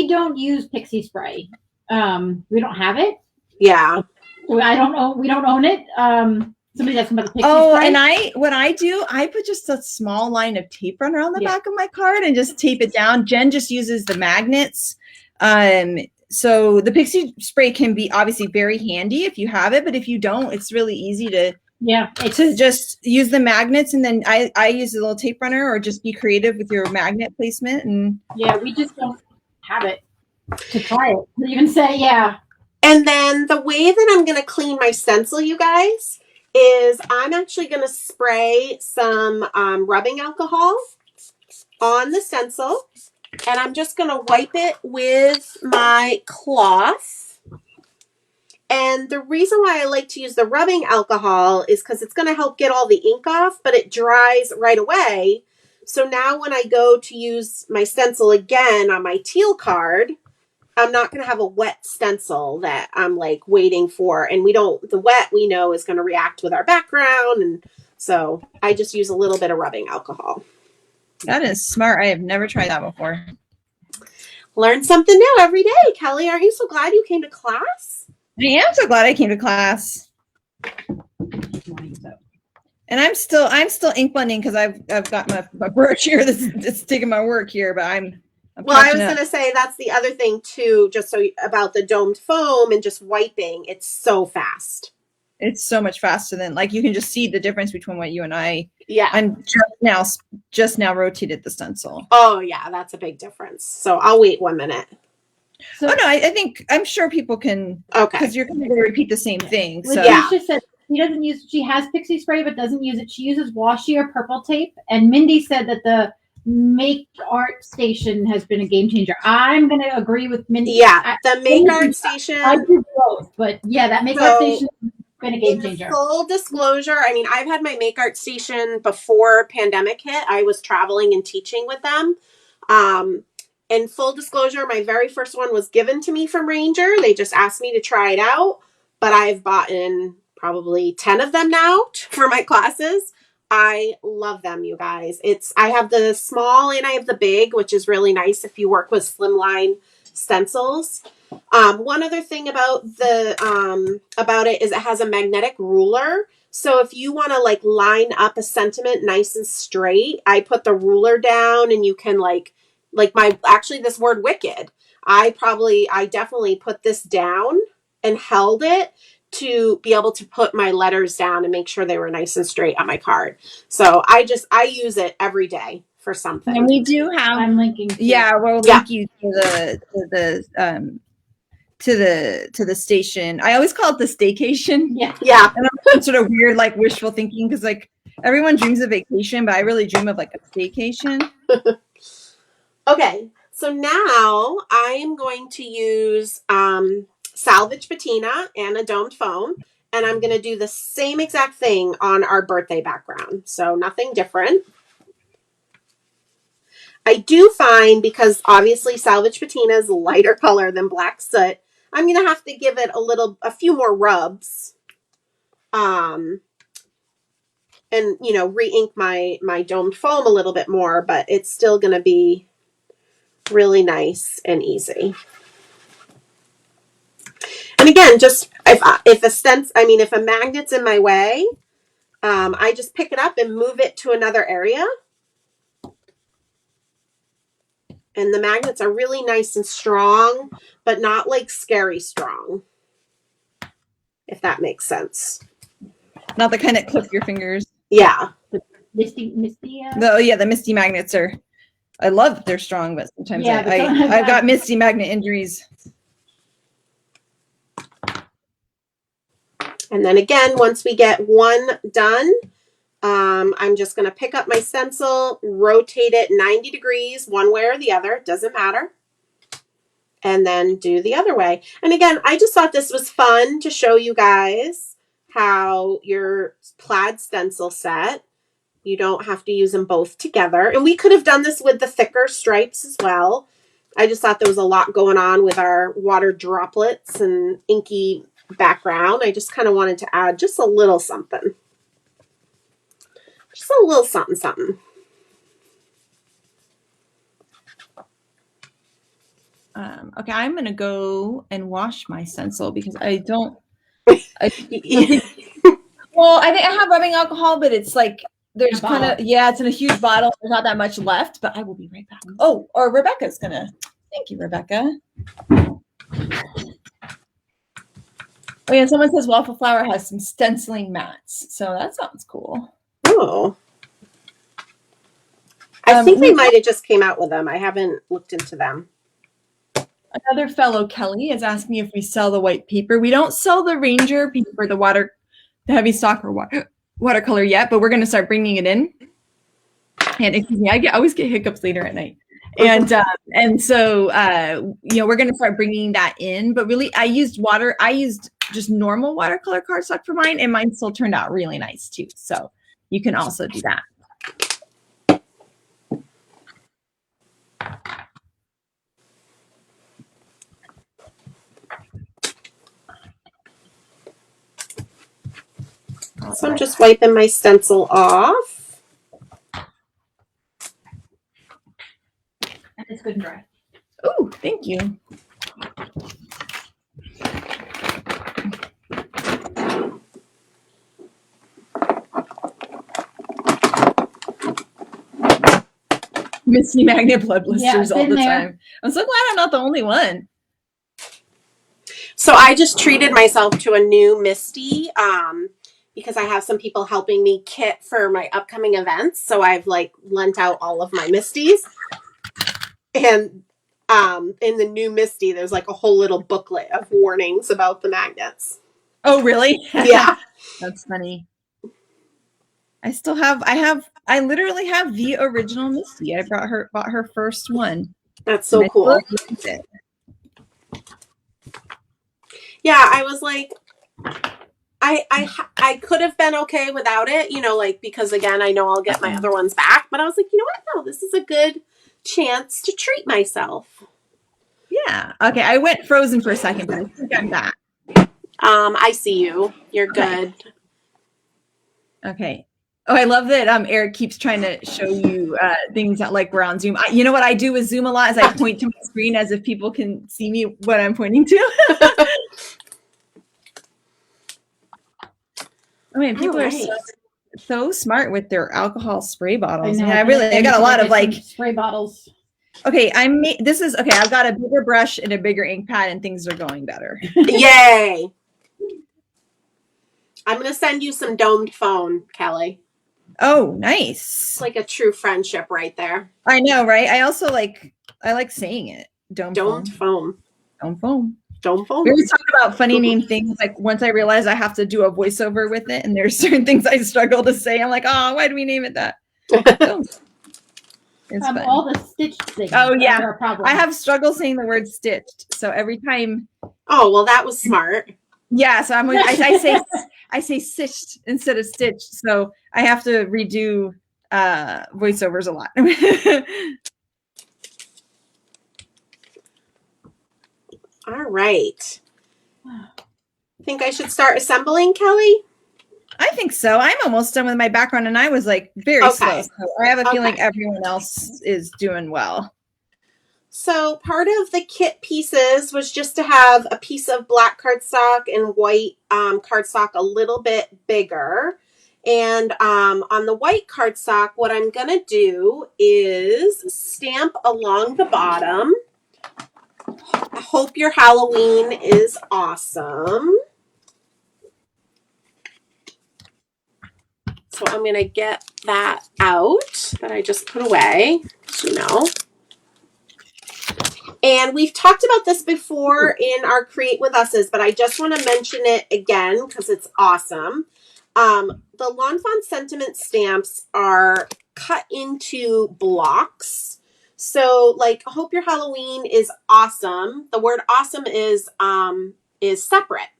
don't use pixie spray. We don't have it. Yeah. I don't know. We don't own it. Somebody's asking about the pixie spray. And what I do, I put just a small line of tape run around the back of my card and just tape it down. Jen just uses the magnets. So the pixie spray can be obviously very handy if you have it, but if you don't, it's really easy to just use the magnets. And then I use a little tape runner, or just be creative with your magnet placement. And we just don't have it to try it. To even say, And then the way that I'm going to clean my stencil, you guys, is I'm actually going to spray some rubbing alcohol on the stencil, and I'm just going to wipe it with my cloth. And the reason why I like to use the rubbing alcohol is because it's going to help get all the ink off, but it dries right away. So now when I go to use my stencil again on my teal card, I'm not going to have a wet stencil that I'm like waiting for. And the wet we know is going to react with our background. And so I just use a little bit of rubbing alcohol. That is smart. I have never tried that before. Learn something new every day. Kelly, aren't you so glad you came to class? I am so glad I came to class. And I'm still ink blending because I've got my brush here that's taking my work here, but I'm well, I was going to say that's the other thing too, just so about the domed foam and just wiping. It's so fast. It's so much faster than, like, you can just see the difference between what you and I. Yeah. I'm just now rotated the stencil. Oh yeah, that's a big difference. So I'll wait 1 minute. So, no, I think I'm sure people can. Okay. Because you're going to repeat the same thing. So Letitia said she has pixie spray but doesn't use it. She uses washi or purple tape. And Mindy said that the Make Art Station has been a game changer. I'm going to agree with Mindy. Yeah, the Make Art Station. I do both, but that Make Art Station has been a game changer. Full disclosure, I mean, I've had my Make Art Station before pandemic hit. I was traveling and teaching with them. And full disclosure, my very first one was given to me from Ranger. They just asked me to try it out, but I've bought in probably 10 of them now for my classes. I love them, you guys. I have the small and I have the big, which is really nice if you work with slimline stencils. One other thing about it is it has a magnetic ruler. So if you want to like line up a sentiment nice and straight, I put the ruler down, and you can this word wicked. I definitely put this down and held it to be able to put my letters down and make sure they were nice and straight on my card. So I use it every day for something. And we do have. I'm linking. We'll link you to the station. I always call it the staycation. Yeah. And I'm sort of weird, like wishful thinking, because like everyone dreams of vacation, but I really dream of like a staycation. Okay, so now I am going to use salvage patina and a domed foam, and I'm going to do the same exact thing on our birthday background. So nothing different. I do find, because obviously salvage patina is a lighter color than black soot, I'm going to have to give it a few more rubs. And, re-ink my domed foam a little bit more, but it's still going to be really nice and easy. And again, just if a magnet's in my way, I just pick it up and move it to another area. And the magnets are really nice and strong, but not like scary strong, if that makes sense. Not the kind that clip your fingers. Yeah. The misty. The misty magnets are. I love that they're strong, but sometimes I've got misty magnet injuries. And then again, once we get one done, I'm just going to pick up my stencil, rotate it 90 degrees one way or the other, doesn't matter, and then do the other way. And again, I just thought this was fun to show you guys how your plaid stencil set, you don't have to use them both together. And we could have done this with the thicker stripes as well. I just thought there was a lot going on with our water droplets and inky background. I just kind of wanted to add just a little something. Just a little something, something. Okay, I'm going to go and wash my stencil because I don't. Well, I think I have rubbing alcohol, but it's like there's kind of, it's in a huge bottle. There's not that much left, but I will be right back. Oh, or Rebecca's going to. Thank you, Rebecca. Oh, yeah, someone says Waffle Flower has some stenciling mats, so that sounds cool. Oh. I think they might have just came out with them. I haven't looked into them. Another fellow, Kelly, is asking if we sell the white paper. We don't sell the Ranger paper, the heavy stock or watercolor yet, but we're going to start bringing it in. And excuse me, I always get hiccups later at night. And so we're going to start bringing that in. But really, I used just normal watercolor cardstock for mine, and mine still turned out really nice too. So you can also do that. So I'm just wiping my stencil off. It's good and dry. Oh, thank you. Misty magnet blood blisters all the time. I'm so glad I'm not the only one. So I just treated myself to a new Misty because I have some people helping me kit for my upcoming events. So I've lent out all of my Misties. And in the new Misty, there's a whole little booklet of warnings about the magnets. Oh, really? Yeah. That's funny. I literally have the original Misty. I bought her first one. That's so cool. Yeah, I was like, I could have been okay without it, because again, I know I'll get my other ones back, but I was like, you know what? No, this is a good chance to treat myself. Yeah. Okay. I went frozen for a second, but I think I'm back. I see you. You're good. Okay. Oh, I love that Eric keeps trying to show you things that we're on Zoom. You know what I do with Zoom a lot is I point to my screen as if people can see me what I'm pointing to. I mean, people are so smart with their alcohol spray bottles. I got a lot of spray bottles. Okay, I've got a bigger brush and a bigger ink pad, and things are going better. Yay! I'm gonna send you some domed foam, Kelly. Oh, nice! It's like a true friendship right there. I know, right? I also I like saying it. Domed foam. Domed foam. Dome foam. We always talk about funny name things. Once I realize I have to do a voiceover with it, and there's certain things I struggle to say. I'm like, oh, why do we name it that? It's fun. All the stitched things. Oh yeah, I have struggle saying the word stitched. So every time. Oh well, that was smart. Yeah, so I say stitched instead of stitched. So I have to redo voiceovers a lot. All right. Think I should start assembling, Kelly? I think so. I'm almost done with my background, and I was very slow. So I have a feeling everyone else is doing well. So part of the kit pieces was just to have a piece of black cardstock and white cardstock a little bit bigger. And on the white cardstock, what I'm going to do is stamp along the bottom. I hope your Halloween is awesome. So I'm going to get that out that I just put away, you know. And we've talked about this before in our Create With Us's, but I just want to mention it again because it's awesome. The Lawn Fawn sentiment stamps are cut into blocks. So like, hope your Halloween is awesome. The word awesome is separate.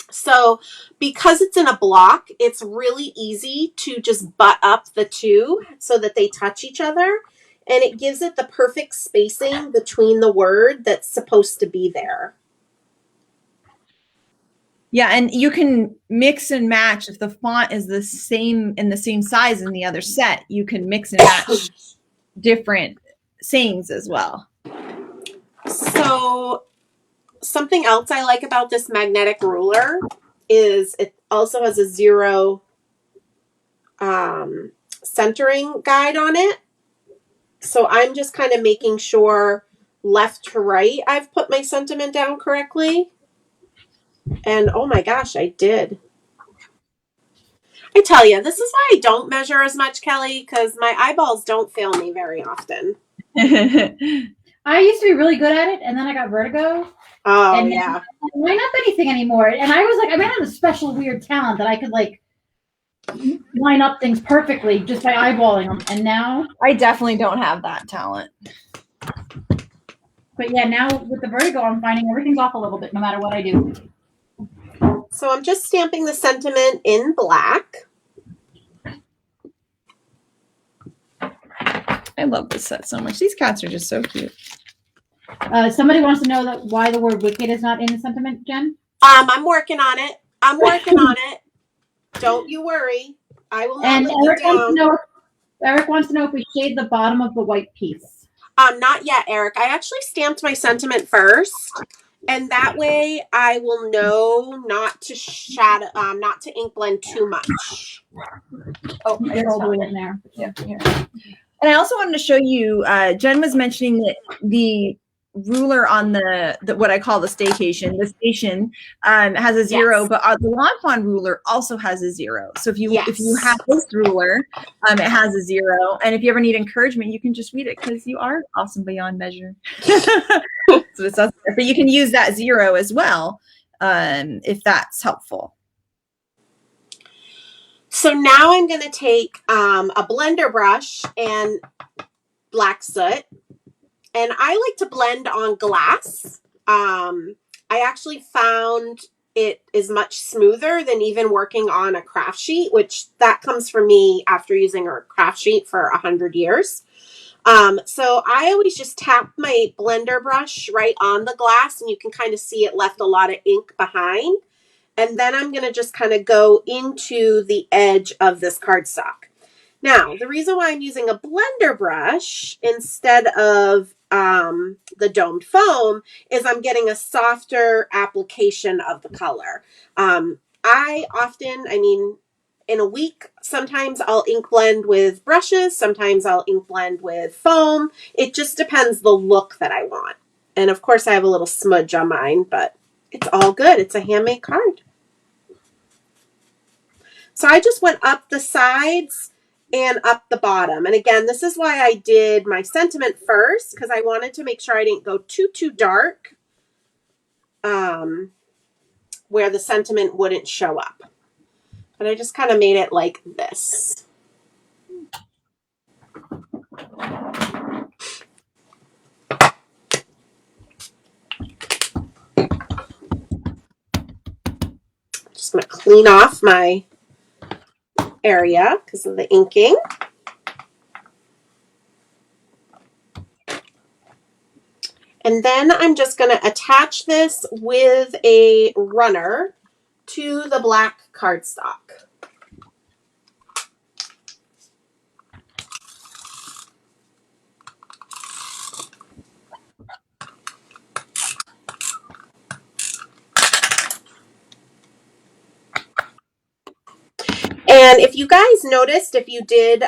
So because it's in a block, it's really easy to just butt up the two so that they touch each other. And it gives it the perfect spacing between the word that's supposed to be there. Yeah, and you can mix and match if the font is the same in the same size in the other set. You can mix and match different sayings as well. So something else I like about this magnetic ruler is it also has a 0 centering guide on it. So I'm just kind of making sure left to right I've put my sentiment down correctly. And oh my gosh, I did. I tell you, this is why I don't measure as much, Kelly, because my eyeballs don't fail me very often. I used to be really good at it, and then I got vertigo. Oh, and yeah. I didn't line up anything anymore. And I was like, I might have a special weird talent that I could like line up things perfectly just by eyeballing them. And now I definitely don't have that talent. But yeah, now with the vertigo, I'm finding everything's off a little bit no matter what I do. So I'm just stamping the sentiment in black. I love this set so much. These cats are just so cute. Somebody wants to know that why the word wicked is not in the sentiment, Jen? I'm working on it. I'm working on it. Don't you worry. I will not let you down. Eric wants to know if we shade the bottom of the white piece. Not yet, Eric. I actually stamped my sentiment first, and that way I will know not to shadow, not to ink blend too much. Oh, I all the way in there. Yeah. And I also wanted to show you, Jen was mentioning that the ruler on the what I call the staycation, the station has a 0, yes. But the lawnfawn ruler also has a 0. So if you have this ruler, it has a 0. And if you ever need encouragement, you can just read it because you are awesome beyond measure. So it's awesome. But you can use that 0 as well if that's helpful. So now I'm going to take a blender brush and black soot. And I like to blend on glass. I actually found it is much smoother than even working on a craft sheet, which that comes from me after using a craft sheet for 100 years. So I always just tap my blender brush right on the glass, and you can kind of see it left a lot of ink behind. And then I'm going to just kind of go into the edge of this cardstock. Now, the reason why I'm using a blender brush instead of the domed foam is I'm getting a softer application of the color. In a week, sometimes I'll ink blend with brushes. Sometimes I'll ink blend with foam. It just depends the look that I want. And of course, I have a little smudge on mine, but it's all good. It's a handmade card. So I just went up the sides and up the bottom. And again, this is why I did my sentiment first, because I wanted to make sure I didn't go too dark where the sentiment wouldn't show up. But I just kind of made it like this. Just going to clean off my area because of the inking. And then I'm just going to attach this with a runner to the black cardstock. And if you guys noticed, if you did,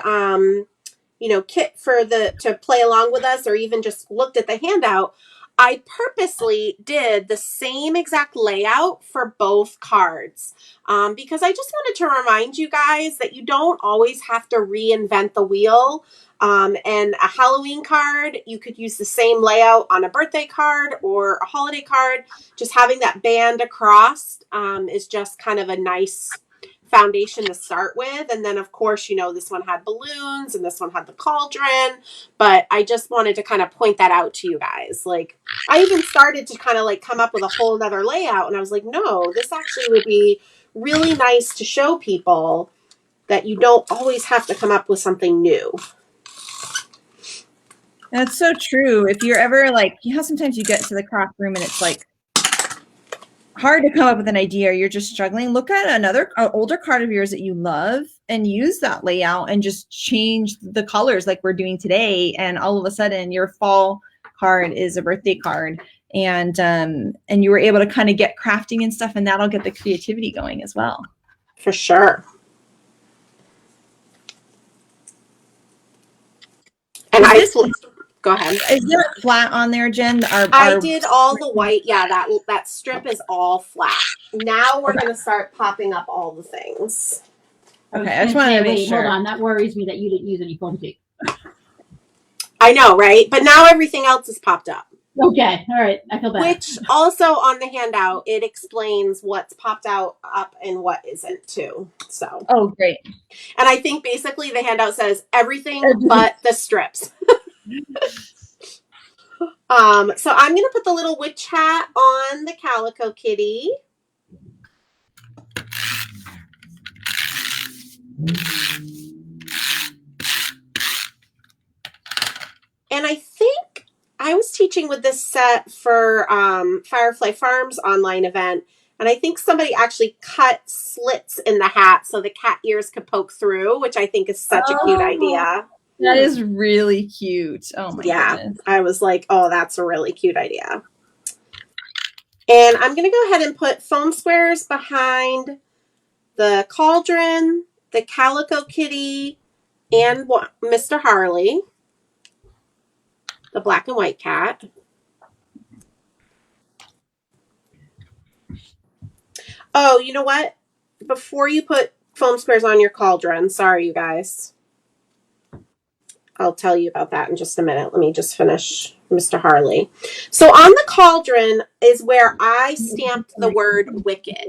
kit to play along with us, or even just looked at the handout, I purposely did the same exact layout for both cards, because I just wanted to remind you guys that you don't always have to reinvent the wheel. And a Halloween card, you could use the same layout on a birthday card or a holiday card. Just having that band across is just kind of a nice foundation to start with. And then, of course, this one had balloons and this one had the cauldron. But I just wanted to kind of point that out to you guys. Like, I even started to kind of like come up with a whole nother layout. And I was like, no, this actually would be really nice to show people that you don't always have to come up with something new. That's so true. If you're ever like, sometimes you get to the craft room and it's like hard to come up with an idea, or you're just struggling, look at an older card of yours that you love and use that layout and just change the colors like we're doing today. And all of a sudden your fall card is a birthday card, and you were able to kind of get crafting and stuff, and that'll get the creativity going as well. For sure. And go ahead. Is there a flat on there, Jen? I did all the white. Yeah, that strip is all flat. Now we're going to start popping up all the things. Okay, I just wanted to make sure. Hold on, that worries me that you didn't use any foam tape. I know, right? But now everything else is popped up. Okay, all right, I feel better. Which also on the handout, it explains what's popped up and what isn't too. So. Oh, great. And I think basically the handout says everything but the strips. So I'm going to put the little witch hat on the Calico Kitty. And I think I was teaching with this set for Firefly Farms online event. And I think somebody actually cut slits in the hat so the cat ears could poke through, which I think is such a cute idea. That is really cute. Oh my goodness. I was like, oh, that's a really cute idea. And I'm going to go ahead and put foam squares behind the cauldron, the Calico Kitty, and Mr. Harley, the black and white cat. Oh, you know what? Before you put foam squares on your cauldron, sorry, you guys. I'll tell you about that in just a minute. Let me just finish Mr. Harley. So on the cauldron is where I stamped the word wicked.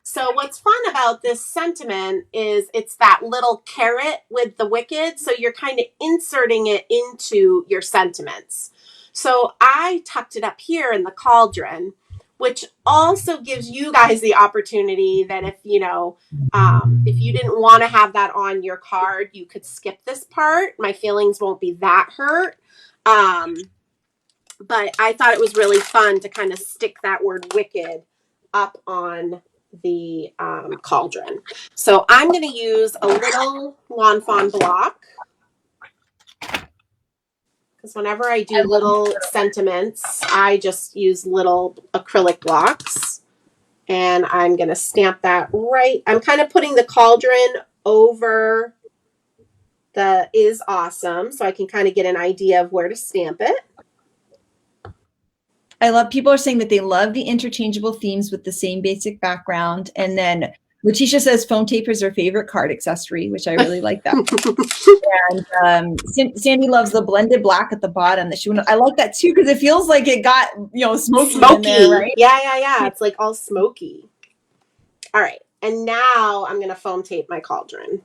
So what's fun about this sentiment is it's that little carrot with the wicked. So you're kind of inserting it into your sentiments. So I tucked it up here in the cauldron, which also gives you guys the opportunity that if you didn't want to have that on your card, you could skip this part. My feelings won't be that hurt. But I thought it was really fun to kind of stick that word wicked up on the cauldron. So I'm going to use a little lawn fawn block, because whenever I do little sentiments, I just use little acrylic blocks. And I'm going to stamp that right. I'm kind of putting the cauldron over the is awesome, so I can kind of get an idea of where to stamp it. I love, people are saying that they love the interchangeable themes with the same basic background. And then Letitia says foam tape is her favorite card accessory, which I really like that. And Sandy loves the blended black at the bottom. I like that too, because it feels like it got, smoky. In there, right? Yeah. It's like all smoky. All right. And now I'm going to foam tape my cauldron,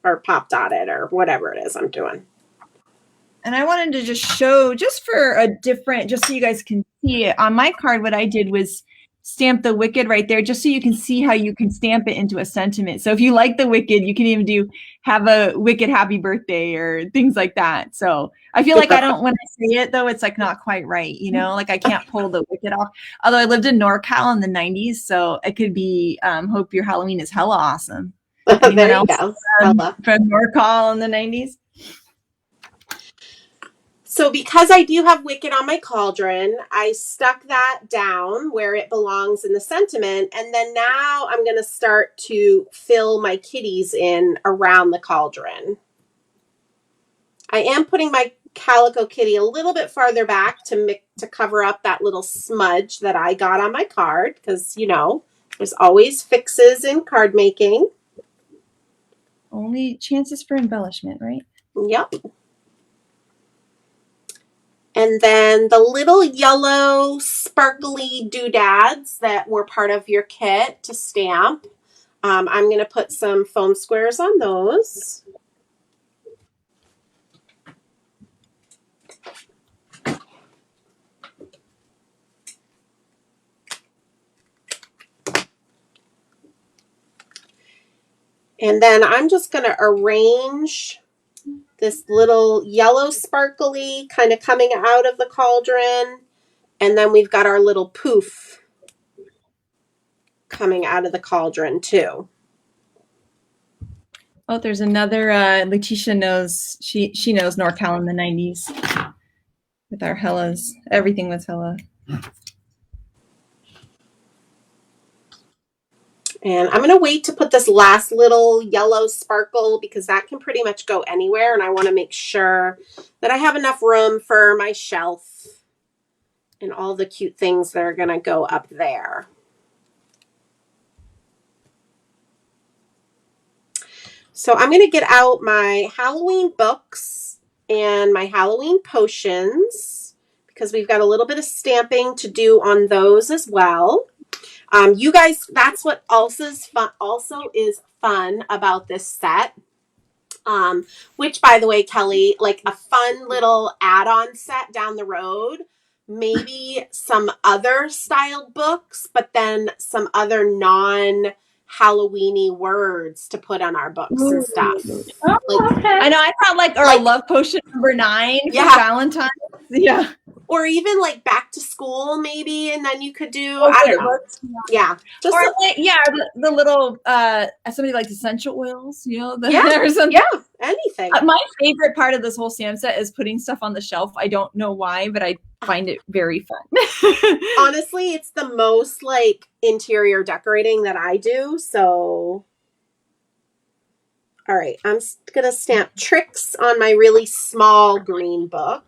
or pop dot it, or whatever it is I'm doing. And I wanted to just show, just so you guys can see it. On my card, what I did was stamp the wicked right there, just so you can see how you can stamp it into a sentiment. So if you like the wicked, you can even have a wicked happy birthday or things like that. So I feel like when I say it though, it's like not quite right. Like I can't pull the wicked off. Although I lived in NorCal in the 90s. So it could be, hope your Halloween is hella awesome. There you go. From NorCal in the 90s? So because I do have Wicked on my cauldron, I stuck that down where it belongs in the sentiment. And then now I'm going to start to fill my kitties in around the cauldron. I am putting my Calico Kitty a little bit farther back to cover up that little smudge that I got on my card. Because, you know, there's always fixes in card making. Only chances for embellishment, right? Yep. And then the little yellow sparkly doodads that were part of your kit to stamp. I'm going to put some foam squares on those. And then I'm just going to arrange this little yellow sparkly kind of coming out of the cauldron. And then we've got our little poof coming out of the cauldron too. Oh, there's another, Letitia knows, she knows NorCal in the 90s with our Hellas. Everything was Hella. And I'm going to wait to put this last little yellow sparkle because that can pretty much go anywhere. And I want to make sure that I have enough room for my shelf and all the cute things that are going to go up there. So I'm going to get out my Halloween books and my Halloween potions because we've got a little bit of stamping to do on those as well. You guys, that's what also is fun about this set. Which, by the way, Kelly, like a fun little add-on set down the road, maybe some other styled books, but then some other non-Halloweeny words to put on our books and stuff. Oh, like, okay. I know, I thought like our love potion number 9 for Valentine's. Yeah. Or even like back to school, maybe, and then you could do, I don't know. Yeah. Just or the little, somebody likes essential oils, you know? Or something. Yeah, anything. My favorite part of this whole stamp set is putting stuff on the shelf. I don't know why, but I find it very fun. Honestly, it's the most like interior decorating that I do, so... All right, I'm going to stamp tricks on my really small green book.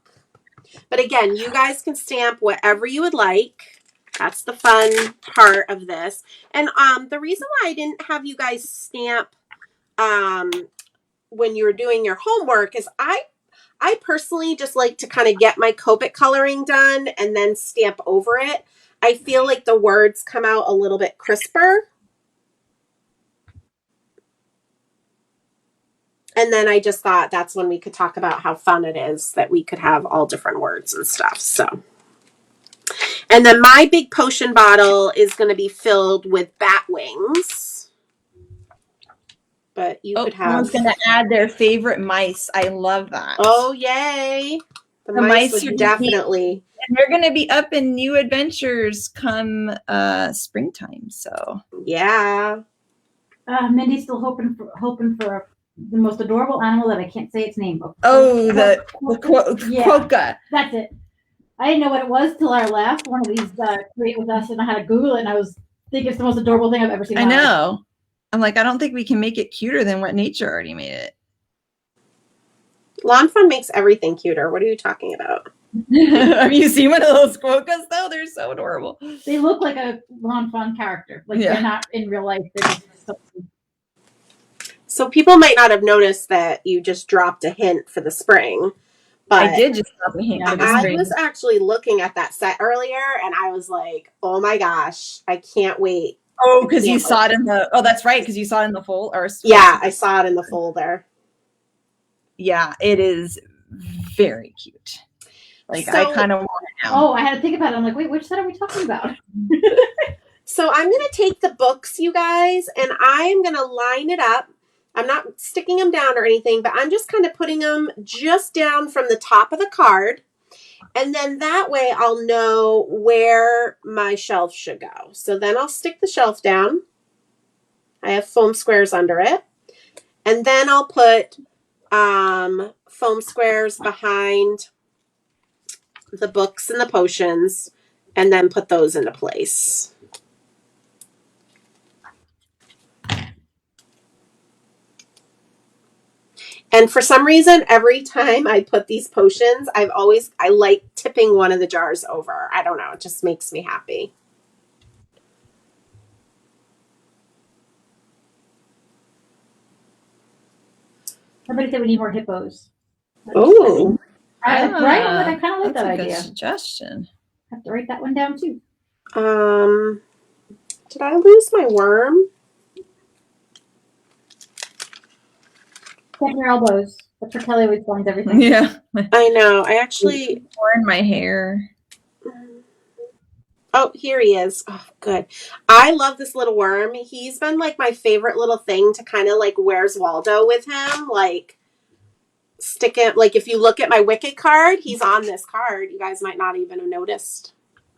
But again, you guys can stamp whatever you would like. That's the fun part of this. And the reason why I didn't have you guys stamp when you were doing your homework is I personally just like to kind of get my Copic coloring done and then stamp over it. I feel like the words come out a little bit crisper. And then I just thought that's when we could talk about how fun it is that we could have all different words and stuff. So, and then my big potion bottle is going to be filled with bat wings. But you could have... Someone's going to add their favorite mice. I love that. Oh, yay. The mice would definitely... And they're going to be up in new adventures come springtime. So, yeah. Mindy's still hoping for the most adorable animal that I can't say its name. The quokka. That's it. I didn't know what it was till our last one of these create with us, and I had to Google it, and I was thinking it's the most adorable thing I've ever seen. I know. I'm like, I don't think we can make it cuter than what nature already made it. Lawnfawn makes everything cuter. What are you talking about? Have you seen one of those quokkas though? They're so adorable. They look like a Lawnfawn character. Like they're not in real life. They're just so cute. So people might not have noticed that you just dropped a hint for the spring. But I did just drop a hint for the spring. I was actually looking at that set earlier and I was like, oh my gosh, I can't wait. Oh, because you saw it in the... Oh, that's right, because you saw it in the fold. Yeah, I saw it in the folder. Yeah, it is very cute. Like, so, I kind of want it now. Oh, I had to think about it. I'm like, wait, which set are we talking about? So I'm going to take the books, you guys, and I'm going to line it up. I'm not sticking them down or anything, but I'm just kind of putting them just down from the top of the card. And then that way I'll know where my shelf should go. So then I'll stick the shelf down. I have foam squares under it. And then I'll put foam squares behind the books and the potions and then put those into place. And for some reason, every time I put these potions, I like tipping one of the jars over. I don't know. It just makes me happy. Somebody said we need more hippos. Oh. Right? I kind of like that a idea. Good suggestion. I have to write that one down too. Did I lose my worm? Check your elbows. That's where Kelly always finds everything. Yeah. I know. I actually... More in my hair. Oh, here he is. Oh, good. I love this little worm. He's been like my favorite little thing to kind of like Where's Waldo with him. Like stick it. Like if you look at my Wicked card, he's on this card. You guys might not even have noticed,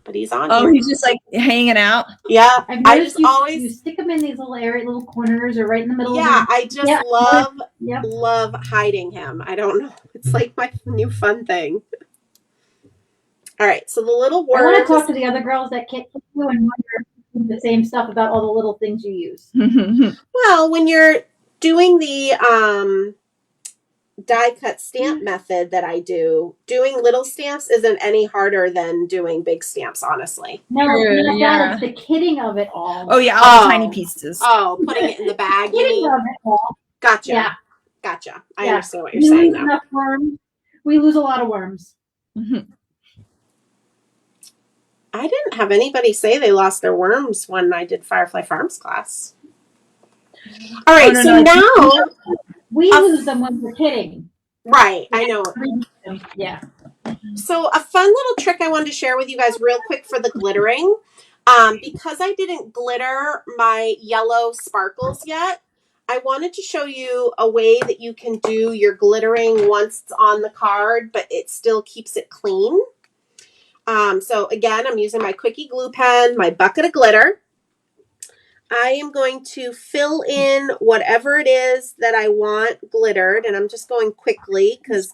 but he's on here. He's just like hanging out. Yeah. I just always you stick them in these little corners or right in the middle. Yeah, I just love hiding him. I don't know. It's like my new fun thing. All right, so the little worms. I want to talk to the other girls that kit you and wonder the same stuff about all the little things you use. Well, when you're doing the die cut stamp method that I do, doing little stamps isn't any harder than doing big stamps, honestly. No, it's the kitting of it all. Oh yeah, all the tiny pieces. Oh, putting it in the bag. Kitting of it all. Gotcha. Yeah. Gotcha. I understand what you're saying now. We lose a lot of worms. Mm-hmm. I didn't have anybody say they lost their worms when I did Firefly Farms class. All right, now we lose them when we're kidding. Right, I know. Yeah. So a fun little trick I wanted to share with you guys real quick for the glittering. Because I didn't glitter my yellow sparkles yet, I wanted to show you a way that you can do your glittering once it's on the card, but it still keeps it clean. So again, I'm using my Quickie glue pen, my bucket of glitter. I am going to fill in whatever it is that I want glittered, and I'm just going quickly because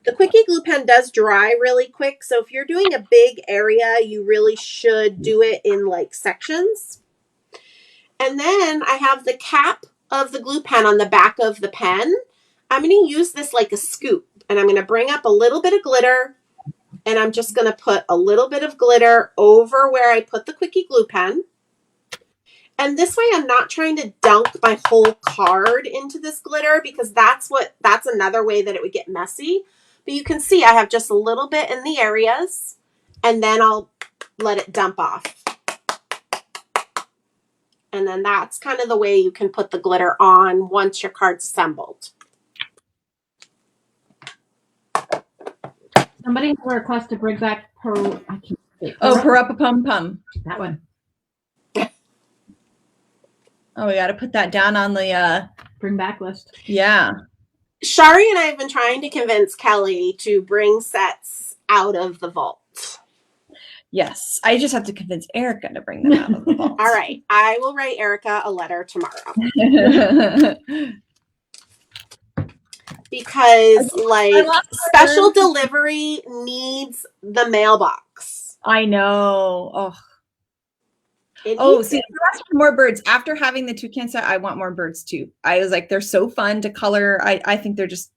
the Quickie glue pen does dry really quick. So if you're doing a big area, you really should do it in like sections. And then I have the cap of the glue pen on the back of the pen. I'm going to use this like a scoop, and I'm going to bring up a little bit of glitter. And I'm just going to put a little bit of glitter over where I put the Quickie glue pen. And this way I'm not trying to dunk my whole card into this glitter because that's another way that it would get messy. But you can see I have just a little bit in the areas and then I'll let it dump off. And then that's kind of the way you can put the glitter on once your card's assembled. Somebody has a request to bring back Purrrupapum. That one. Oh, we got to put that down on the bring back list. Yeah. Shari and I have been trying to convince Kelly to bring sets out of the vault. Yes, I just have to convince Erica to bring them out of the vault. All right, I will write Erica a letter tomorrow. Because like special delivery needs the mailbox. I know. See, I asked for more birds. After having the toucan set, I want more birds too. I was like, they're so fun to color. I think they're just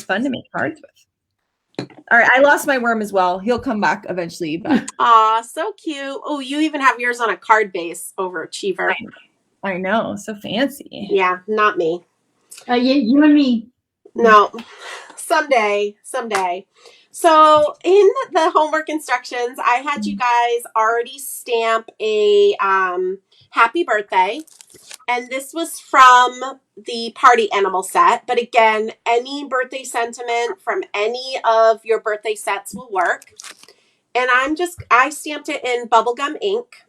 fun to make cards with. All right, I lost my worm as well. He'll come back eventually. But aw, so cute. Oh, you even have yours on a card base, overachiever. I know, so fancy. Yeah, not me. You and me. No, someday. So in the homework instructions, I had you guys already stamp a happy birthday. And this was from the party animal set. But again, any birthday sentiment from any of your birthday sets will work. And I stamped it in bubblegum ink.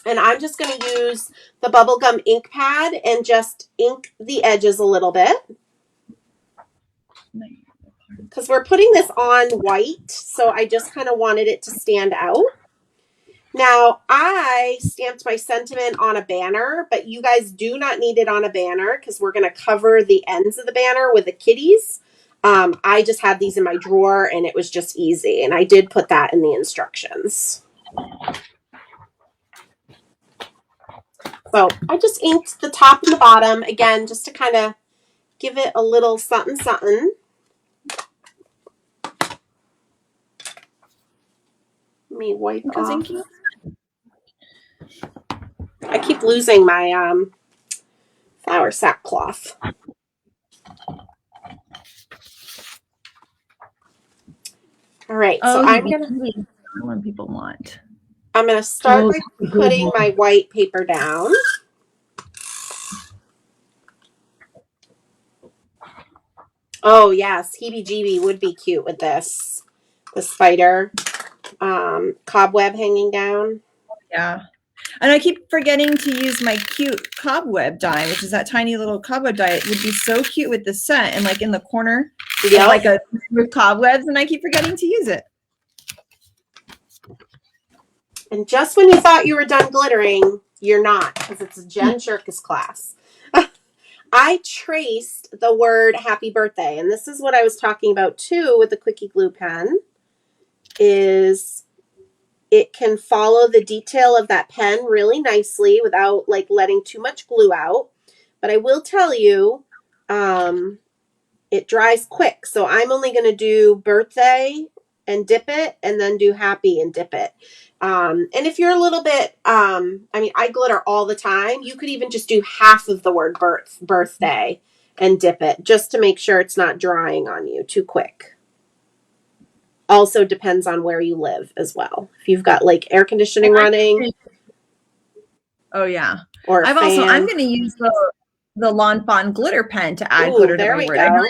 And I'm just going to use the bubblegum ink pad and just ink the edges a little bit. Because we're putting this on white, so I just kind of wanted it to stand out. Now, I stamped my sentiment on a banner, but you guys do not need it on a banner because we're going to cover the ends of the banner with the kitties. I just had these in my drawer and it was just easy. And I did put that in the instructions. So I just inked the top and the bottom again, just to kind of give it a little something, something. Let me wipe off. I keep losing my flour sackcloth. All right, so I'm gonna start by putting my white paper down. Oh yes, heebie-jeebie would be cute with this. The spider cobweb hanging down. Yeah. And I keep forgetting to use my cute cobweb die, which is that tiny little cobweb die. It would be so cute with the set and like in the corner, like a with cobwebs, and I keep forgetting to use it. And just when you thought you were done glittering, you're not, because it's a Jen Shirkus class. I traced the word happy birthday, and this is what I was talking about too with the Quickie Glue pen, is it can follow the detail of that pen really nicely without like letting too much glue out. But I will tell you, it dries quick. So I'm only going to do birthday and dip it, and then do happy and dip it. And if you're a little bit, I mean, I glitter all the time. You could even just do half of the word birthday and dip it, just to make sure it's not drying on you too quick. Also depends on where you live as well. If you've got like air conditioning running. Oh yeah. Or I'm going to use the lawnfawn glitter pen to add glitter to my word. Go.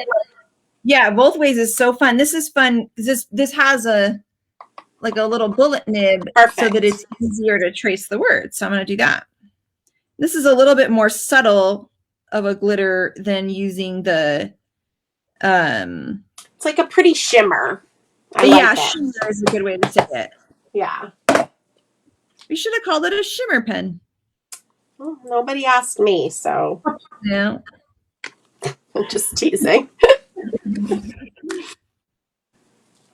Yeah, both ways is so fun. This is fun because this has a little bullet nib. Perfect. So that it's easier to trace the words. So I'm going to do that. This is a little bit more subtle of a glitter than using the it's like a pretty shimmer. Shimmer is a good way to say it. Yeah. We should have called it a shimmer pen. Well, nobody asked me, so. Yeah. I'm just teasing.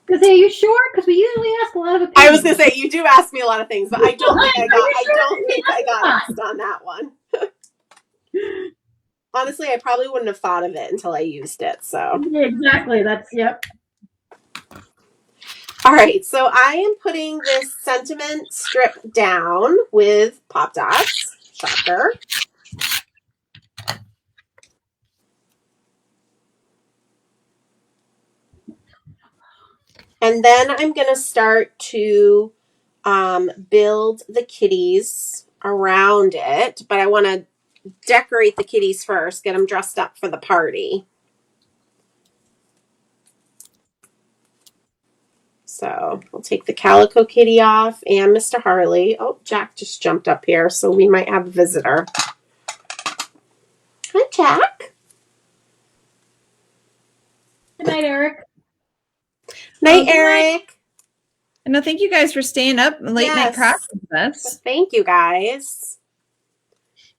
Because are you sure? Because we usually ask a lot of opinions. I was gonna say you do ask me a lot of things, but I don't think I got asked on that one. Honestly, I probably wouldn't have thought of it until I used it. So exactly, yep. All right, so I am putting this sentiment strip down with Pop Dots. Shocker. And then I'm going to start to build the kitties around it, but I want to decorate the kitties first, get them dressed up for the party. So we'll take the Calico Kitty off and Mr. Harley. Oh, Jack just jumped up here, so we might have a visitor. Hi, Jack. Good night, Eric. Night, Eric. No, thank you guys for staying up late night crafts with us. Thank you, guys.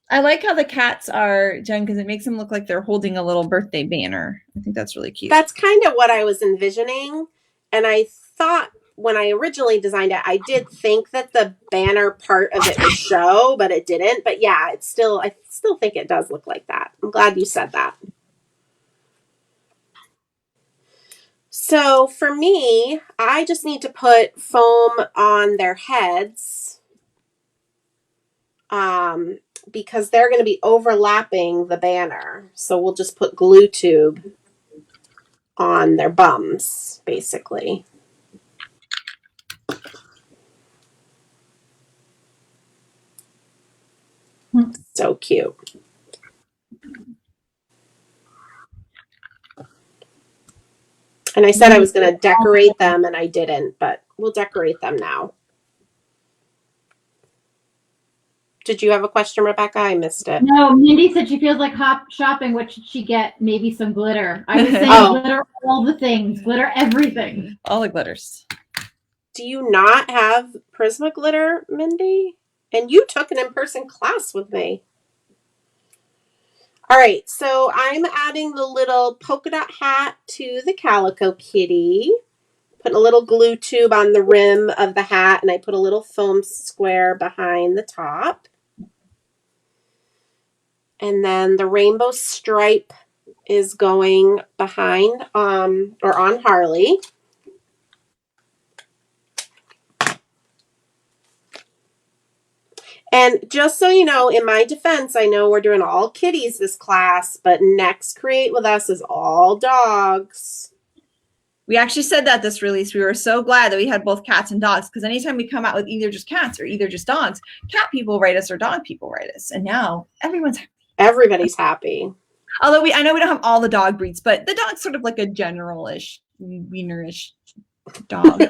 I like how the cats are, Jen, because it makes them look like they're holding a little birthday banner. I think that's really cute. That's kind of what I was envisioning. And I thought when I originally designed it, I did think that the banner part of it would show, but it didn't. But yeah, I still think it does look like that. I'm glad you said that. So for me, I just need to put foam on their heads because they're going to be overlapping the banner. So we'll just put glue tube on their bums, basically. So cute. And I said I was going to decorate them, and I didn't, but we'll decorate them now. Did you have a question, Rebecca? I missed it. No, Mindy said she feels like shopping. What should she get? Maybe some glitter. I was saying glitter all the things. Glitter everything. All the glitters. Do you not have Prisma glitter, Mindy? And you took an in-person class with me. All right, so I'm adding the little polka dot hat to the calico kitty. Put a little glue tube on the rim of the hat, and I put a little foam square behind the top. And then the rainbow stripe is going behind or on Harley. And just so you know, in my defense, I know we're doing all kitties this class, but next Create With Us is all dogs. We actually said that this release. We were so glad that we had both cats and dogs, because anytime we come out with either just cats or either just dogs, cat people write us or dog people write us. And now everybody's happy. Although I know we don't have all the dog breeds, but the dog's sort of like a general-ish, wiener-ish dog.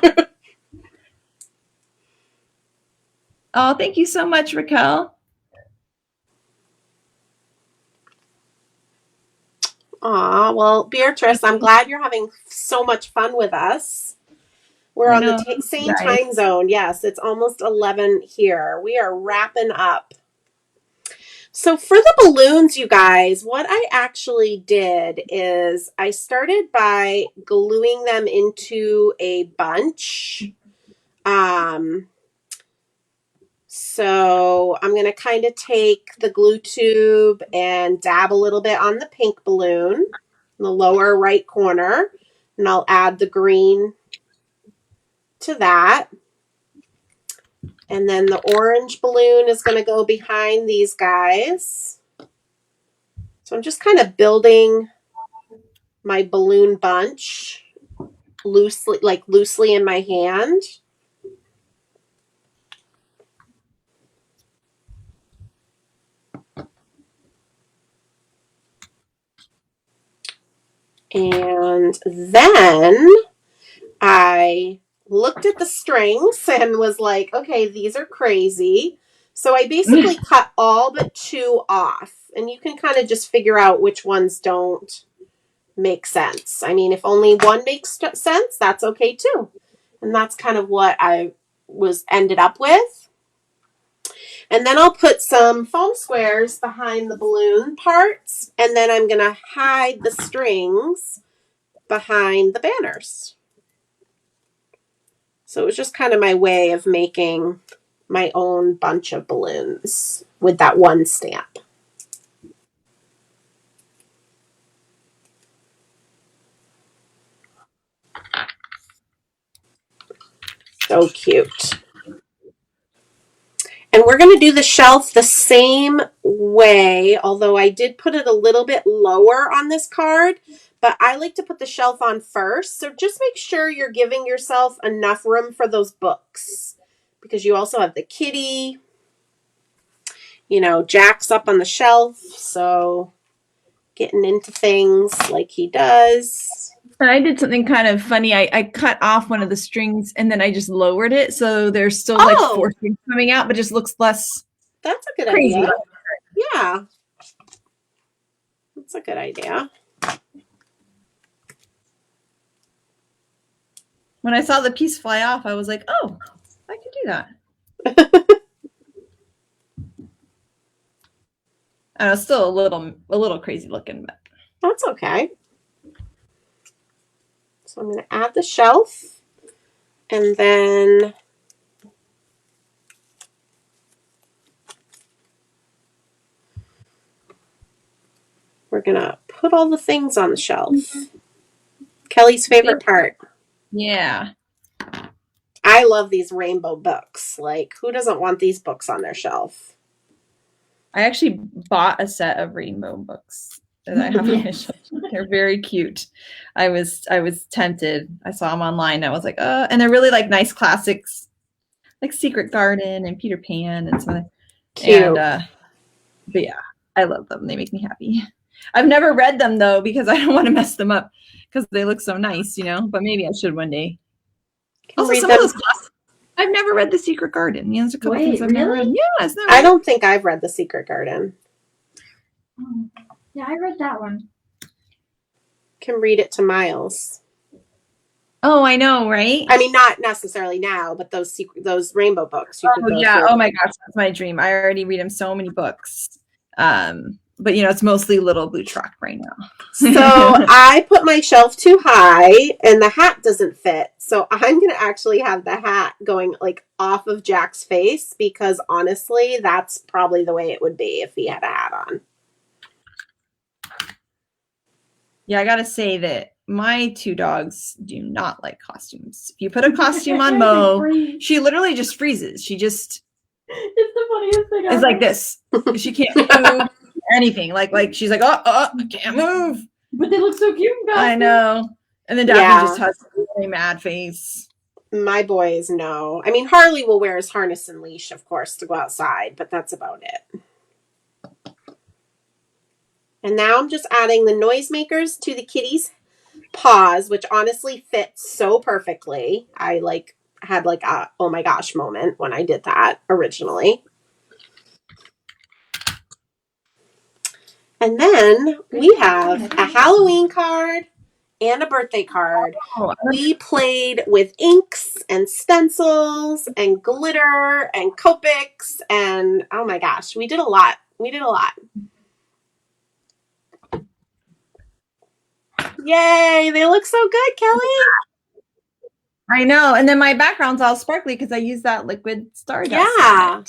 Oh, thank you so much, Raquel. Aw, well, Beatrice, I'm glad you're having so much fun with us. We're on the same time zone. Yes, it's almost 11 here. We are wrapping up. So for the balloons, you guys, what I actually did is I started by gluing them into a bunch. So I'm going to kind of take the glue tube and dab a little bit on the pink balloon in the lower right corner, and I'll add the green to that. And then the orange balloon is going to go behind these guys. So I'm just kind of building my balloon bunch loosely in my hand. And then I looked at the strings and was like, okay, these are crazy. So I basically cut all but 2 off. And you can kind of just figure out which ones don't make sense. I mean, if only one makes sense, that's okay too. And that's kind of what I ended up with. And then I'll put some foam squares behind the balloon parts. And then I'm going to hide the strings behind the banners. So it was just kind of my way of making my own bunch of balloons with that one stamp. So cute. And we're going to do the shelf the same way, although I did put it a little bit lower on this card, but I like to put the shelf on first. So just make sure you're giving yourself enough room for those books, because you also have the kitty. You know, Jack's up on the shelf, so getting into things like he does. And I did something kind of funny. I cut off one of the strings and then I just lowered it, so there's still like 4 strings coming out, but just looks less. That's a good crazy idea. Yeah, that's a good idea. When I saw the piece fly off, I was like, oh, I can do that. I know, still a little crazy looking, but that's okay. So I'm going to add the shelf, and then we're going to put all the things on the shelf. Kelly's favorite part. Yeah. I love these rainbow books. Like, who doesn't want these books on their shelf? I actually bought a set of rainbow books that I have on my shelf. They're very cute. I was tempted. I saw them online. I was like, and they're really like nice classics, like Secret Garden and Peter Pan and something. Cute. And but yeah, I love them. They make me happy. I've never read them though, because I don't want to mess them up, because they look so nice, you know. But maybe I should one day. Also, some of those classics, I've never read The Secret Garden. Yeah, there's a couple things I've never read. Yeah, I don't think I've read The Secret Garden. Yeah, I read that one. Can read it to Miles. Oh, I know, right? I mean, not necessarily now, but those rainbow books. Oh yeah. Oh my gosh, that's my dream. I already read him so many books. but it's mostly little blue truck right now. So I put my shelf too high and the hat doesn't fit. So I'm going to actually have the hat going like off of Jack's face because honestly, that's probably the way it would be if he had a hat on. Yeah, I got to say that my two dogs do not like costumes. If you put a costume on Mo, she literally just freezes. She just It's the funniest thing ever. is like this. She can't move anything. Like she's like, oh, I can't move. But they look so cute, guys. I know. And then Daphne just has a really mad face. My boys know. I mean, Harley will wear his harness and leash, of course, to go outside, but that's about it. And now I'm just adding the noisemakers to the kitty's paws, which honestly fits so perfectly. I had like a oh my gosh moment when I did that originally. And then we have a Halloween card and a birthday card. We played with inks and stencils and glitter and Copics and oh my gosh, we did a lot. Yay, they look so good, Kelly. I know. And then my background's all sparkly because I use that liquid star dust. Yeah.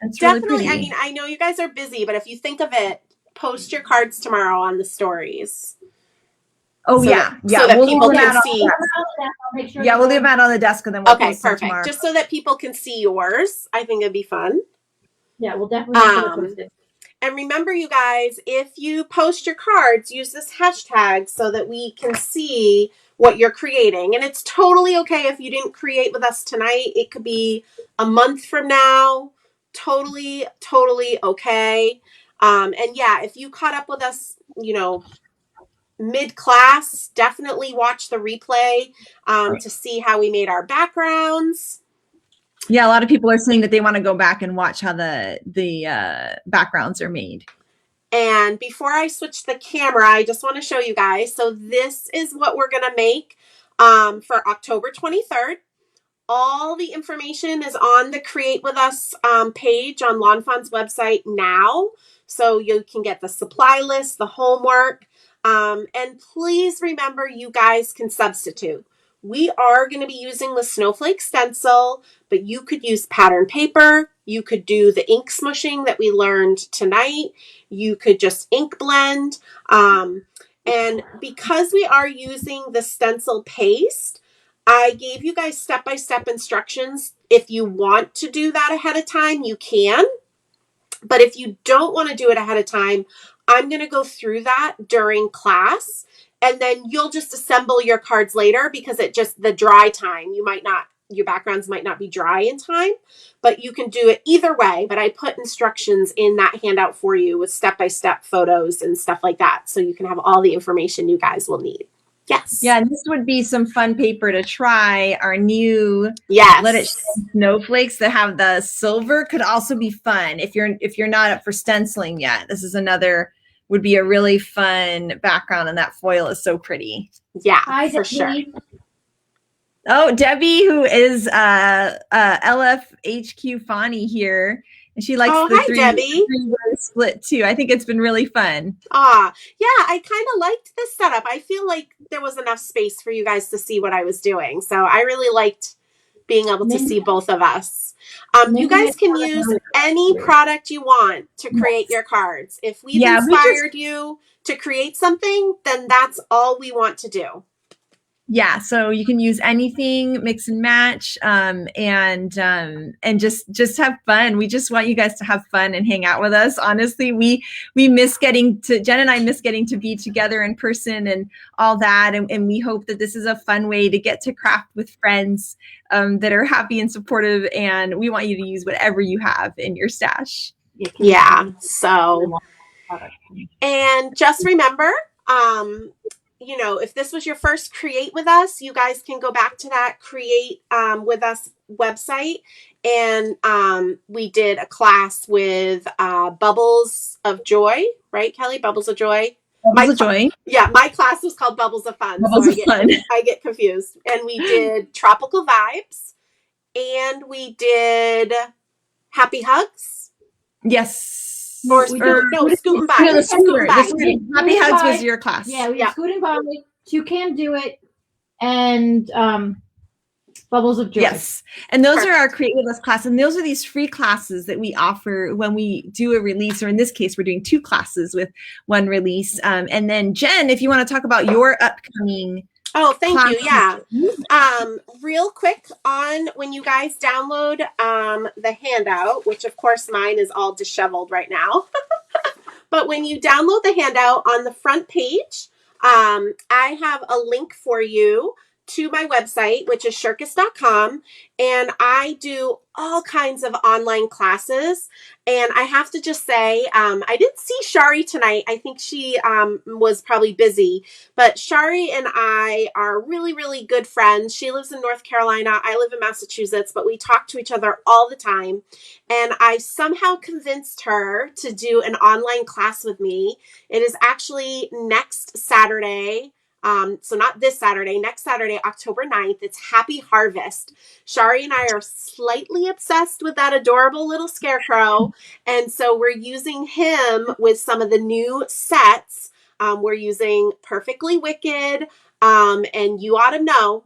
It's definitely. Really I mean, I know you guys are busy, but if you think of it, post your cards tomorrow on the stories. Oh, yeah. So that people can see. Yeah, we'll leave that on the desk and then we'll post it tomorrow. Just so that people can see yours. I think it'd be fun. Yeah, we'll definitely post it. And remember, you guys, if you post your cards, use this hashtag so that we can see what you're creating. And it's totally okay if you didn't create with us tonight. It could be a month from now. Totally okay. And yeah, if you caught up with us, mid-class, definitely watch the replay to see how we made our backgrounds. Yeah, a lot of people are saying that they want to go back and watch how the backgrounds are made. And before I switch the camera, I just want to show you guys. So this is what we're going to make for October 23rd. All the information is on the Create With Us page on Lawnfawn's website now. So you can get the supply list, the homework. And please remember, you guys can substitute. We are going to be using the snowflake stencil, but you could use pattern paper. You could do the ink smushing that we learned tonight. You could just ink blend. And because we are using the stencil paste, I gave you guys step-by-step instructions. If you want to do that ahead of time, you can. But if you don't want to do it ahead of time, I'm going to go through that during class. And then you'll just assemble your cards later because the dry time, your backgrounds might not be dry in time, but you can do it either way. But I put instructions in that handout for you with step-by-step photos and stuff like that. So you can have all the information you guys will need. Yes. Yeah, this would be some fun paper to try. Our new Let It Shine snowflakes that have the silver could also be fun if you're not up for stenciling yet. This is would be a really fun background, and that foil is so pretty. Yeah, for sure. Oh, Debbie, who is LFHQ Fawny here, and she likes the three split too. I think it's been really fun. Yeah, I kind of liked this setup. I feel like there was enough space for you guys to see what I was doing, so I really liked being able to see both of us. You guys can use any product you want to create your cards. If we've inspired you to create something, then that's all we want to do. Yeah, so you can use anything, mix and match, and just have fun. We just want you guys to have fun and hang out with us. Honestly, we miss Jen and I miss getting to be together in person and all that. And we hope that this is a fun way to get to craft with friends that are happy and supportive. And we want you to use whatever you have in your stash. Yeah. So, and just remember, if this was your first Create With Us, you guys can go back to that Create With Us website. And we did a class with Bubbles of Joy, right, Kelly? Bubbles of Joy. Bubbles of Joy. Yeah, my class was called Bubbles of Fun. I get confused. And we did Tropical Vibes. And we did Happy Hugs. Yes. Or We scoot, do- no, scooting by. No, the Scooting scooter. by. Happy Hugs was your class. Yeah, we Yeah. scooting by. You can do it, and Bubbles of Joy. Yes. And those Perfect. are our Create With Us class. And those are these free classes that we offer when we do a release, or in this case, we're doing 2 classes with 1 release. And then Jen, if you want to talk about your upcoming Thank you. classes. Yeah. Real quick on when you guys download the handout, which of course mine is all disheveled right now. But when you download the handout on the front page, I have a link for you to my website, which is shirkus.com. And I do all kinds of online classes. And I have to just say, I didn't see Shari tonight. I think she was probably busy. But Shari and I are really, really good friends. She lives in North Carolina. I live in Massachusetts, but we talk to each other all the time. And I somehow convinced her to do an online class with me. It is actually next Saturday. So not this Saturday, next Saturday, October 9th. It's Happy Harvest. Shari and I are slightly obsessed with that adorable little scarecrow. And so we're using him with some of the new sets. We're using Purrfectly Wicked, and You Ought to Know.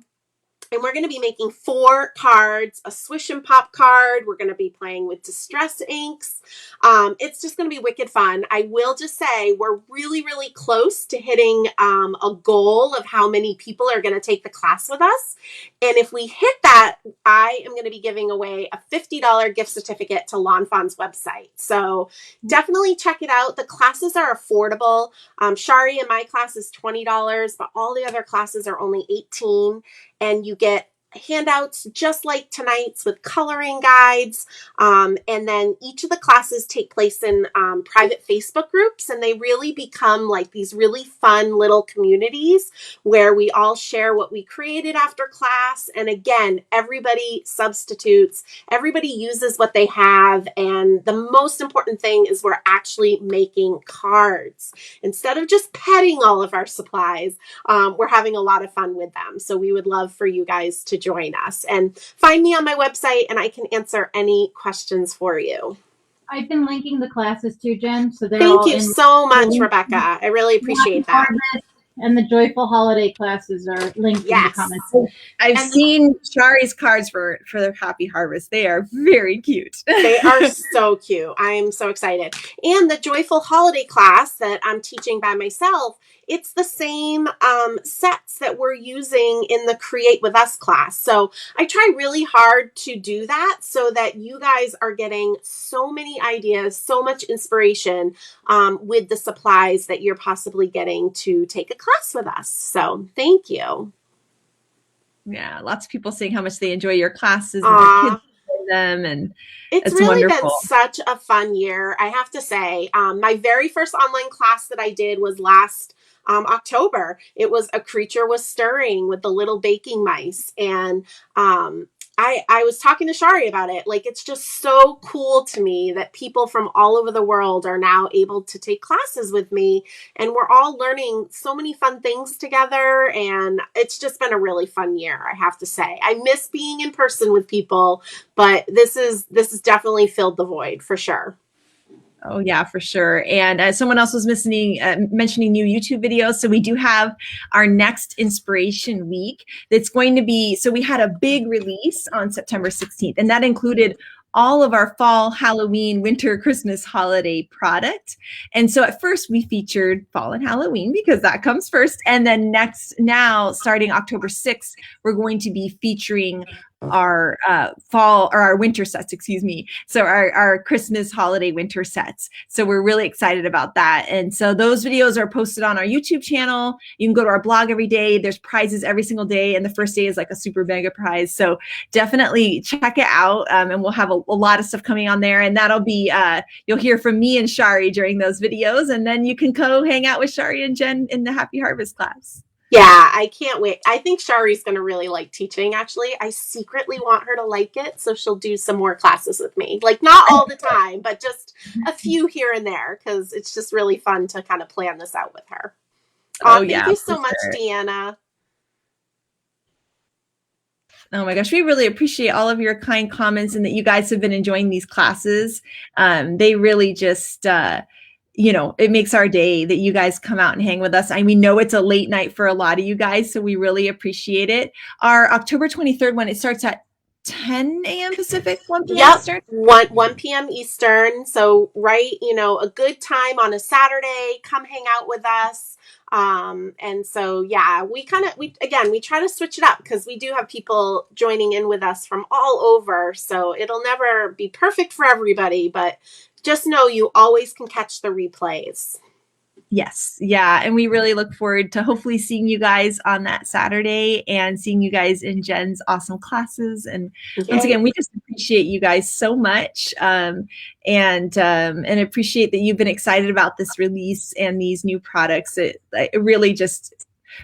And we're going to be making 4 cards, a Swish and Pop card. We're going to be playing with distress inks. It's just going to be wicked fun. I will just say we're really, really close to hitting a goal of how many people are going to take the class with us. And if we hit that, I am going to be giving away a $50 gift certificate to Lawnfawn's website. So definitely check it out. The classes are affordable. Shari and my class is $20, but all the other classes are only $18. And you get handouts just like tonight's with coloring guides. And then each of the classes take place in private Facebook groups, and they really become like these really fun little communities where we all share what we created after class. And again, everybody substitutes, everybody uses what they have. And the most important thing is we're actually making cards. Instead of just petting all of our supplies, we're having a lot of fun with them. So we would love for you guys to join us, and find me on my website and I can answer any questions for you. I've been linking the classes too, Jen. So they're Thank all you in so much, Rebecca. I really appreciate that. And the Joyful Holiday classes are linked in the comments. I've seen Shari's cards for their Happy Harvest. They are very cute. They are so cute. I am so excited. And the Joyful Holiday class that I'm teaching by myself, it's the same sets that we're using in the Create With Us class. So I try really hard to do that so that you guys are getting so many ideas, so much inspiration with the supplies that you're possibly getting to take a class with us. So thank you. Yeah, lots of people saying how much they enjoy your classes and their kids enjoy them, and it's really wonderful. Been such a fun year, I have to say. My very first online class that I did was last October. It was A Creature Was Stirring with the little baking mice. And I was talking to Shari about it. Like, it's just so cool to me that people from all over the world are now able to take classes with me. And we're all learning so many fun things together. And it's just been a really fun year, I have to say. I miss being in person with people, but this is definitely filled the void for sure. Oh yeah, for sure. And someone else was mentioning new YouTube videos. So we do have our next Inspiration Week. That's going to be, so we had a big release on September 16th, and that included all of our fall, Halloween, winter, Christmas holiday product. And so at first we featured fall and Halloween because that comes first. And then now starting October 6th, we're going to be featuring our fall, or our winter sets, excuse me. So our Christmas holiday winter sets. So we're really excited about that. And so those videos are posted on our YouTube channel. You can go to our blog every day. There's prizes every single day. And the first day is like a super mega prize. So definitely check it out. And we'll have a lot of stuff coming on there. And that'll be, you'll hear from me and Shari during those videos. And then you can go hang out with Shari and Jen in the Happy Harvest class. Yeah, I can't wait. I think Shari's going to really like teaching, actually. I secretly want her to like it, so she'll do some more classes with me. Like, not all the time, but just a few here and there, because it's just really fun to kind of plan this out with her. Thank you so much, Deanna. Oh my gosh, we really appreciate all of your kind comments and that you guys have been enjoying these classes. They really just, it makes our day that you guys come out and hang with us. And we know it's a late night for a lot of you guys, so we really appreciate it. Our October 23rd one, it starts at 10 a.m. Pacific, 1 p.m. Yep, Eastern. 1 p.m. Eastern. So, right, a good time on a Saturday. Come hang out with us. And so, yeah, we try to switch it up because we do have people joining in with us from all over. So it'll never be perfect for everybody, but just know you always can catch the replays. Yes. Yeah. And we really look forward to hopefully seeing you guys on that Saturday and seeing you guys in Jen's awesome classes. And once again, we just appreciate you guys so much. And appreciate that you've been excited about this release and these new products. It really just,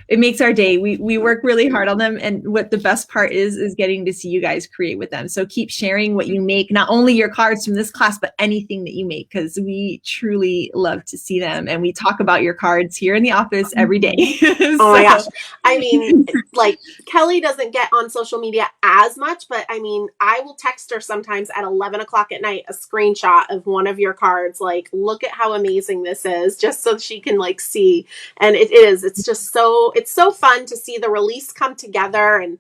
it makes our day. We work really hard on them. And what the best part is getting to see you guys create with them. So keep sharing what you make, not only your cards from this class, but anything that you make, because we truly love to see them. And we talk about your cards here in the office every day. Oh my gosh. I mean, like Kelly doesn't get on social media as much, but I mean, I will text her sometimes at 11 o'clock at night, a screenshot of one of your cards. Like, look at how amazing this is, just so she can like see. And it's just it's so fun to see the release come together. And,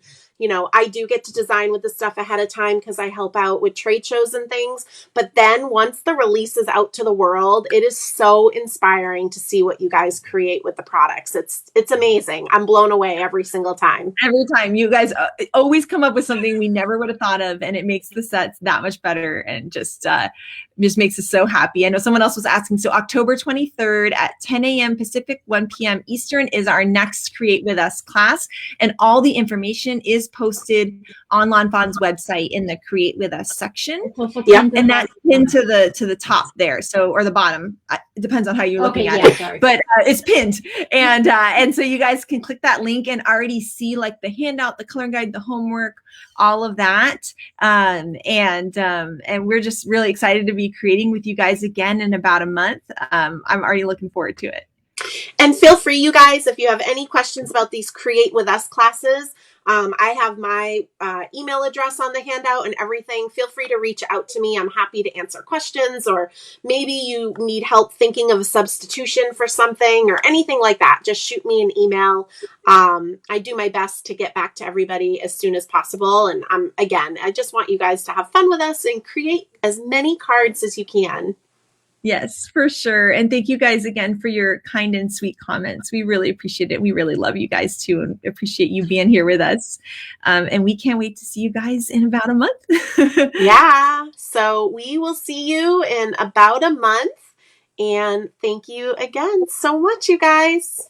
I do get to design with the stuff ahead of time because I help out with trade shows and things. But then once the release is out to the world, it is so inspiring to see what you guys create with the products. It's amazing. I'm blown away every single time. Every time you guys always come up with something we never would have thought of, and it makes the sets that much better and just makes us so happy. I know someone else was asking. So October 23rd at 10 a.m. Pacific, 1 p.m. Eastern is our next Create With Us class. And all the information is posted on lawnfawn's website in the Create With Us section. Yep. And that's pinned to the top there. So, or the bottom. It depends on how you're looking at it. Sorry. But it's pinned. And so you guys can click that link and already see like the handout, the coloring guide, the homework, all of that. And we're just really excited to be creating with you guys again in about a month. I'm already looking forward to it. And feel free, you guys, if you have any questions about these Create With Us classes, I have my email address on the handout and everything. Feel free to reach out to me. I'm happy to answer questions, or maybe you need help thinking of a substitution for something or anything like that. Just shoot me an email. I do my best to get back to everybody as soon as possible. And I just want you guys to have fun with us and create as many cards as you can. Yes, for sure. And thank you guys again for your kind and sweet comments. We really appreciate it. We really love you guys too, and appreciate you being here with us. And we can't wait to see you guys in about a month. Yeah. So we will see you in about a month. And thank you again so much, you guys.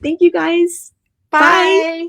Thank you guys. Bye. Bye.